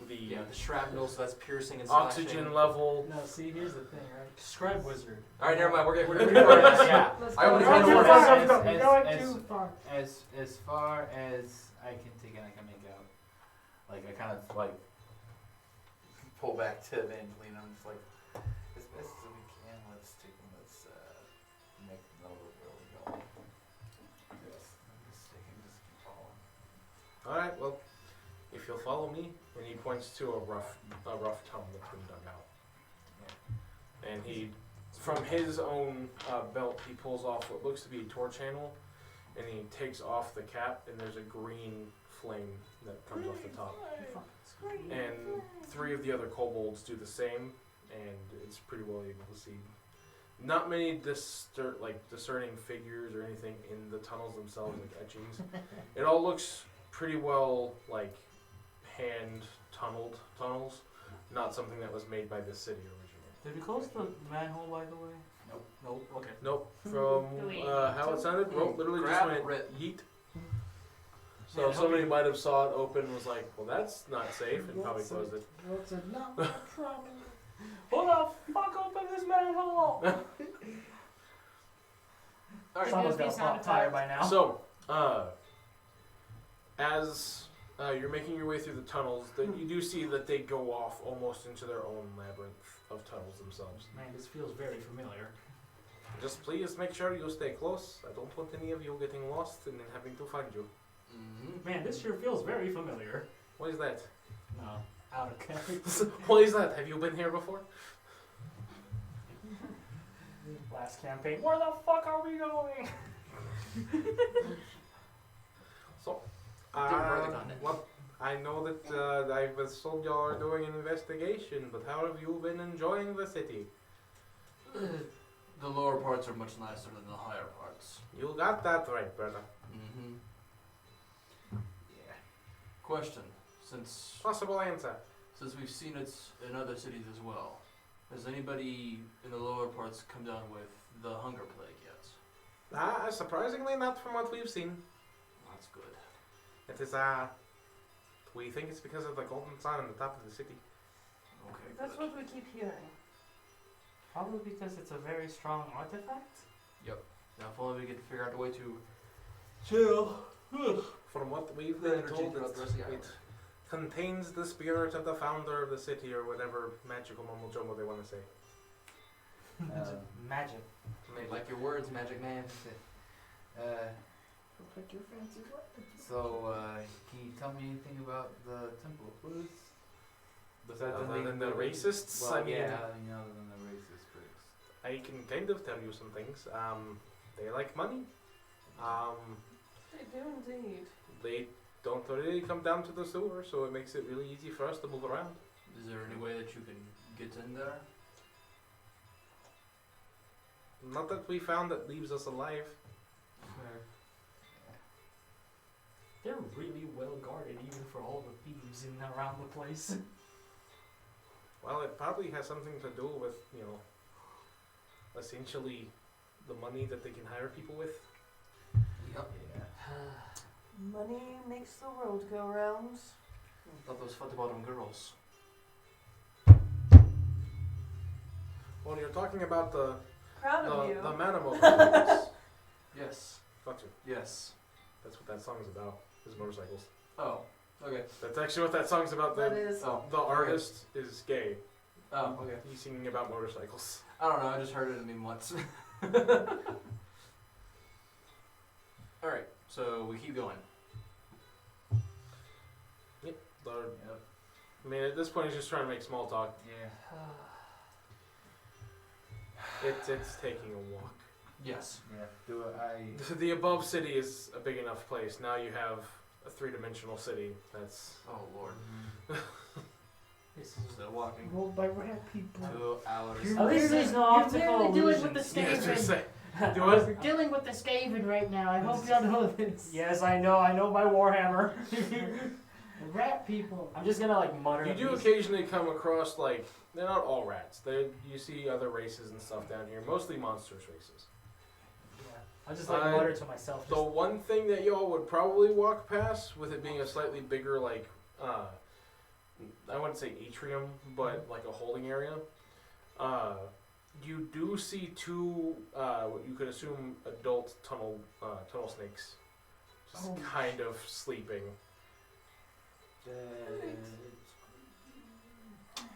the Yeah, the shrapnel, so that's piercing and slashing. oxygen level. No, see, here's the thing, right? Scribe wizard. Alright, never mind, we're We're gonna yeah. Let's I go. wanna You're go too to far, as- you're as- going as- too far. As far as I can take it, I can make out. Like I kind of like pull back to Evangeline. I'm just like, as best as we can. Let's take them. Let's make note of where we're going. Yes, I'm just taking. Just keep following. Alright, well, if you'll follow me, and he points to a rough tunnel that's been dug out. And he, from his own belt, he pulls off what looks to be a torch handle, and he takes off the cap, and there's a green flame that comes off the top. And 3 of the other kobolds do the same, and it's pretty well able to see. Not many discerning figures or anything in the tunnels themselves, like etchings. It all looks pretty well like hand tunneled tunnels, not something that was made by the city originally. Did we close the manhole, by the way? Nope, okay. Nope. From how it sounded, rope literally just Grab, went rip. yeet. Yeah, So somebody might have saw it open and was like, well, that's not safe, and probably That's closed it. What's it? Not my problem. Who the fuck opened this manhole? Alright, Someone's Give got me a sound flat tire effect. by now. So, as you're making your way through the tunnels, you do see that they go off almost into their own labyrinth of tunnels themselves. Man, this feels very familiar. Just please make sure you stay close. I don't want any of you getting lost and then having to find you. Mm-hmm. Man, this sure feels very familiar. What is that? No, out of character. What is that? Have you been here before? Last campaign. Where the fuck are we going? So, Different part of the continent. well, I know that I was told y'all are doing an investigation, but how have you been enjoying the city? The lower parts are much nicer than the higher parts. You got that right, brother. Mm-hmm. Yeah. Question. Since Possible answer. we've seen it in other cities as well, has anybody in the lower parts come down with the hunger plague yet? Surprisingly not from what we've seen. That's good. It is, we think it's because of the golden sun on the top of the city. Okay, That's good. what we keep hearing. Probably because it's a very strong artifact. Now, if only we could figure out a way to chill. From what we've The been energy told, throughout the rest of the it island. contains the spirit of the founder of the city, or whatever magical mumbo jumbo they want to say. Magic. Like your words, Magic Man. Like your fancy what? So, can you tell me anything about the temple? What is besides them Other being than the racists, Well, I mean, yeah, I mean, other than the racist pricks. I can kind of tell you some things. They like money. They do indeed. They don't really come down to the sewer, so it makes it really easy for us to move around. Is there any way that you can get in there? Not that we found that leaves us alive. They're really well guarded, even for all the thieves in and around the place. Well, it probably has something to do with, you know, essentially the money that they can hire people with. Yep. Money makes the world go round. Thought those fat bottom girls. Well, you're talking about the Proud of you. the Manimo. Yes. Got you. Yes. That's what that song's about. Is motorcycles. Oh. Okay. That's actually what that song's about. That The, is. Oh. the artist is gay. Oh. Okay. He's singing about motorcycles. I don't know. I just heard it in me once. All right. So we keep going. The, Yep. I mean, at this point, he's just trying to make small talk. Yeah. It's taking a walk. Yes. Yeah. Do I? The above city is a big enough place. Now you have a three-dimensional city. That's Oh Lord. This is So walking Ruled by rat people. 2 hours. You're At least there's no you're optical literally dealing with the illusions. yeah, I was gonna Skaven. say. Do what? You're dealing with the Skaven right now. I hope y'all know this. Yes, I know my Warhammer. The rat people. I'm just gonna like mutter. You at do least. occasionally come across, like, they're not all rats. You see other races and stuff down here, mostly monstrous races. Yeah. I just like Uh, mutter to myself. The Just, one thing that y'all would probably walk past, with it being a slightly bigger, like, I wouldn't say atrium, but like a holding area, you do see 2, what you could assume adult tunnel snakes, just Oh. kind of sleeping.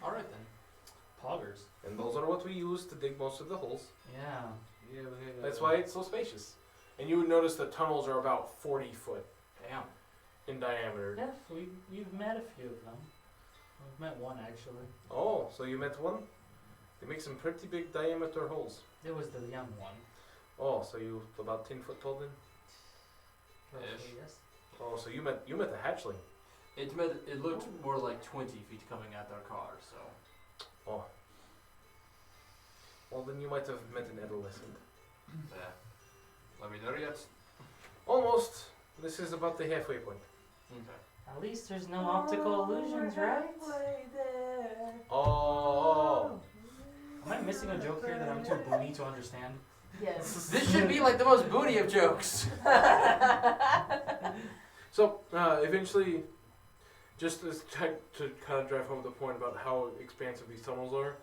All right then. poggers. And those are what we use to dig most of the holes. Yeah. Yeah. We That's why it's so spacious. And you would notice the tunnels are about 40 foot Damn. in diameter. Yeah, we've met a few of them. We've met one actually. Oh, so you met one? They make some pretty big diameter holes. It was the young one. Oh, so you about 10 foot tall then? Roughly, yes. Oh, so you met the hatchling. It looked more like 20 feet coming at their car. So. Oh. Well, then you might have met an adolescent. Yeah. Are we there yet? Almost. This is about the halfway point. Okay. At least there's no optical illusions, right? Oh. Am I missing a joke here that I'm too boony to understand? Yes. This should be like the most booty of jokes. So, eventually, just as to kind of drive home the point about how expansive these tunnels are,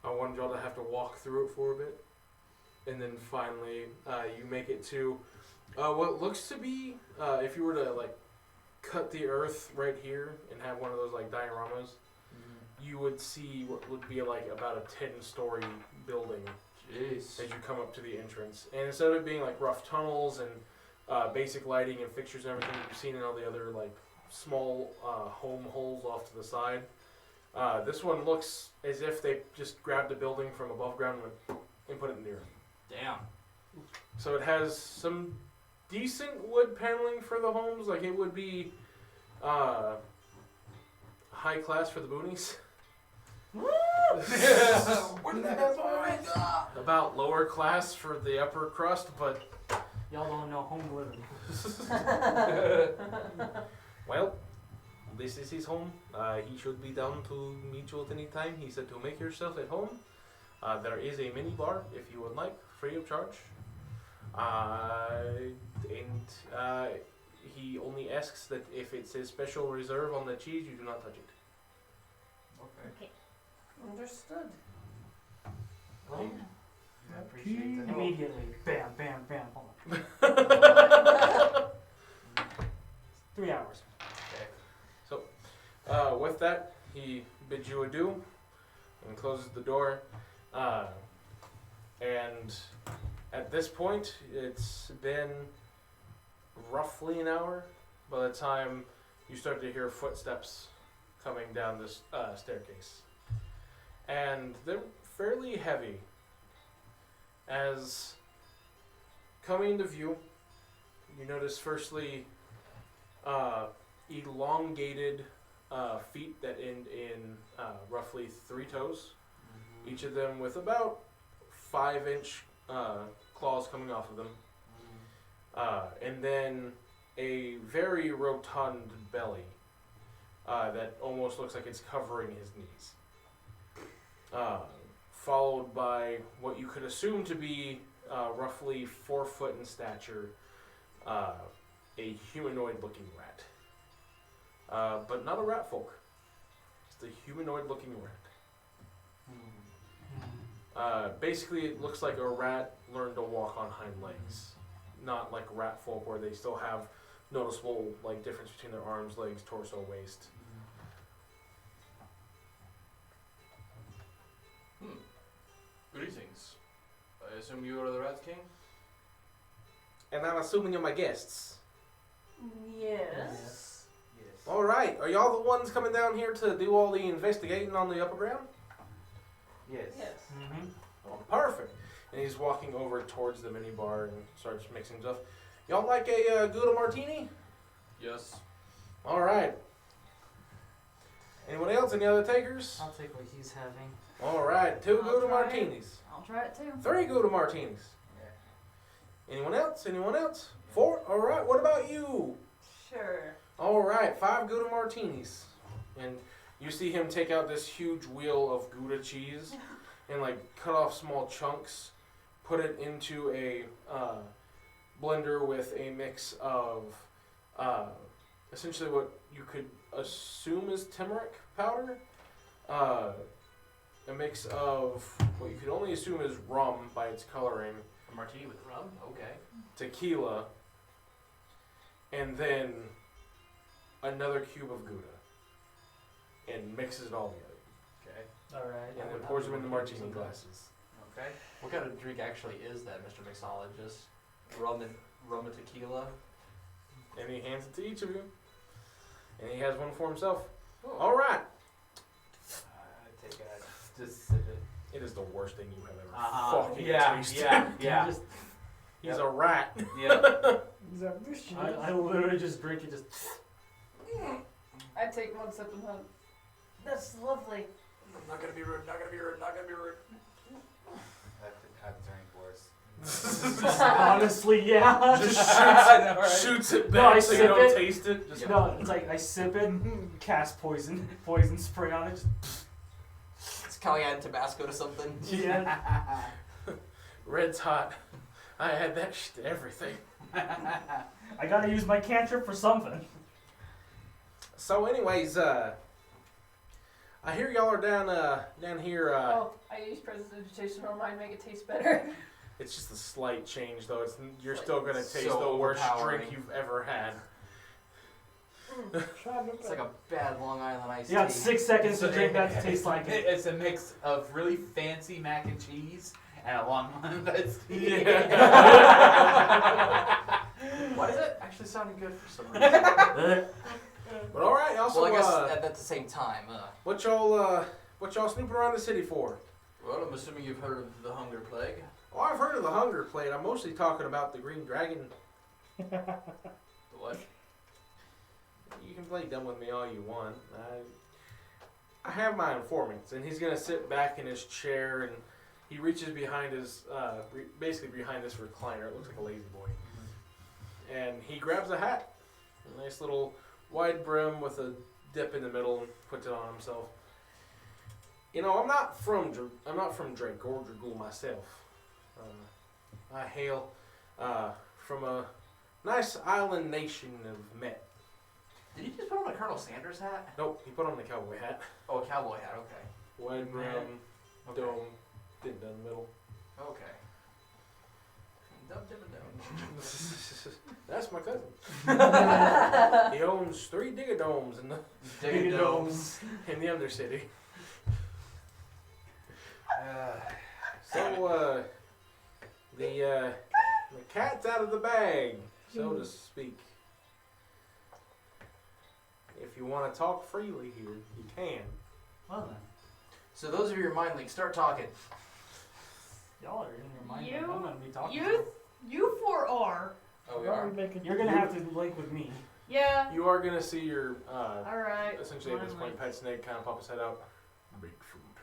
I wanted y'all to have to walk through it for a bit. And then finally, you make it to what looks to be, if you were to, like, cut the earth right here and have one of those, like, dioramas, you would see what would be, like, about a 10-story building Jeez. as you come up to the entrance. And instead of it being, like, rough tunnels and basic lighting and fixtures and everything you've seen in all the other, like, small home holes off to the side, this one looks as if they just grabbed a building from above ground and put it in the earth. Damn. So it has some decent wood paneling for the homes, like it would be high class for the boonies. Where did that go? About lower class for the upper crust, but Y'all don't know home living. well, this is his home. He should be down to meet you at any time. He said to make yourself at home. There is a mini bar if you would like, free of charge. He only asks that if it says special reserve on the cheese, you do not touch it. Okay. Understood. Well, I appreciate that. immediately. Bam, bam, bam. Hold on. 3 hours. With that, he bids you adieu and closes the door. And at this point, it's been roughly an hour by the time you start to hear footsteps coming down this staircase. And they're fairly heavy. As coming into view, you notice firstly elongated feet that end in roughly 3 toes, each of them with about 5-inch claws coming off of them, and then a very rotund belly that almost looks like it's covering his knees, followed by what you could assume to be roughly 4 foot in stature, a humanoid-looking rat. But not a rat folk. Just a humanoid-looking rat. Basically, it looks like a rat learned to walk on hind legs. Not like rat folk where they still have noticeable like difference between their arms, legs, torso, waist. Greetings. I assume you are the Rat King? And I'm assuming you're my guests. Yes. Yes. Alright, are y'all the ones coming down here to do all the investigating on the upper ground? Yes. Yes. Mm-hmm. Oh, perfect. And he's walking over towards the minibar and starts mixing stuff. Y'all like a Gouda Martini? Yes. Alright. Anyone else? Any other takers? I'll take what he's having. Alright, 2 I'll Gouda try it. Martinis. I'll try it too. 3 Gouda Martinis. Anyone else? Anyone else? 4? Alright, what about you? Sure. Alright, 5 Gouda Martinis. And you see him take out this huge wheel of Gouda cheese and like cut off small chunks, put it into a blender with a mix of essentially what you could assume is turmeric powder, a mix of what you could only assume is rum by its coloring, A martini with rum? Okay. tequila, and then another cube of Gouda, and mixes it all together. Okay. Alright. And then pours them into martini glasses. Okay. What kind of drink actually is that, Mr. Mixologist? Rum and tequila? And he hands it to each of you. And he has one for himself. Oh. Alright. I take it. Just sip it. It is the worst thing you have ever fucking Yeah. tasted. Yeah. Just, He's a rat. Yeah. Is that this shit? I literally just drink it. Just. I take 1 sip and hunt. That's lovely. Not gonna be rude, not gonna be rude, not gonna be rude. I've drank worse. Honestly, yeah. Just shoots it No, I back so you sip don't it. taste it. Just No, it's like I sip it, cast poison spray on it. Just, It's cayenne Tabasco to something. yeah. Red's hot. I add that shit to everything. I gotta use my cantrip for something. So anyways, I hear y'all are down here. Oh, I use prestidigitation on mine, make it taste better. It's just a slight change, though. You're Like, still gonna taste so the worst overpowering. drink you've ever had. It's like a bad Long Island iced You got tea. 6 seconds to drink that to taste like it. It's a mix of really fancy mac and cheese and a Long Island iced tea. Why does it actually sound good for some reason? But all right, y'all. So, Well, I guess at the same time, what y'all snooping around the city for? well, I'm assuming you've heard of the Hunger Plague. Oh, I've heard of the Hunger Plague. I'm mostly talking about the Green Dragon. The what? You can play dumb with me all you want. I have my informants, and he's gonna sit back in his chair, and he reaches behind his, basically behind this recliner. It looks like a lazy boy, and he grabs a hat, a nice little wide brim with a dip in the middle, and puts it on himself. You know, I'm not from Drake or Dragul myself. I hail from a nice island nation of Met. Did you just put on a Colonel Sanders hat? Nope, he put on the cowboy hat. Oh, a cowboy hat, okay. Wide brim, Okay. dome, didn't down the middle. Okay. Dum dum dum. That's my cousin. He owns 3 Digadomes in the Digadomes. in the Undercity. Uh, So the cat's out of the bag, so to speak. If you want to talk freely here, you can. Well then, So those of you who are mind links, start talking. y'all are in your mind. You- I'm gonna be talking. You 4 are. Oh, we are. You're gonna have to link with me. Yeah. You are gonna see your Alright. essentially at this Mind point, link. Pet Snake kind of pop his head out. Bigfoot.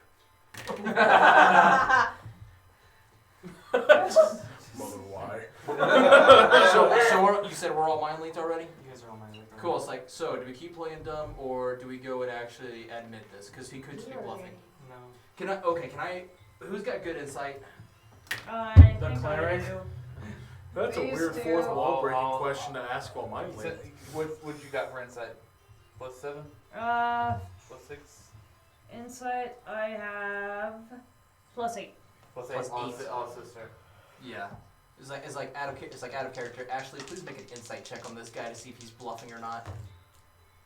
Mother, why? So you said we're all mind linked already? You guys are on my link. already. Cool. It's like, so do we keep playing dumb or do we go and actually admit this? Because he could just be bluffing. No. Can I? Who's got good insight? I The think cleric? I do. That's a These weird two. fourth wall breaking Oh, question to ask while mind you link. said, what you got for insight? +7? +6? Insight I have +8. +8. Plus Also, eight. also start. Yeah. It's like out of character. Ashley, please make an insight check on this guy to see if he's bluffing or not.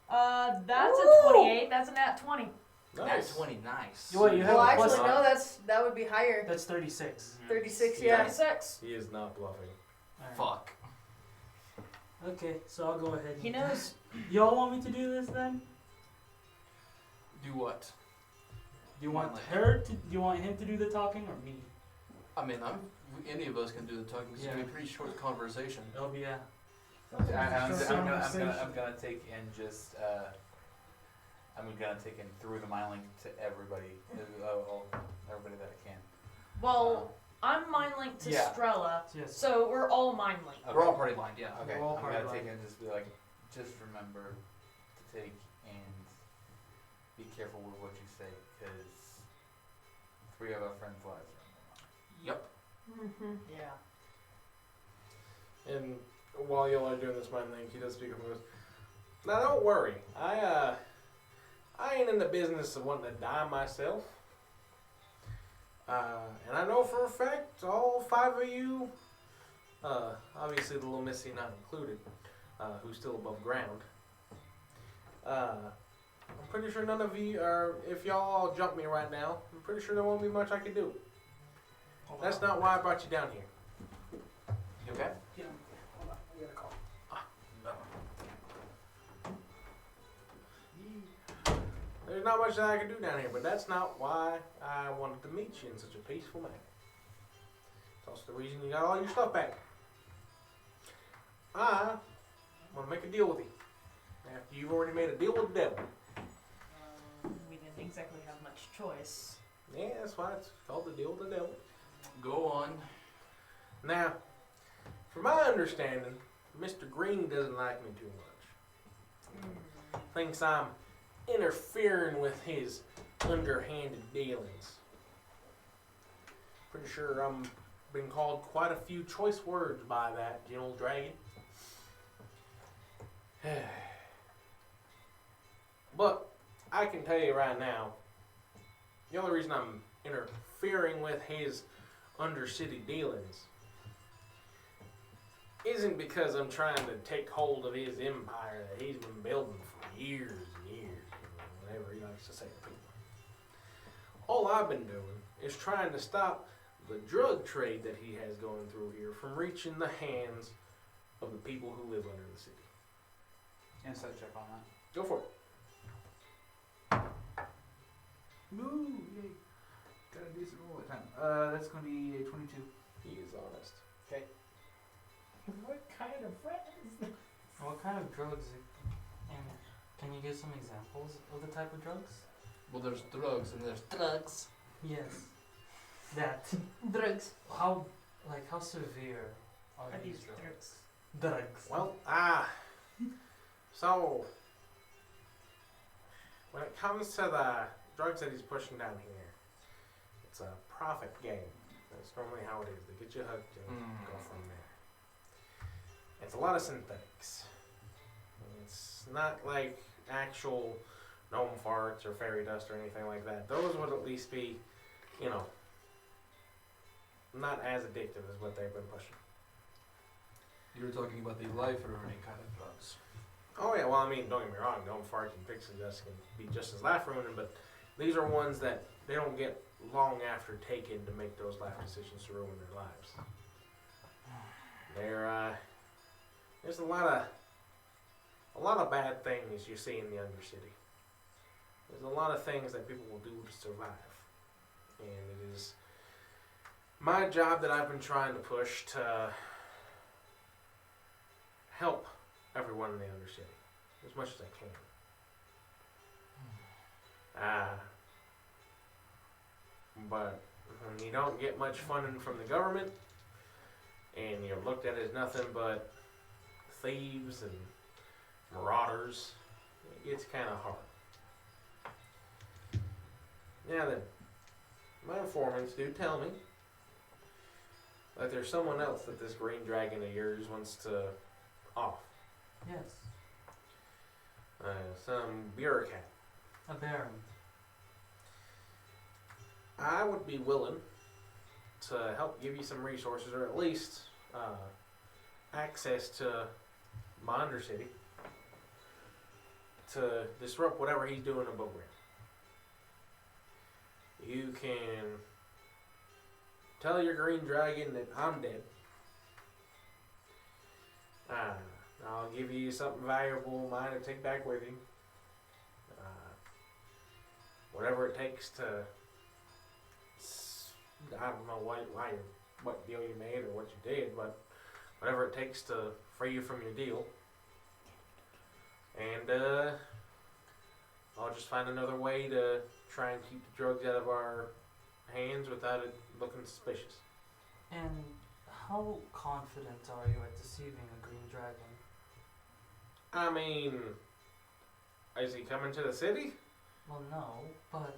That's Ooh. a 28. That's a nat 20. Nat Nice. 20, nice. Wait, you have Well, a actually, plus- no. That would be higher. That's 36. 36. Yeah. Yeah. 36. He is not bluffing. Alright. Fuck. Okay, so I'll go ahead. He and- knows. Y'all want me to do this then? Do what? Do you want Like- her to? Do you want him to do the talking or me? I mean, any of us can do the talking. 'Cause it's gonna be a pretty short conversation. It'll be a. I'm gonna Conversation. take in just I'm gonna take in through the mind link to everybody, everybody that I can. Well, I'm mind linked to Yeah. Strella, Yes. so we're all mind linked. We're all party blind, yeah. Okay, We're all I'm party gonna blind. take in just be like, just remember to take and be careful with what you say, because 3 of our friends' lives are on the line. Yep. Mm-hmm. Yeah. And while y'all are doing this mind link, he does speak up and goes, "Now don't worry. I ain't in the business of wanting to die myself. And I know for a fact all 5 of you, obviously the little Missy not included, who's still above ground. I'm pretty sure none of you are. If y'all all jump me right now, I'm pretty sure there won't be much I can do. That's not why I brought you down here." You okay? Hold on, we got a call. There's not much that I can do down here, but that's not why I wanted to meet you in such a peaceful manner. It's also the reason you got all your stuff back. I want to make a deal with you. After you've already made a deal with the devil. We didn't exactly have much choice. Yeah, that's why it's called the deal with the devil. Go on. Now, from my understanding, Mr. Green doesn't like me too much. Thinks I'm interfering with his underhanded dealings. Pretty sure I'm been called quite a few choice words by that gentle dragon. But I can tell you right now, the only reason I'm interfering with his undercity dealings isn't because I'm trying to take hold of his empire that he's been building for years and years, whatever he likes to say to people. All I've been doing is trying to stop the drug trade that he has going through here from reaching the hands of the people who live under the city. Insight check on that. Go for it. Ooh, yay. Got a decent roll that time. That's going to be a 22. He is honest. What kind of friends? What kind of drugs? And can you give some examples of the type of drugs? Well, there's drugs and there's drugs. Yes. That. Drugs. How severe are Are these these drugs? drugs? Drugs. Well, so when it comes to the drugs that he's pushing down here, it's a profit game. That's normally how it is. They get you hooked and go from there. It's a lot of synthetics. It's not like actual gnome farts or fairy dust or anything like that. Those would at least be, not as addictive as what they've been pushing. You were talking about the life-ruining kind of drugs. Oh yeah, well I mean, don't get me wrong, don't fart and pixie dust can be just as life ruining, but these are ones that they don't get long after taken to make those life decisions to ruin their lives. There's a lot of bad things you see in the Undercity. There's a lot of things that people will do to survive, and it is my job that I've been trying to push to help everyone in the Undercity as much as I can. But when you don't get much funding from the government and you're looked at as nothing but thieves and marauders, it gets kind of hard. Now then, my informants do tell me that there's someone else that this green dragon of yours wants to off. Yes. Some bureaucrat. A baron. I would be willing to help give you some resources, or at least access to my Undercity to disrupt whatever he's doing above ground. You can tell your green dragon that I'm dead. I'll give you something valuable of mine to take back with you. Whatever it takes to, I don't know what deal you made or what you did, but whatever it takes to free you from your deal. And I'll just find another way to try and keep the drugs out of our hands without it looking suspicious. And how confident are you at deceiving a green dragon? I mean, is he coming to the city? Well, no, but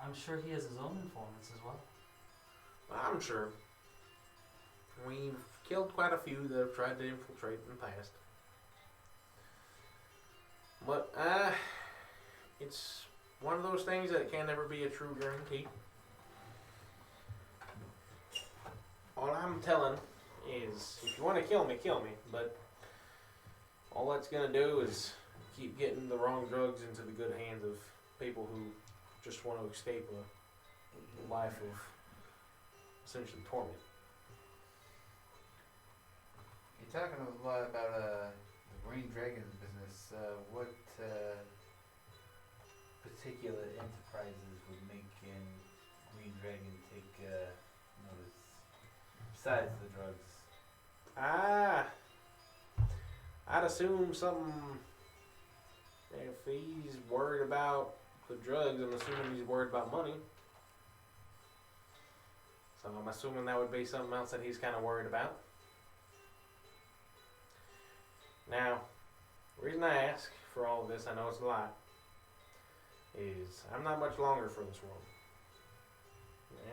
I'm sure he has his own informants as well. I'm sure. We've killed quite a few that have tried to infiltrate in the past. But, it's one of those things that can never be a true guarantee. All I'm telling is, if you want to kill me, but all that's going to do is keep getting the wrong drugs into the good hands of people who just want to escape a life of essentially torment. You're talking a lot about the Green Dragon's business. What particular enterprises would make Green Dragon take notice besides the drugs? I'd assume something. If he's worried about the drugs, I'm assuming he's worried about money. So I'm assuming that would be something else that he's kind of worried about. Now, the reason I ask for all of this, I know it's a lot, is I'm not much longer for this world.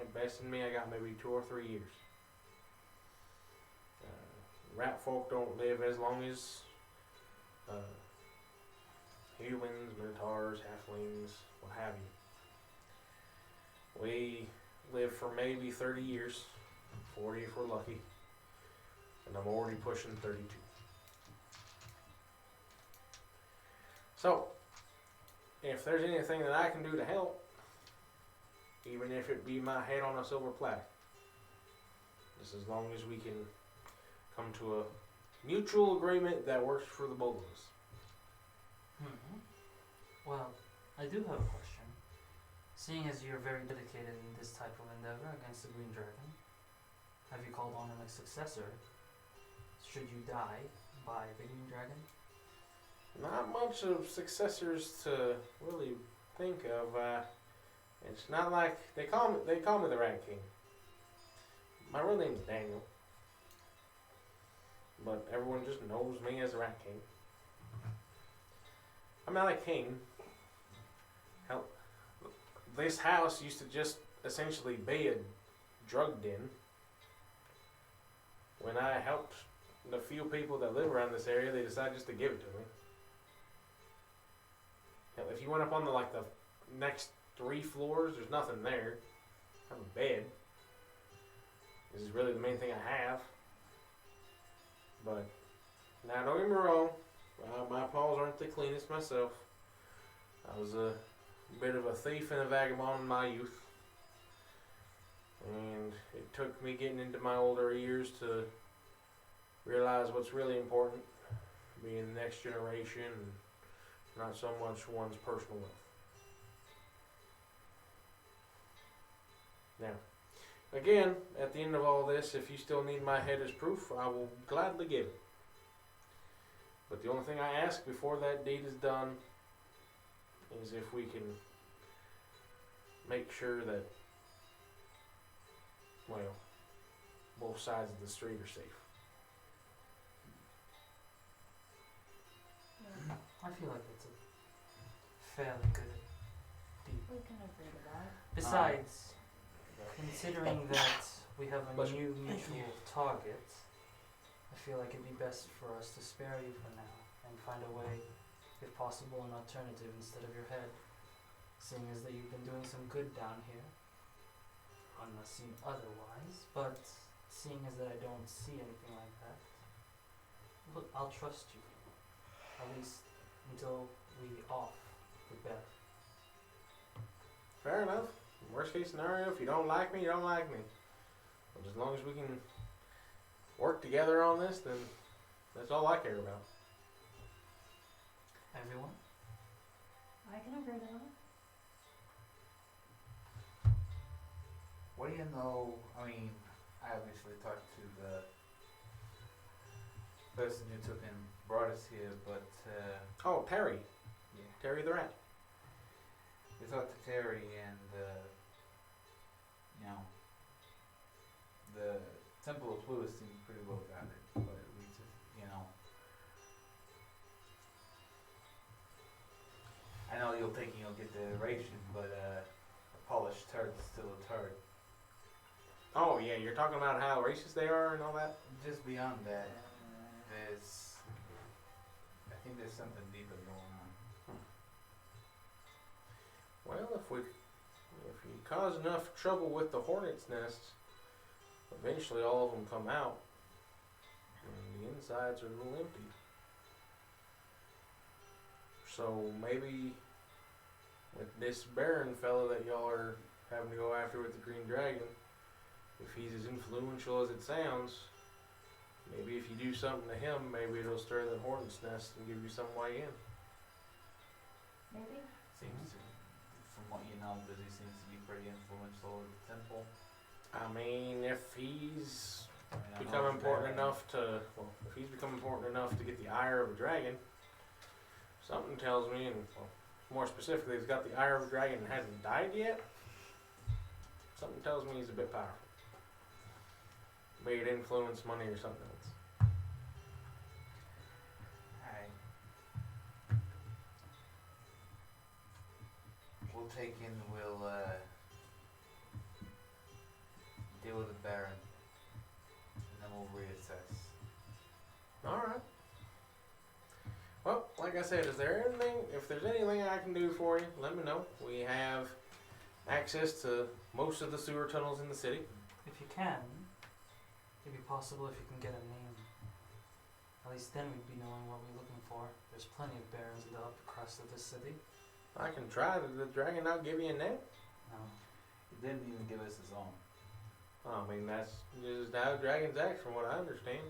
At best in me, I got maybe 2 or 3 years. Rat folk don't live as long as humans, minotaurs, halflings, what have you. We live for maybe 30 years, 40 if we're lucky, and I'm already pushing 32. So, if there's anything that I can do to help, even if it be my head on a silver platter, just as long as we can come to a mutual agreement that works for the both of us. Well, I do have a question. Seeing as you're very dedicated in this type of endeavor against the Green Dragon, have you called on a successor should you die by the Green Dragon? Not much of successors to really think of. It's not like they call me the Rat King. My real name's Daniel, but everyone just knows me as the Rat King. I'm not a king. Hell, this house used to just essentially be a drug den. When I helped the few people that live around this area, they decided just to give it to me. Hell, if you went up on the next 3 floors, there's nothing there. I have a bed. This is really the main thing I have. But now, don't get me wrong, my paws aren't the cleanest myself. I was a bit of a thief and a vagabond in my youth. And it took me getting into my older years to realize what's really important, being the next generation and not so much one's personal wealth. Now, again, at the end of all this, if you still need my head as proof, I will gladly give it. But the only thing I ask before that deed is done is if we can make sure that, well, both sides of the street are safe. I feel like it's a fairly good deal. We can agree to that. Besides, considering that we have a Bless new mutual target, I feel like it'd be best for us to spare you for now and find a way, if possible, an alternative instead of your head. Seeing as that you've been doing some good down here, unless seen otherwise, but seeing as that I don't see anything like that, look, I'll trust you. At least until we off the bet. Fair enough. Worst case scenario, if you don't like me, you don't like me. But as long as we can work together on this, then that's all I care about. Everyone? I can agree to that. What do you know? I mean, I obviously talked to the person who took and brought us here, but Oh, Terry. yeah, Terry the rat. we talked to Terry, and you know, the Temple of Plutus seems pretty well guarded, but we just, you know, I know you'll think you'll get the iteration, but a polished turd's still a turd. Oh, yeah, you're talking about how racist they are and all that? Just beyond that, I think there's something deeper going on. Well, if you cause enough trouble with the hornet's nests, eventually all of them come out, and the insides are a little empty. So maybe with this Baron fella that y'all are having to go after with the Green Dragon, if he's as influential as it sounds, maybe if you do something to him, maybe it'll stir that hornet's nest and give you some way in. Maybe? Seems to, from what you know, does he seems to be pretty influential with the temple? I mean, if he's I mean, I know become it's important bad. enough to, well, if he's become important enough to get the ire of a dragon, something tells me, and well, more specifically, he's got the ire of a dragon and hasn't died yet. Something tells me he's a bit powerful. May it influence money or something else. Alright. We'll take in, we'll deal with the Baron, and then we'll reassess. Alright. Well, like I said, if there's anything I can do for you, let me know. We have access to most of the sewer tunnels in the city. If you can, it'd be possible if you can get a name. At least then we'd be knowing what we're looking for. There's plenty of barons in the upper crust of this city. I can try. Did the dragon not give you a name? No. He didn't even give us his own. I mean, that's just how dragons act, from what I understand.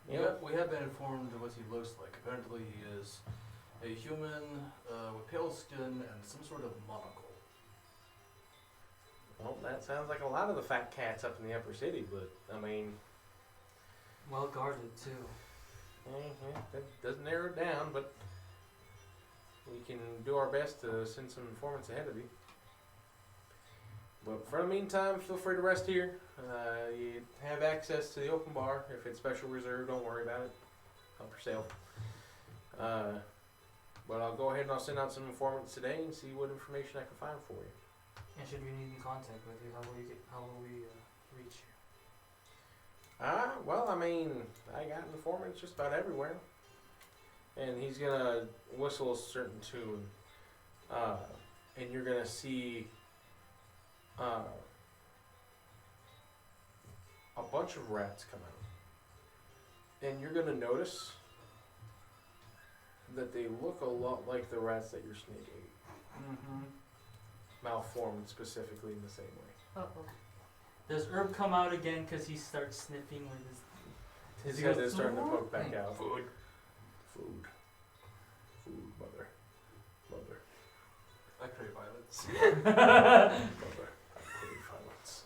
Yeah, we have been informed of what he looks like. Apparently he is a human with pale skin and some sort of monocle. Well, that sounds like a lot of the fat cats up in the upper city, but, I mean, Well guarded too. that doesn't narrow it down, but we can do our best to send some informants ahead of you. But for the meantime, feel free to rest here. You have access to the open bar. If it's special reserve, don't worry about it. Help yourself. But I'll go ahead and I'll send out some informants today and see what information I can find for you. And should we need in contact with you, how will we reach you? Well, I mean, I got informants just about everywhere. And he's gonna whistle a certain tune. And you're gonna see a bunch of rats come out. And you're going to notice that they look a lot like the rats that your snake ate. Mm-hmm. Malformed specifically in the same way. Uh-oh. Does Herb come out again because he starts sniffing with His He head goes, is starting to poke back "Mm, out. food." Food. Food, mother. Mother. I crave violence. Mother. I crave violence.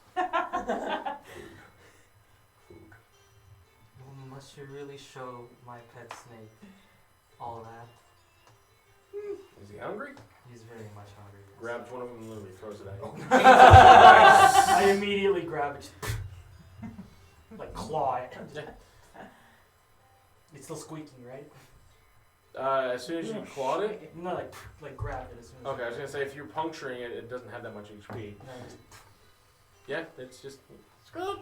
Food. Food. Must you really show my pet snake all that? Is he hungry? He's very much hungry. yes. Grabs one of them and literally throws it at you. I immediately grab it. Like claw it. It's still squeaking, right? As soon as you clawed it. No, like grab it as soon as Okay, I was gonna say if you're puncturing it, it doesn't have that much HP. No, just, Yeah, it's just. I'm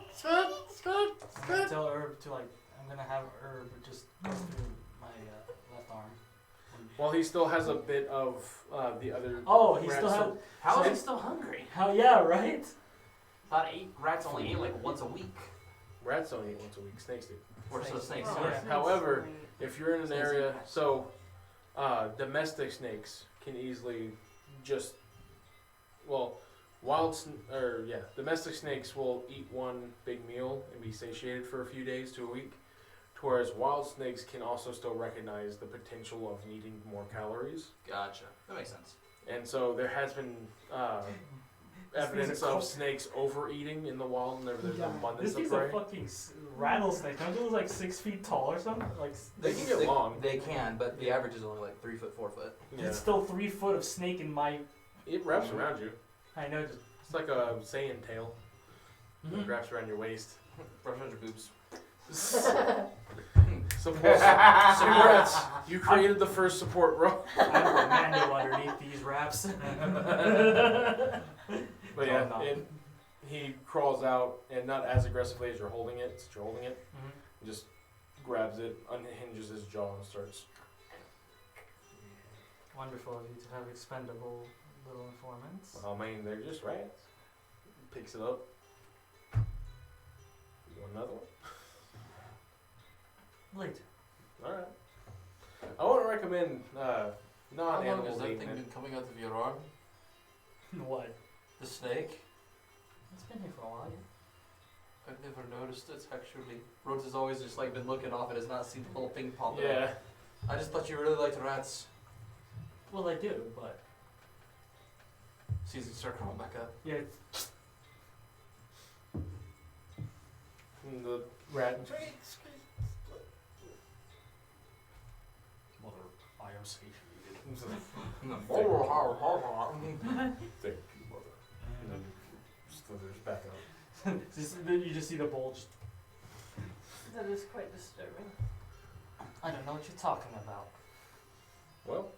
gonna tell Herb to I'm gonna have Herb just go through my left arm. Well, he still has a bit of the other. Oh, he Rats still has. still- How is So- he still hungry? How? Yeah, right. Thought rats only ate like once a week. Rats don't eat once a week. Snakes do. Or so snakes. Oh, Sorry. yeah. However, if you're in an Snakes area, eat rats. so domestic snakes can easily just, well, domestic snakes will eat one big meal and be satiated for a few days to a week, whereas wild snakes can also still recognize the potential of needing more calories, Gotcha. That makes sense. and so there has been evidence of snakes overeating in the wild, and there's an abundance This of thing's prey. a fucking rattlesnake. Don't you look 6 feet tall or something? They can get long. They can, but the average is only like 3 foot, 4 foot. Yeah. It's still 3 foot of snake in my. It wraps around you. I know. Just It's like a Saiyan tail. It wraps around your waist. Brush on your boobs. Support. Congrats. You created the first support, bro. I have a commando underneath these wraps. But yeah, Oh, no. he crawls out, and not as aggressively as you're holding it. Since you're holding it, Mhm. he just grabs it, unhinges his jaw, and starts. Wonderful of you to have expendable little informants. I mean, they're just rats. Picks it up. You want another one? Later. All right. I want to recommend How long non-animals has that eating thing it. been coming out of your arm? What? The snake? It's been here for a while. I've never noticed it actually. Rhodes has always just like been looking off and has not seen the little thing pop out. Yeah. I just thought you really liked rats. Well, I do, but Sees it start crawling back up. yeah. And the rat. Mother, I am satiated. Thank you, mother. And then slithers back up. Then you just see the bulge. That is quite disturbing. I don't know what you're talking about. Well,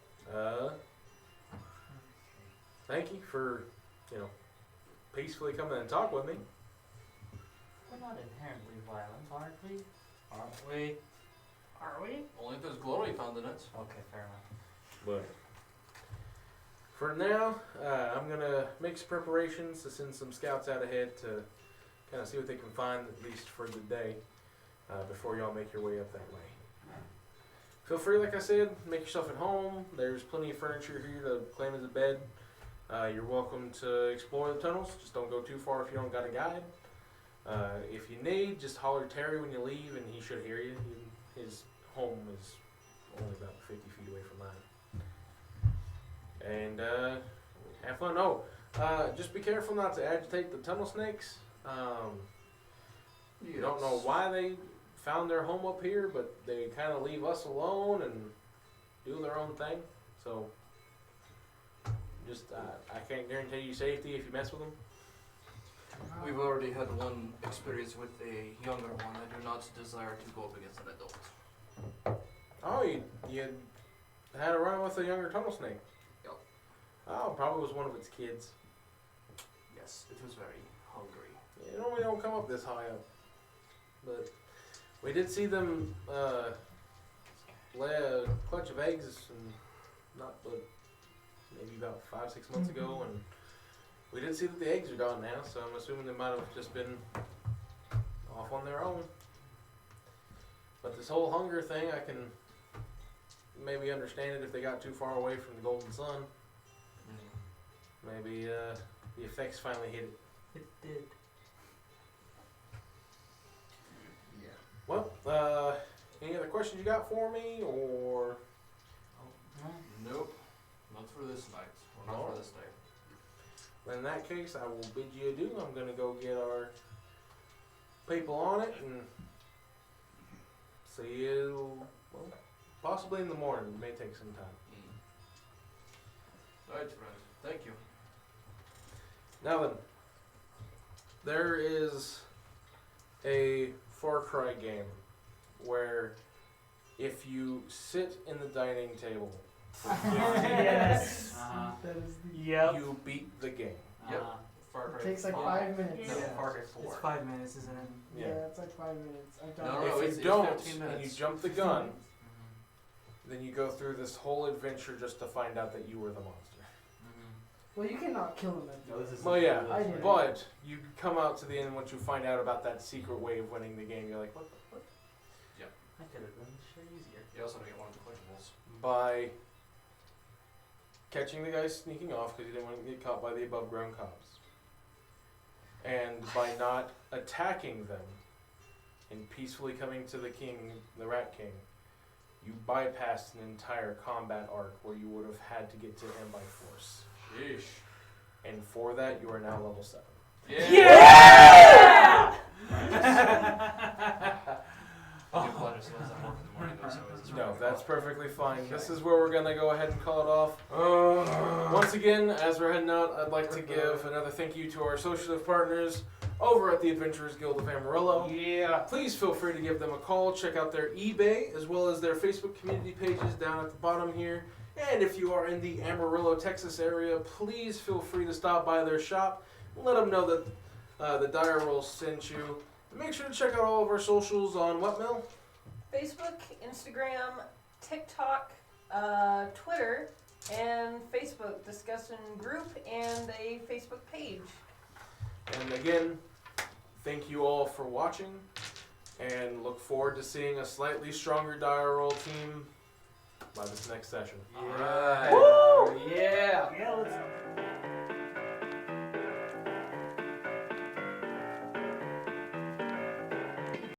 thank you for, peacefully coming and talk with me. We're not inherently violent, aren't we? Aren't we? Are we? Only if there's glory found in it. Okay, fair enough. But for now, I'm gonna make some preparations to send some scouts out ahead to kind of see what they can find, at least for the day, before y'all make your way up that way. Feel free, like I said, make yourself at home. There's plenty of furniture here to claim as a bed. You're welcome to explore the tunnels. Just don't go too far if you don't got a guide. If you need, just holler at Terry when you leave, and he should hear you. His home is only about 50 feet away from mine. And have fun. Oh, just be careful not to agitate the tunnel snakes. You don't know why they found their home up here, but they kind of leave us alone and do their own thing. So, just I can't guarantee you safety if you mess with them. We've already had one experience with a younger one. I do not desire to go up against an adult. Oh, you had a run with a younger tunnel snake. Yep. Oh, probably was one of its kids. Yes, it was very hungry. Yeah, normally don't come up this high up, but we did see them lay a clutch of eggs, and not but maybe about 5-6 months ago, and we did see that the eggs are gone now. So I'm assuming they might have just been off on their own. But this whole hunger thing, I can maybe understand it if they got too far away from the golden sun. Maybe the effects finally hit it. It did. Well, any other questions you got for me, or? Nope. Not for this night. Or not for this day. Then in that case, I will bid you adieu. I'm gonna go get our people on it and see you, well, possibly in the morning. It may take some time. Alright, friend. Thank you. Now then, there is a Far Cry game where if you sit in the dining table for 15 Yes. That is Yep. you beat the game. Yep. Far Cry It takes like 5. 5 minutes. No, Yeah. Far Cry It's 4. 5 minutes, isn't it? Yeah, it's like 5 minutes. I've done No, it. no, If it's you don't 15 and you minutes. jump the gun, then you go through this whole adventure just to find out that you were the monster. Well, you cannot kill him at the No, end. this is Well, yeah, I did. but you come out to the end once you find out about that secret way of winning the game. You're like, what the fuck? I could have done this shit easier. You also get one of the collectibles. By catching the guy sneaking off because you didn't want to get caught by the above ground cops. And by not attacking them and peacefully coming to the king, the Rat King, you bypassed an entire combat arc where you would have had to get to him by force. Sheesh. And for that, you are now level 7. Yeah! I do apologize, it doesn't work in the morning though, so it's No, that's perfectly fine. This is where we're going to go ahead and call it off. Once again, as we're heading out, I'd like to give another thank you to our social partners over at the Adventurers Guild of Amarillo. Yeah. Please feel free to give them a call. Check out their eBay as well as their Facebook community pages down at the bottom here. And if you are in the Amarillo, Texas area, please feel free to stop by their shop. Let them know that the Dire Roll sent you. Make sure to check out all of our socials on what, Mel? Facebook, Instagram, TikTok, Twitter, and Facebook discussion group and a Facebook page. And again, thank you all for watching, and look forward to seeing a slightly stronger Dire Roll team by this next session. Alright. Woo! Yeah, let's